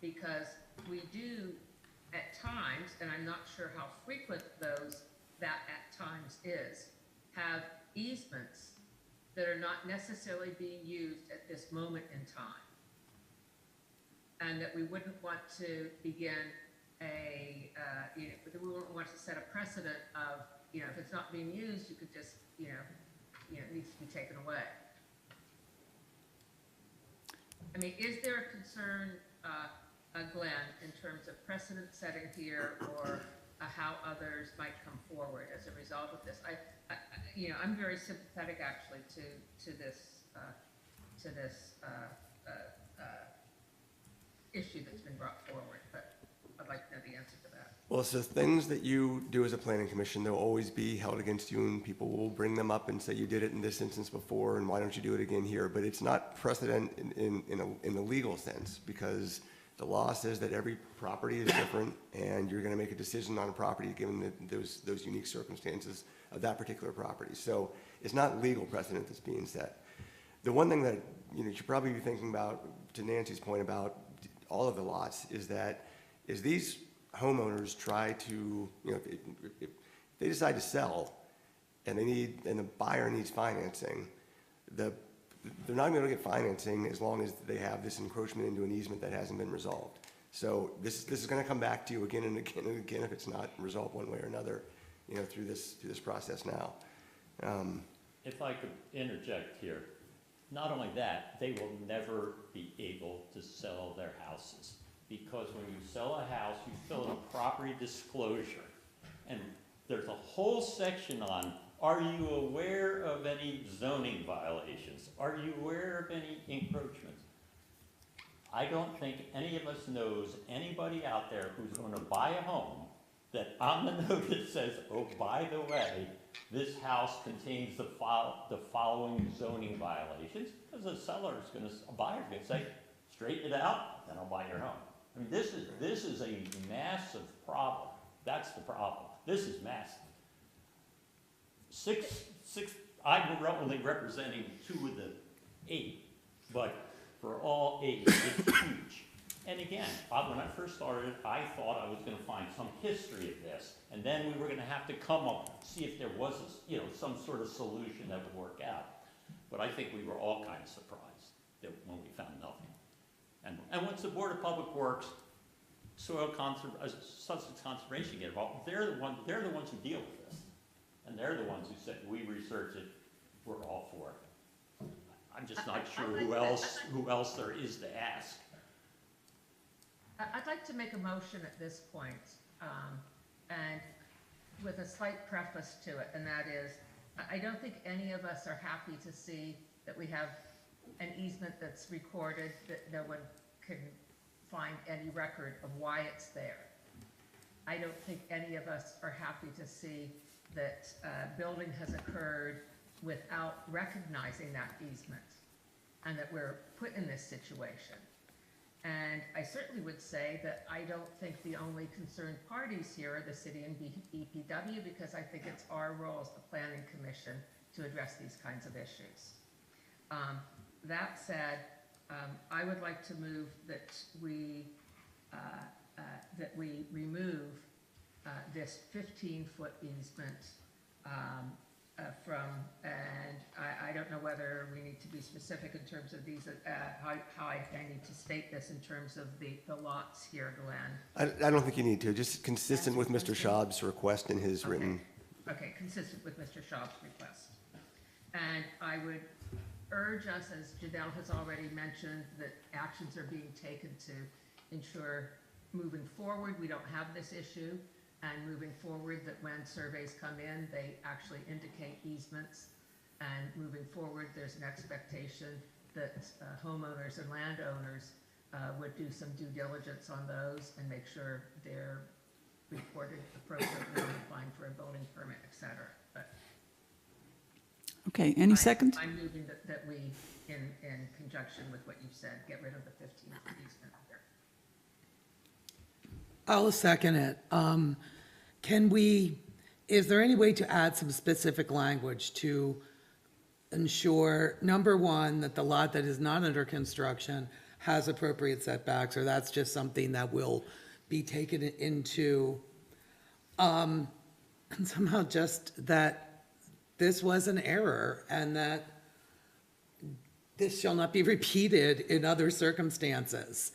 Speaker 3: Because we do at times, and I'm not sure how frequent that at times is, have easements that are not necessarily being used at this moment in time. And that we wouldn't want to begin we wouldn't want to set a precedent of, if it's not being used, you could just, it needs to be taken away. I mean, is there a concern, Glenn, in terms of precedent setting here, or how others might come forward as a result of this? I'm very sympathetic actually to this issue that's been brought forward, but I'd like to know the answer to that.
Speaker 8: Well, so things that you do as a planning commission, they'll always be held against you, and people will bring them up and say, you did it in this instance before, and why don't you do it again here? But it's not precedent in the legal sense, because the law says that every property is different, and you're gonna make a decision on a property given those unique circumstances of that particular property. So it's not legal precedent that's being set. The one thing that you should probably be thinking about, to Nancy's point about all of the lots, is these homeowners try to, if they decide to sell and the buyer needs financing, they're not going to get financing as long as they have this encroachment into an easement that hasn't been resolved. So this is going to come back to you again and again and again if it's not resolved one way or another, through this process now.
Speaker 12: If I could interject here, not only that, they will never be able to sell their houses. Because when you sell a house, you fill in a property disclosure. And there's a whole section on, are you aware of any zoning violations? Are you aware of any encroachments? I don't think any of us knows anybody out there who's going to buy a home that on the notice says, oh, by the way, this house contains the following zoning violations, because the buyer's going to say, straighten it out, then I'll buy your home. I mean, this is a massive problem. That's the problem. This is massive. I'm only representing 2 of the 8, but for all 8, it's huge. And again, when I first started, I thought I was going to find some history of this, and then we were going to have to come up, see if there was some sort of solution that would work out. But I think we were all kind of surprised when we found nothing. And once the Board of Public Works, Substance Conservation get involved, they're the ones who deal with this. And they're the ones who said, we research it, we're all for it. I'm just not sure who else there is to ask.
Speaker 3: I'd like to make a motion at this point, and with a slight preface to it, and that is, I don't think any of us are happy to see that we have an easement that's recorded that no one can find any record of why it's there. I don't think any of us are happy to see that building has occurred without recognizing that easement, and that we're put in this situation. And I certainly would say that I don't think the only concerned parties here are the city and EPW, because I think it's our role as the Planning Commission to address these kinds of issues. That said, I would like to move that we remove this 15-foot easement from, and I don't know whether we need to be specific in terms of these, how I need to state this in terms of the lots here, Glenn.
Speaker 8: I don't think you need to, just consistent with Mr. Schaub's request in his written.
Speaker 3: Okay, consistent with Mr. Schaub's request. And I would urge us, as Janelle has already mentioned, that actions are being taken to ensure moving forward we don't have this issue, and moving forward that when surveys come in, they actually indicate easements, and moving forward there's an expectation that homeowners and landowners would do some due diligence on those and make sure they're reported appropriately and applying for a building permit, etc. But
Speaker 1: Okay, any second?
Speaker 3: I'm moving that we, in conjunction with what you've said, get rid of the 15th easement here.
Speaker 5: I'll second it. Is there any way to add some specific language to ensure, number one, that the lot that is not under construction has appropriate setbacks, or that's just something that will be taken into, and somehow just that this was an error and that this shall not be repeated in other circumstances.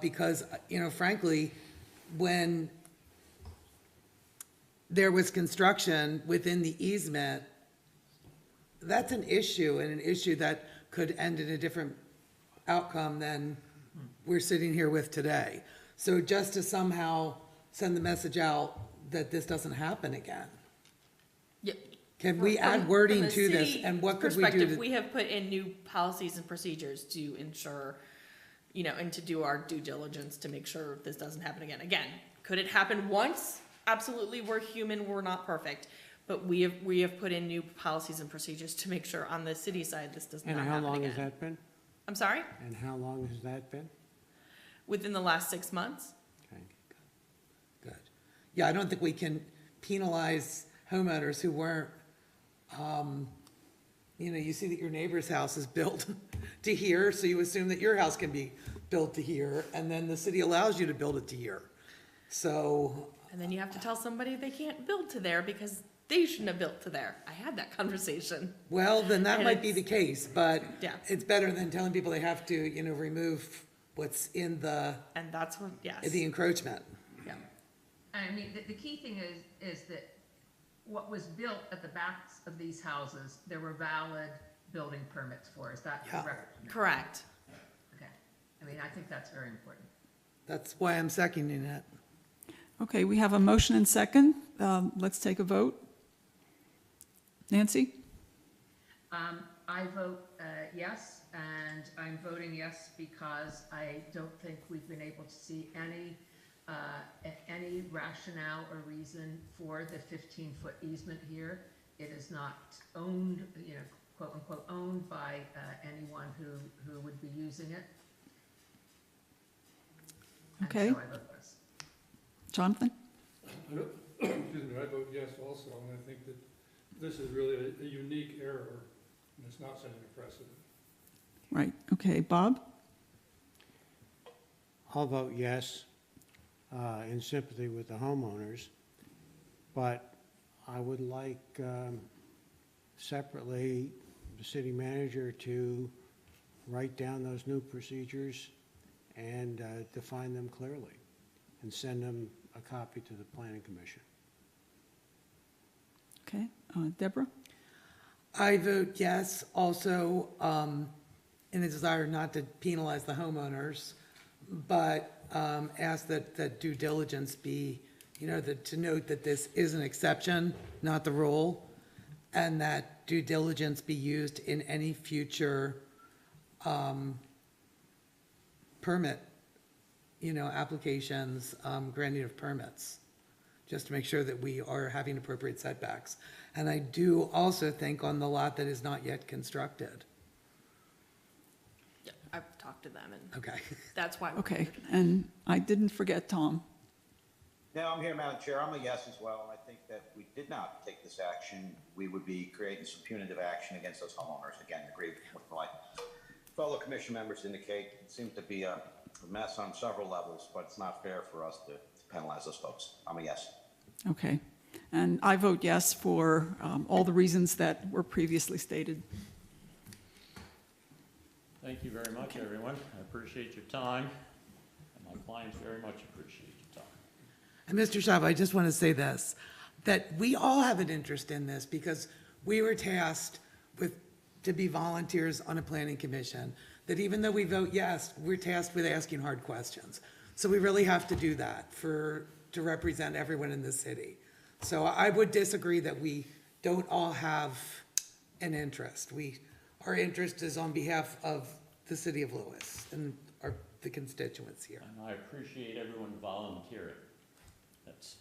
Speaker 5: Because, frankly, when there was construction within the easement, that's an issue, and an issue that could end in a different outcome than we're sitting here with today. So just to somehow send the message out that this doesn't happen again.
Speaker 2: Yep.
Speaker 5: Can we add wording to this, and what could we do
Speaker 2: Perspective,
Speaker 5: to?
Speaker 2: we have put in new policies and procedures to ensure, and to do our due diligence to make sure this doesn't happen again. Again, could it happen once? Absolutely, we're human, we're not perfect. But we have put in new policies and procedures to make sure on the city side, this does not
Speaker 6: And
Speaker 2: happen
Speaker 6: how long
Speaker 2: again.
Speaker 6: has that been?
Speaker 2: I'm sorry?
Speaker 6: And how long has that been?
Speaker 2: Within the last 6 months?
Speaker 6: Okay.
Speaker 5: Good. Yeah, I don't think we can penalize homeowners who weren't, you see that your neighbor's house is built to here, so you assume that your house can be built to here, and then the city allows you to build it to here. So,
Speaker 2: And then you have to tell somebody they can't build to there because they shouldn't have built to there. I had that conversation.
Speaker 5: well, then that
Speaker 2: And
Speaker 5: might be
Speaker 2: it's-
Speaker 5: the case, but
Speaker 2: Yeah.
Speaker 5: it's better than telling people they have to, remove what's in the
Speaker 2: And that's what, yes.
Speaker 5: the encroachment.
Speaker 2: Yeah.
Speaker 3: I mean, the key thing is that what was built at the backs of these houses, there were valid building permits for. Is that
Speaker 5: Yeah.
Speaker 3: correct?
Speaker 2: Correct.
Speaker 3: Okay. I mean, I think that's very important.
Speaker 5: That's why I'm seconding it.
Speaker 1: Okay, we have a motion and second. Let's take a vote. Nancy?
Speaker 3: I vote yes, and I'm voting yes because I don't think we've been able to see any rationale or reason for the 15-foot easement here. It is not owned, quote unquote, owned by anyone who would be using it. And
Speaker 1: Okay.
Speaker 3: so I vote yes.
Speaker 1: Jonathan?
Speaker 7: Excuse me, I vote yes also, and I think that this is really a unique error, and it's not setting a precedent.
Speaker 1: Right, okay. Bob?
Speaker 6: I'll vote yes, in sympathy with the homeowners, but I would like separately the city manager to write down those new procedures and define them clearly, and send them a copy to the planning commission.
Speaker 1: Okay. Deborah?
Speaker 5: I vote yes, also, in a desire not to penalize the homeowners, but ask that due diligence be, to note that this is an exception, not the rule, and that due diligence be used in any future permit, applications, granting of permits, just to make sure that we are having appropriate setbacks. And I do also think on the lot that is not yet constructed.
Speaker 2: Yeah, I've talked to them and
Speaker 5: Okay.
Speaker 2: that's why.
Speaker 1: Okay, and I didn't forget Tom.
Speaker 10: No, I'm here, Madam Chair. I'm a yes as well. And I think that if we did not take this action, we would be creating some punitive action against those homeowners. Again, agree with my fellow commission members indicate. It seems to be a mess on several levels, but it's not fair for us to penalize those folks. I'm a yes.
Speaker 1: Okay. And I vote yes for all the reasons that were previously stated.
Speaker 12: Thank you very much, everyone. I appreciate your time, and my clients very much appreciate your time.
Speaker 5: And Mr. Schaub, I just want to say this, that we all have an interest in this because we were tasked to be volunteers on a planning commission, that even though we vote yes, we're tasked with asking hard questions. So we really have to do that to represent everyone in the city. So I would disagree that we don't all have an interest. Our interest is on behalf of the city of Lewis and the constituents here.
Speaker 12: And I appreciate everyone volunteering. It's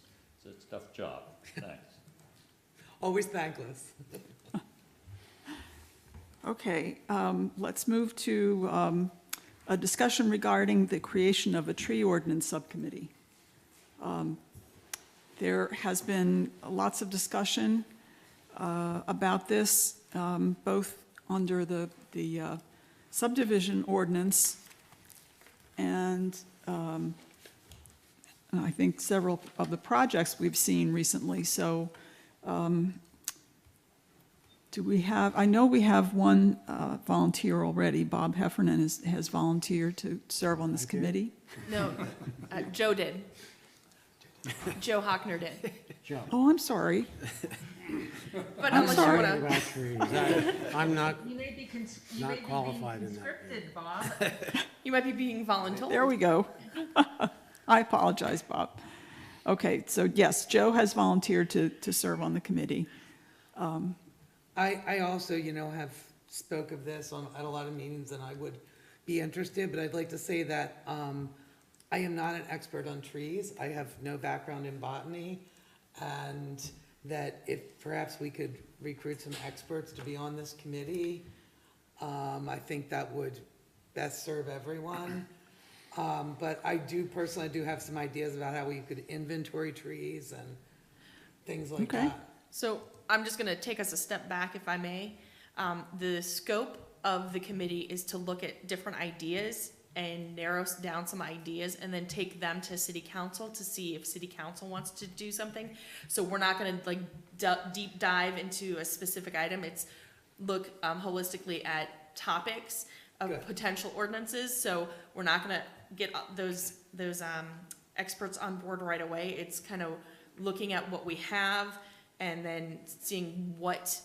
Speaker 12: a tough job. Thanks.
Speaker 5: Always thankless.
Speaker 1: Okay, let's move to a discussion regarding the creation of a tree ordinance subcommittee. There has been lots of discussion about this. both under the subdivision ordinance and I think several of the projects we've seen recently. So do we have, I know we have one volunteer already. Bob Heffernan has volunteered to serve on this committee.
Speaker 2: No, Joe did. Joe Hockner did.
Speaker 6: Joe.
Speaker 1: Oh, I'm sorry.
Speaker 2: But
Speaker 1: I'm
Speaker 2: unless you
Speaker 1: sorry.
Speaker 2: wanna,
Speaker 6: About trees. I'm not,
Speaker 3: You may be, you
Speaker 6: Not
Speaker 3: may be being
Speaker 6: qualified in that.
Speaker 3: conscripted, Bob.
Speaker 2: you might be being voluntold.
Speaker 1: There we go. I apologize, Bob. Okay, so yes, Joe has volunteered to serve on the committee.
Speaker 5: I also, have spoke of this at a lot of meetings, and I would be interested, but I'd like to say that I am not an expert on trees. I have no background in botany, and that if perhaps we could recruit some experts to be on this committee, I think that would best serve everyone. But I do personally have some ideas about how we could inventory trees and things like
Speaker 1: Okay.
Speaker 5: that.
Speaker 2: So I'm just gonna take us a step back, if I may. The scope of the committee is to look at different ideas and narrow down some ideas and then take them to city council to see if city council wants to do something. So we're not gonna like deep dive into a specific item. It's look holistically at topics of
Speaker 5: Good.
Speaker 2: potential ordinances. So we're not gonna get those experts on board right away. It's kind of looking at what we have and then seeing what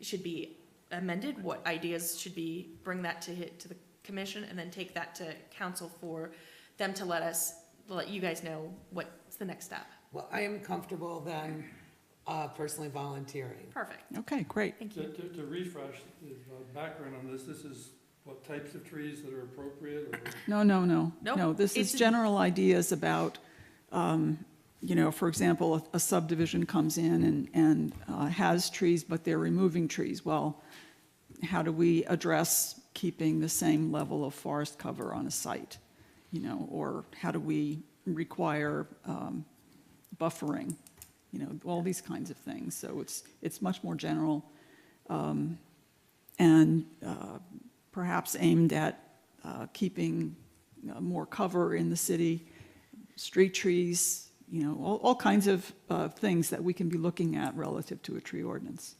Speaker 2: should be amended, what ideas should be, bring that to the commission, and then take that to council for them to let you guys know what's the next step.
Speaker 5: Well, I am comfortable then personally volunteering.
Speaker 2: Perfect.
Speaker 1: Okay, great.
Speaker 2: Thank you.
Speaker 7: To refresh the background on this, this is what types of trees that are appropriate, or
Speaker 1: No.
Speaker 2: Nope.
Speaker 1: No, this is
Speaker 2: It's-
Speaker 1: general ideas about, for example, a subdivision comes in and has trees, but they're removing trees. Well, how do we address keeping the same level of forest cover on a site? Or how do we require buffering? All these kinds of things. So it's much more general and perhaps aimed at keeping more cover in the city, street trees, all kinds of things that we can be looking at relative to a tree ordinance.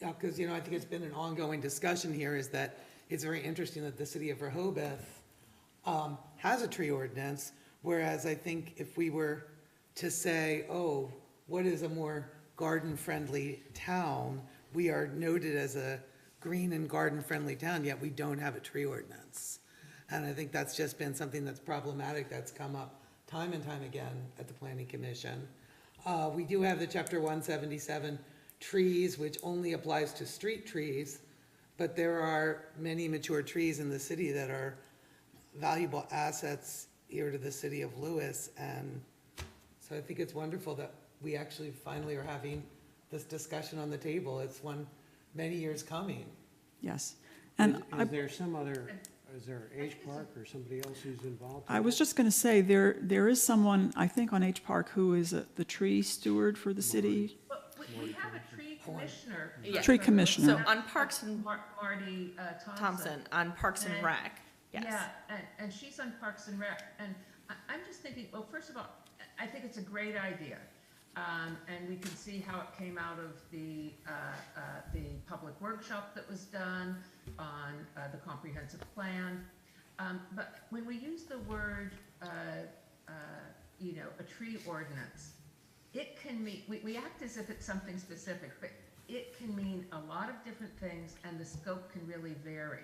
Speaker 5: Yeah, because, I think it's been an ongoing discussion here, is that it's very interesting that the city of Rehoboth has a tree ordinance, whereas I think if we were to say, oh, what is a more garden-friendly town, we are noted as a green and garden-friendly town, yet we don't have a tree ordinance. And I think that's just been something that's problematic, that's come up time and time again at the Planning Commission. We do have the Chapter 177 trees, which only applies to street trees, but there are many mature trees in the city that are valuable assets here to the city of Lewis. And so I think it's wonderful that we actually finally are having this discussion on the table. It's many years coming.
Speaker 1: Yes. And
Speaker 6: is there is there H Park or somebody else who's involved?
Speaker 1: I was just going to say, there is someone, I think, on H Park who is the tree steward for the city.
Speaker 3: But we have a tree commissioner.
Speaker 2: Yeah.
Speaker 1: Tree commissioner.
Speaker 2: So on Parks and
Speaker 3: Marty
Speaker 2: Thompson, on Parks and Rec, yes.
Speaker 3: Yeah, and she's on Parks and Rec, and I'm just thinking, well, first of all, I think it's a great idea. And we can see how it came out of the public workshop that was done on the comprehensive plan. But when we use the word, a tree ordinance, it can mean, we act as if it's something specific, but it can mean a lot of different things, and the scope can really vary.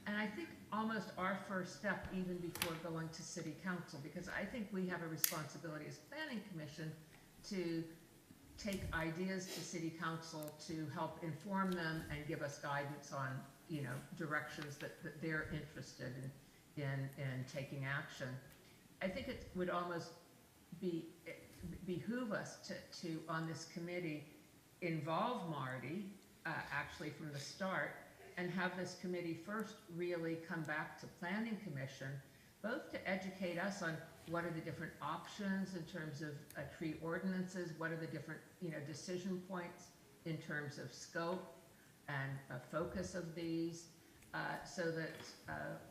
Speaker 3: And I think almost our first step, even before going to city council, because I think we have a responsibility as planning commission to take ideas to city council to help inform them and give us guidance on, directions that they're interested in taking action. I think it would almost behoove us to on this committee, involve Marty, actually from the start, and have this committee first really come back to planning commission, both to educate us on what are the different options in terms of tree ordinances, what are the different, decision points, in terms of scope and focus of these, so that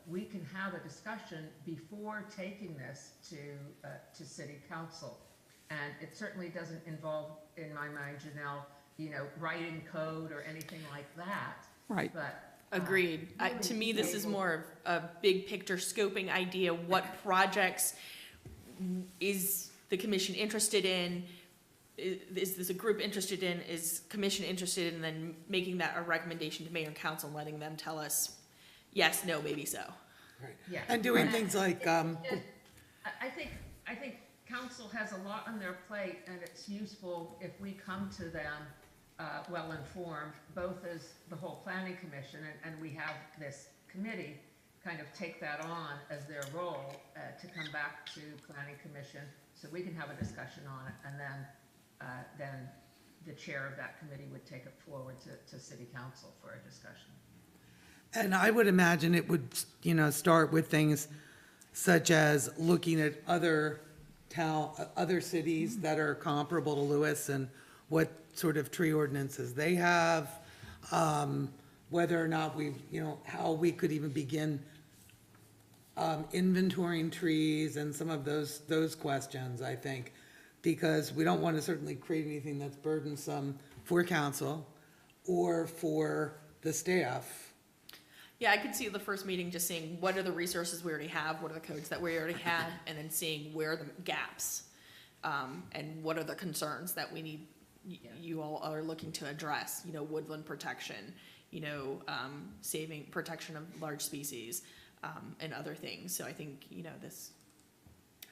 Speaker 3: we can have a discussion before taking this to city council. And it certainly doesn't involve, in my mind, Janelle, writing code or anything like that.
Speaker 1: Right.
Speaker 3: But
Speaker 2: Agreed. To me, this is more of a big picture scoping idea. What projects is the commission interested in? Is this a group interested in? Is commission interested in? And then making that a recommendation to mayor and council, and letting them tell us yes, no, maybe so.
Speaker 5: Right.
Speaker 3: Yeah.
Speaker 5: And doing things like,
Speaker 3: I think council has a lot on their plate, and it's useful if we come to them well-informed, both as the whole planning commission, and we have this committee kind of take that on as their role to come back to planning commission, so we can have a discussion on it, and then the chair of that committee would take it forward to city council for a discussion.
Speaker 5: and I would imagine it would, start with things such as looking at other cities that are comparable to Lewis and what sort of tree ordinances they have, whether or not how we could even begin inventorying trees and some of those questions, I think, because we don't want to certainly create anything that's burdensome for council or for the staff.
Speaker 2: Yeah, I could see the first meeting just seeing what are the resources we already have, what are the codes that we already have, and then seeing where are the gaps, and what are the concerns that we need, you all are looking to address, woodland protection, saving, protection of large species, and other things. So I think, this.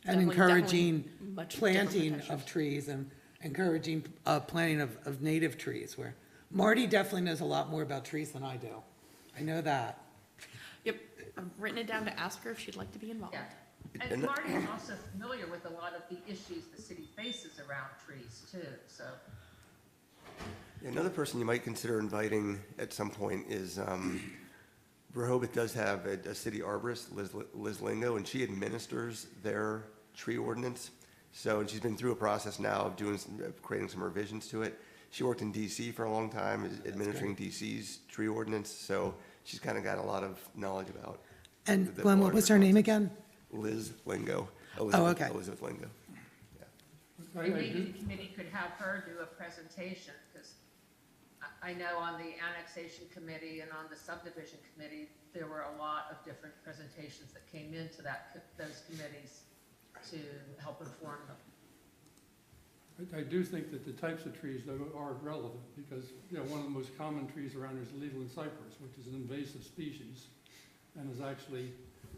Speaker 5: And encouraging
Speaker 2: much
Speaker 5: planting
Speaker 2: different
Speaker 5: of trees and encouraging planting of native trees, where Marty definitely knows a lot more about trees than I do. I know that.
Speaker 2: Yep, I've written it down to ask her if she'd like to be involved.
Speaker 3: Yeah, and Marty is also familiar with a lot of the issues the city faces around trees too, so.
Speaker 8: Yeah, another person you might consider inviting at some point is, Rehoboth does have a city arborist, Liz Lingo, and she administers their tree ordinance. So, and she's been through a process now of creating some revisions to it. She worked in DC for a long time, administering DC's tree ordinance, so she's kind of got a lot of knowledge about.
Speaker 5: And Glenn, what was her name again?
Speaker 8: Liz Lingo.
Speaker 5: Okay.
Speaker 8: Elizabeth Lingo.
Speaker 3: And maybe the committee could have her do a presentation, because I know on the annexation committee and on the subdivision committee, there were a lot of different presentations that came into those committees to help inform them.
Speaker 7: I do think that the types of trees though are relevant, because, one of the most common trees around here is Leland cypress, which is an invasive species and has actually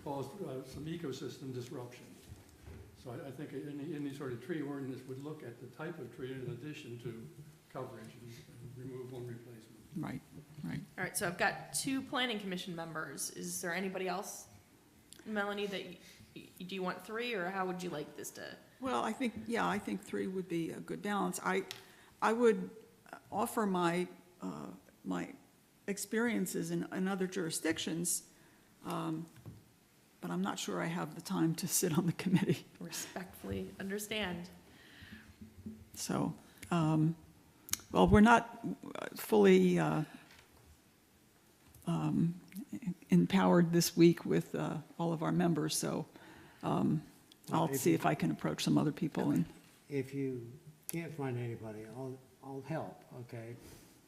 Speaker 7: caused some ecosystem disruption. So I think any sort of tree ordinance would look at the type of tree in addition to coverage and removal and replacement.
Speaker 1: Right.
Speaker 2: All right, so I've got 2 planning commission members. Is there anybody else, Melanie, that do you want 3, or how would you like this to?
Speaker 1: Well, I think 3 would be a good balance. I would offer my experiences in other jurisdictions, but I'm not sure I have the time to sit on the committee.
Speaker 2: Respectfully understand.
Speaker 1: So, well, we're not fully empowered this week with all of our members, so I'll see if I can approach some other people. And
Speaker 6: If you can't find anybody, I'll help, okay?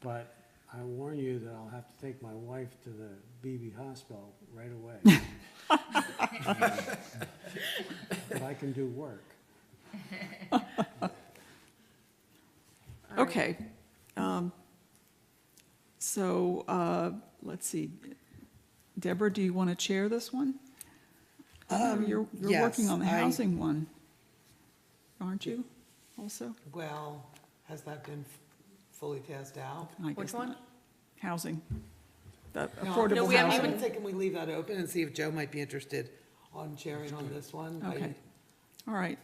Speaker 6: But I warn you that I'll have to take my wife to the BB hospital right away. But I can do work.
Speaker 1: Okay. So let's see. Deborah, do you want to chair this one? You're
Speaker 5: yes,
Speaker 1: working on the housing one, aren't you, also?
Speaker 5: Well, has that been fully passed out?
Speaker 1: I guess
Speaker 2: Which one?
Speaker 1: not. Housing. The
Speaker 5: No,
Speaker 1: affordable
Speaker 2: we haven't
Speaker 1: housing.
Speaker 2: even-
Speaker 5: Can we leave that open and see if Joe might be interested on chairing on this one?
Speaker 1: Okay. All right,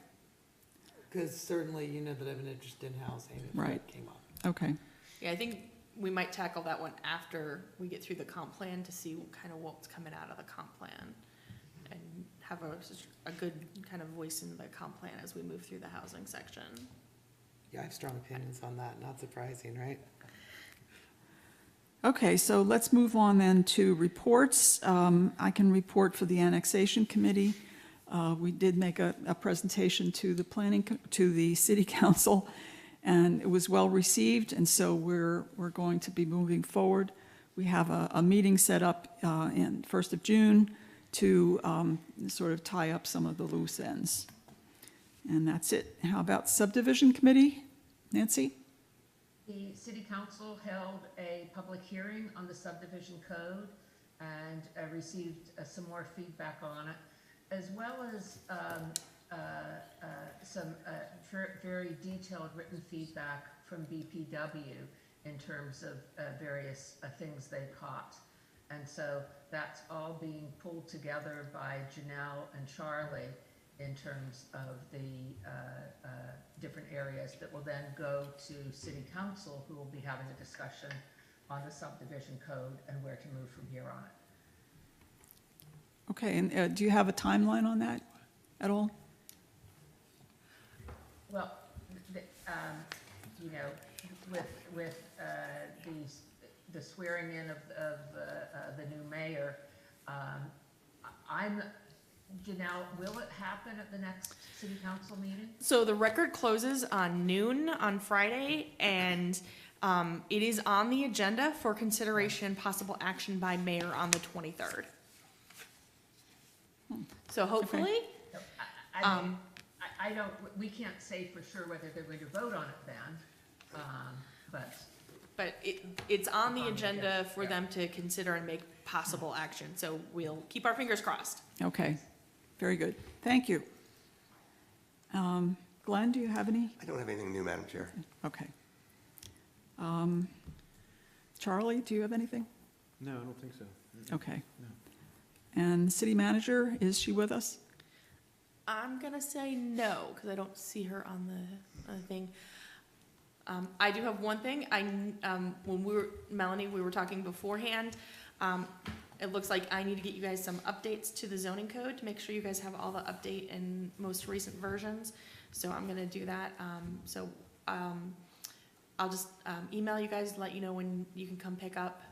Speaker 5: Because certainly you know that I have an interest in housing if
Speaker 1: Right.
Speaker 5: that came up.
Speaker 1: okay.
Speaker 2: Yeah, I think we might tackle that one after we get through the comp plan to see kind of what's coming out of the comp plan, and have a good kind of voice in the comp plan as we move through the housing section.
Speaker 5: Yeah, I have strong opinions on that, not surprising, right?
Speaker 1: Okay, so let's move on then to reports. I can report for the annexation committee. We did make a presentation to the to the city council, and it was well received, and so we're going to be moving forward. We have a meeting set up in 1st of June to sort of tie up some of the loose ends. And that's it. How about subdivision committee? Nancy?
Speaker 3: The city council held a public hearing on the subdivision code and received some more feedback on it, as well as some very detailed written feedback from BPW in terms of various things they caught. And so that's all being pulled together by Janelle and Charlie in terms of the different areas that will then go to city council, who will be having a discussion on the subdivision code and where to move from here on it.
Speaker 1: Okay, and do you have a timeline on that at all?
Speaker 3: Well, you know, with the swearing in of the new mayor, Janelle, will it happen at the next city council meeting?
Speaker 2: So the record closes on noon on Friday, and it is on the agenda for consideration and possible action by mayor on the 23rd. So hopefully,
Speaker 3: No, I mean, I don't, we can't say for sure whether they're going to vote on it then,
Speaker 2: but it's on the agenda for them to consider and make possible action. So we'll keep our fingers crossed.
Speaker 1: Okay, very good. Thank you. Glenn, do you have any?
Speaker 8: I don't have anything new, Madam Chair.
Speaker 1: Okay. Charlie, do you have anything?
Speaker 9: No, I don't think so.
Speaker 1: Okay. And the city manager, is she with us?
Speaker 2: I'm gonna say no, because I don't see her on the thing. I do have one thing. When Melanie, we were talking beforehand, it looks like I need to get you guys some updates to the zoning code to make sure you guys have all the update and most recent versions. So I'm gonna do that. I'll just email you guys, let you know when you can come pick up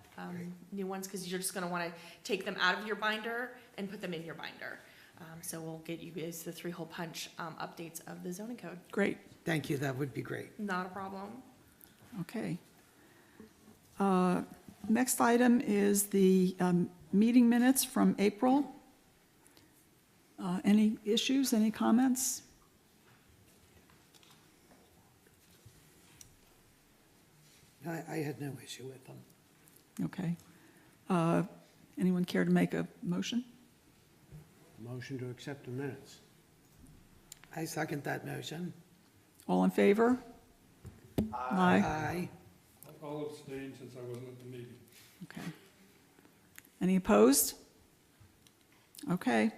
Speaker 2: new ones, because you're just gonna wanna take them out of your binder and put them in your binder. So we'll get you guys the 3-hole punch updates of the zoning code.
Speaker 1: Great,
Speaker 5: Thank you, that would be great.
Speaker 2: Not a problem.
Speaker 1: okay. Next item is the meeting minutes from April. Any issues, any comments?
Speaker 5: I had no issue with them.
Speaker 1: Okay. Anyone care to make a motion?
Speaker 6: Motion to accept the minutes.
Speaker 5: I second that motion.
Speaker 1: All in favor? Aye.
Speaker 5: Aye.
Speaker 7: I'll abstain since I wasn't at the meeting.
Speaker 1: Okay. Any opposed? Okay.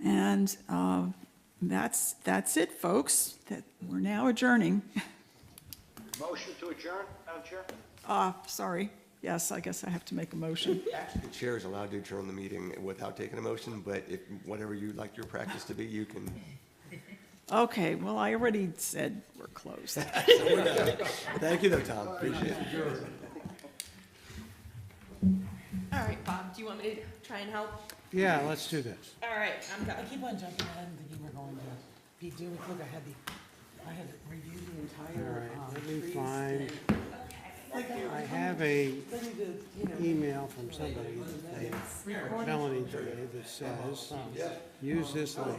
Speaker 1: And that's it, folks. We're now adjourning.
Speaker 10: Motion to adjourn, Madam Chair?
Speaker 1: Sorry. Yes, I guess I have to make a motion.
Speaker 8: Actually, the chair is allowed to adjourn the meeting without taking a motion, but if, whatever you'd like your practice to be, you can.
Speaker 1: Okay, well, I already said we're closed.
Speaker 8: Thank you though, Tom, appreciate it.
Speaker 2: All right, Bob, do you want me to try and help?
Speaker 6: Yeah, let's do this.
Speaker 2: All right,
Speaker 5: I keep on jumping ahead and thinking we're going to be doing, look, I had reviewed the
Speaker 6: All
Speaker 5: entire.
Speaker 6: right, let me find,
Speaker 5: Like,
Speaker 6: I have a
Speaker 5: ready to,
Speaker 6: email from somebody, Melanie today, that says, use this link.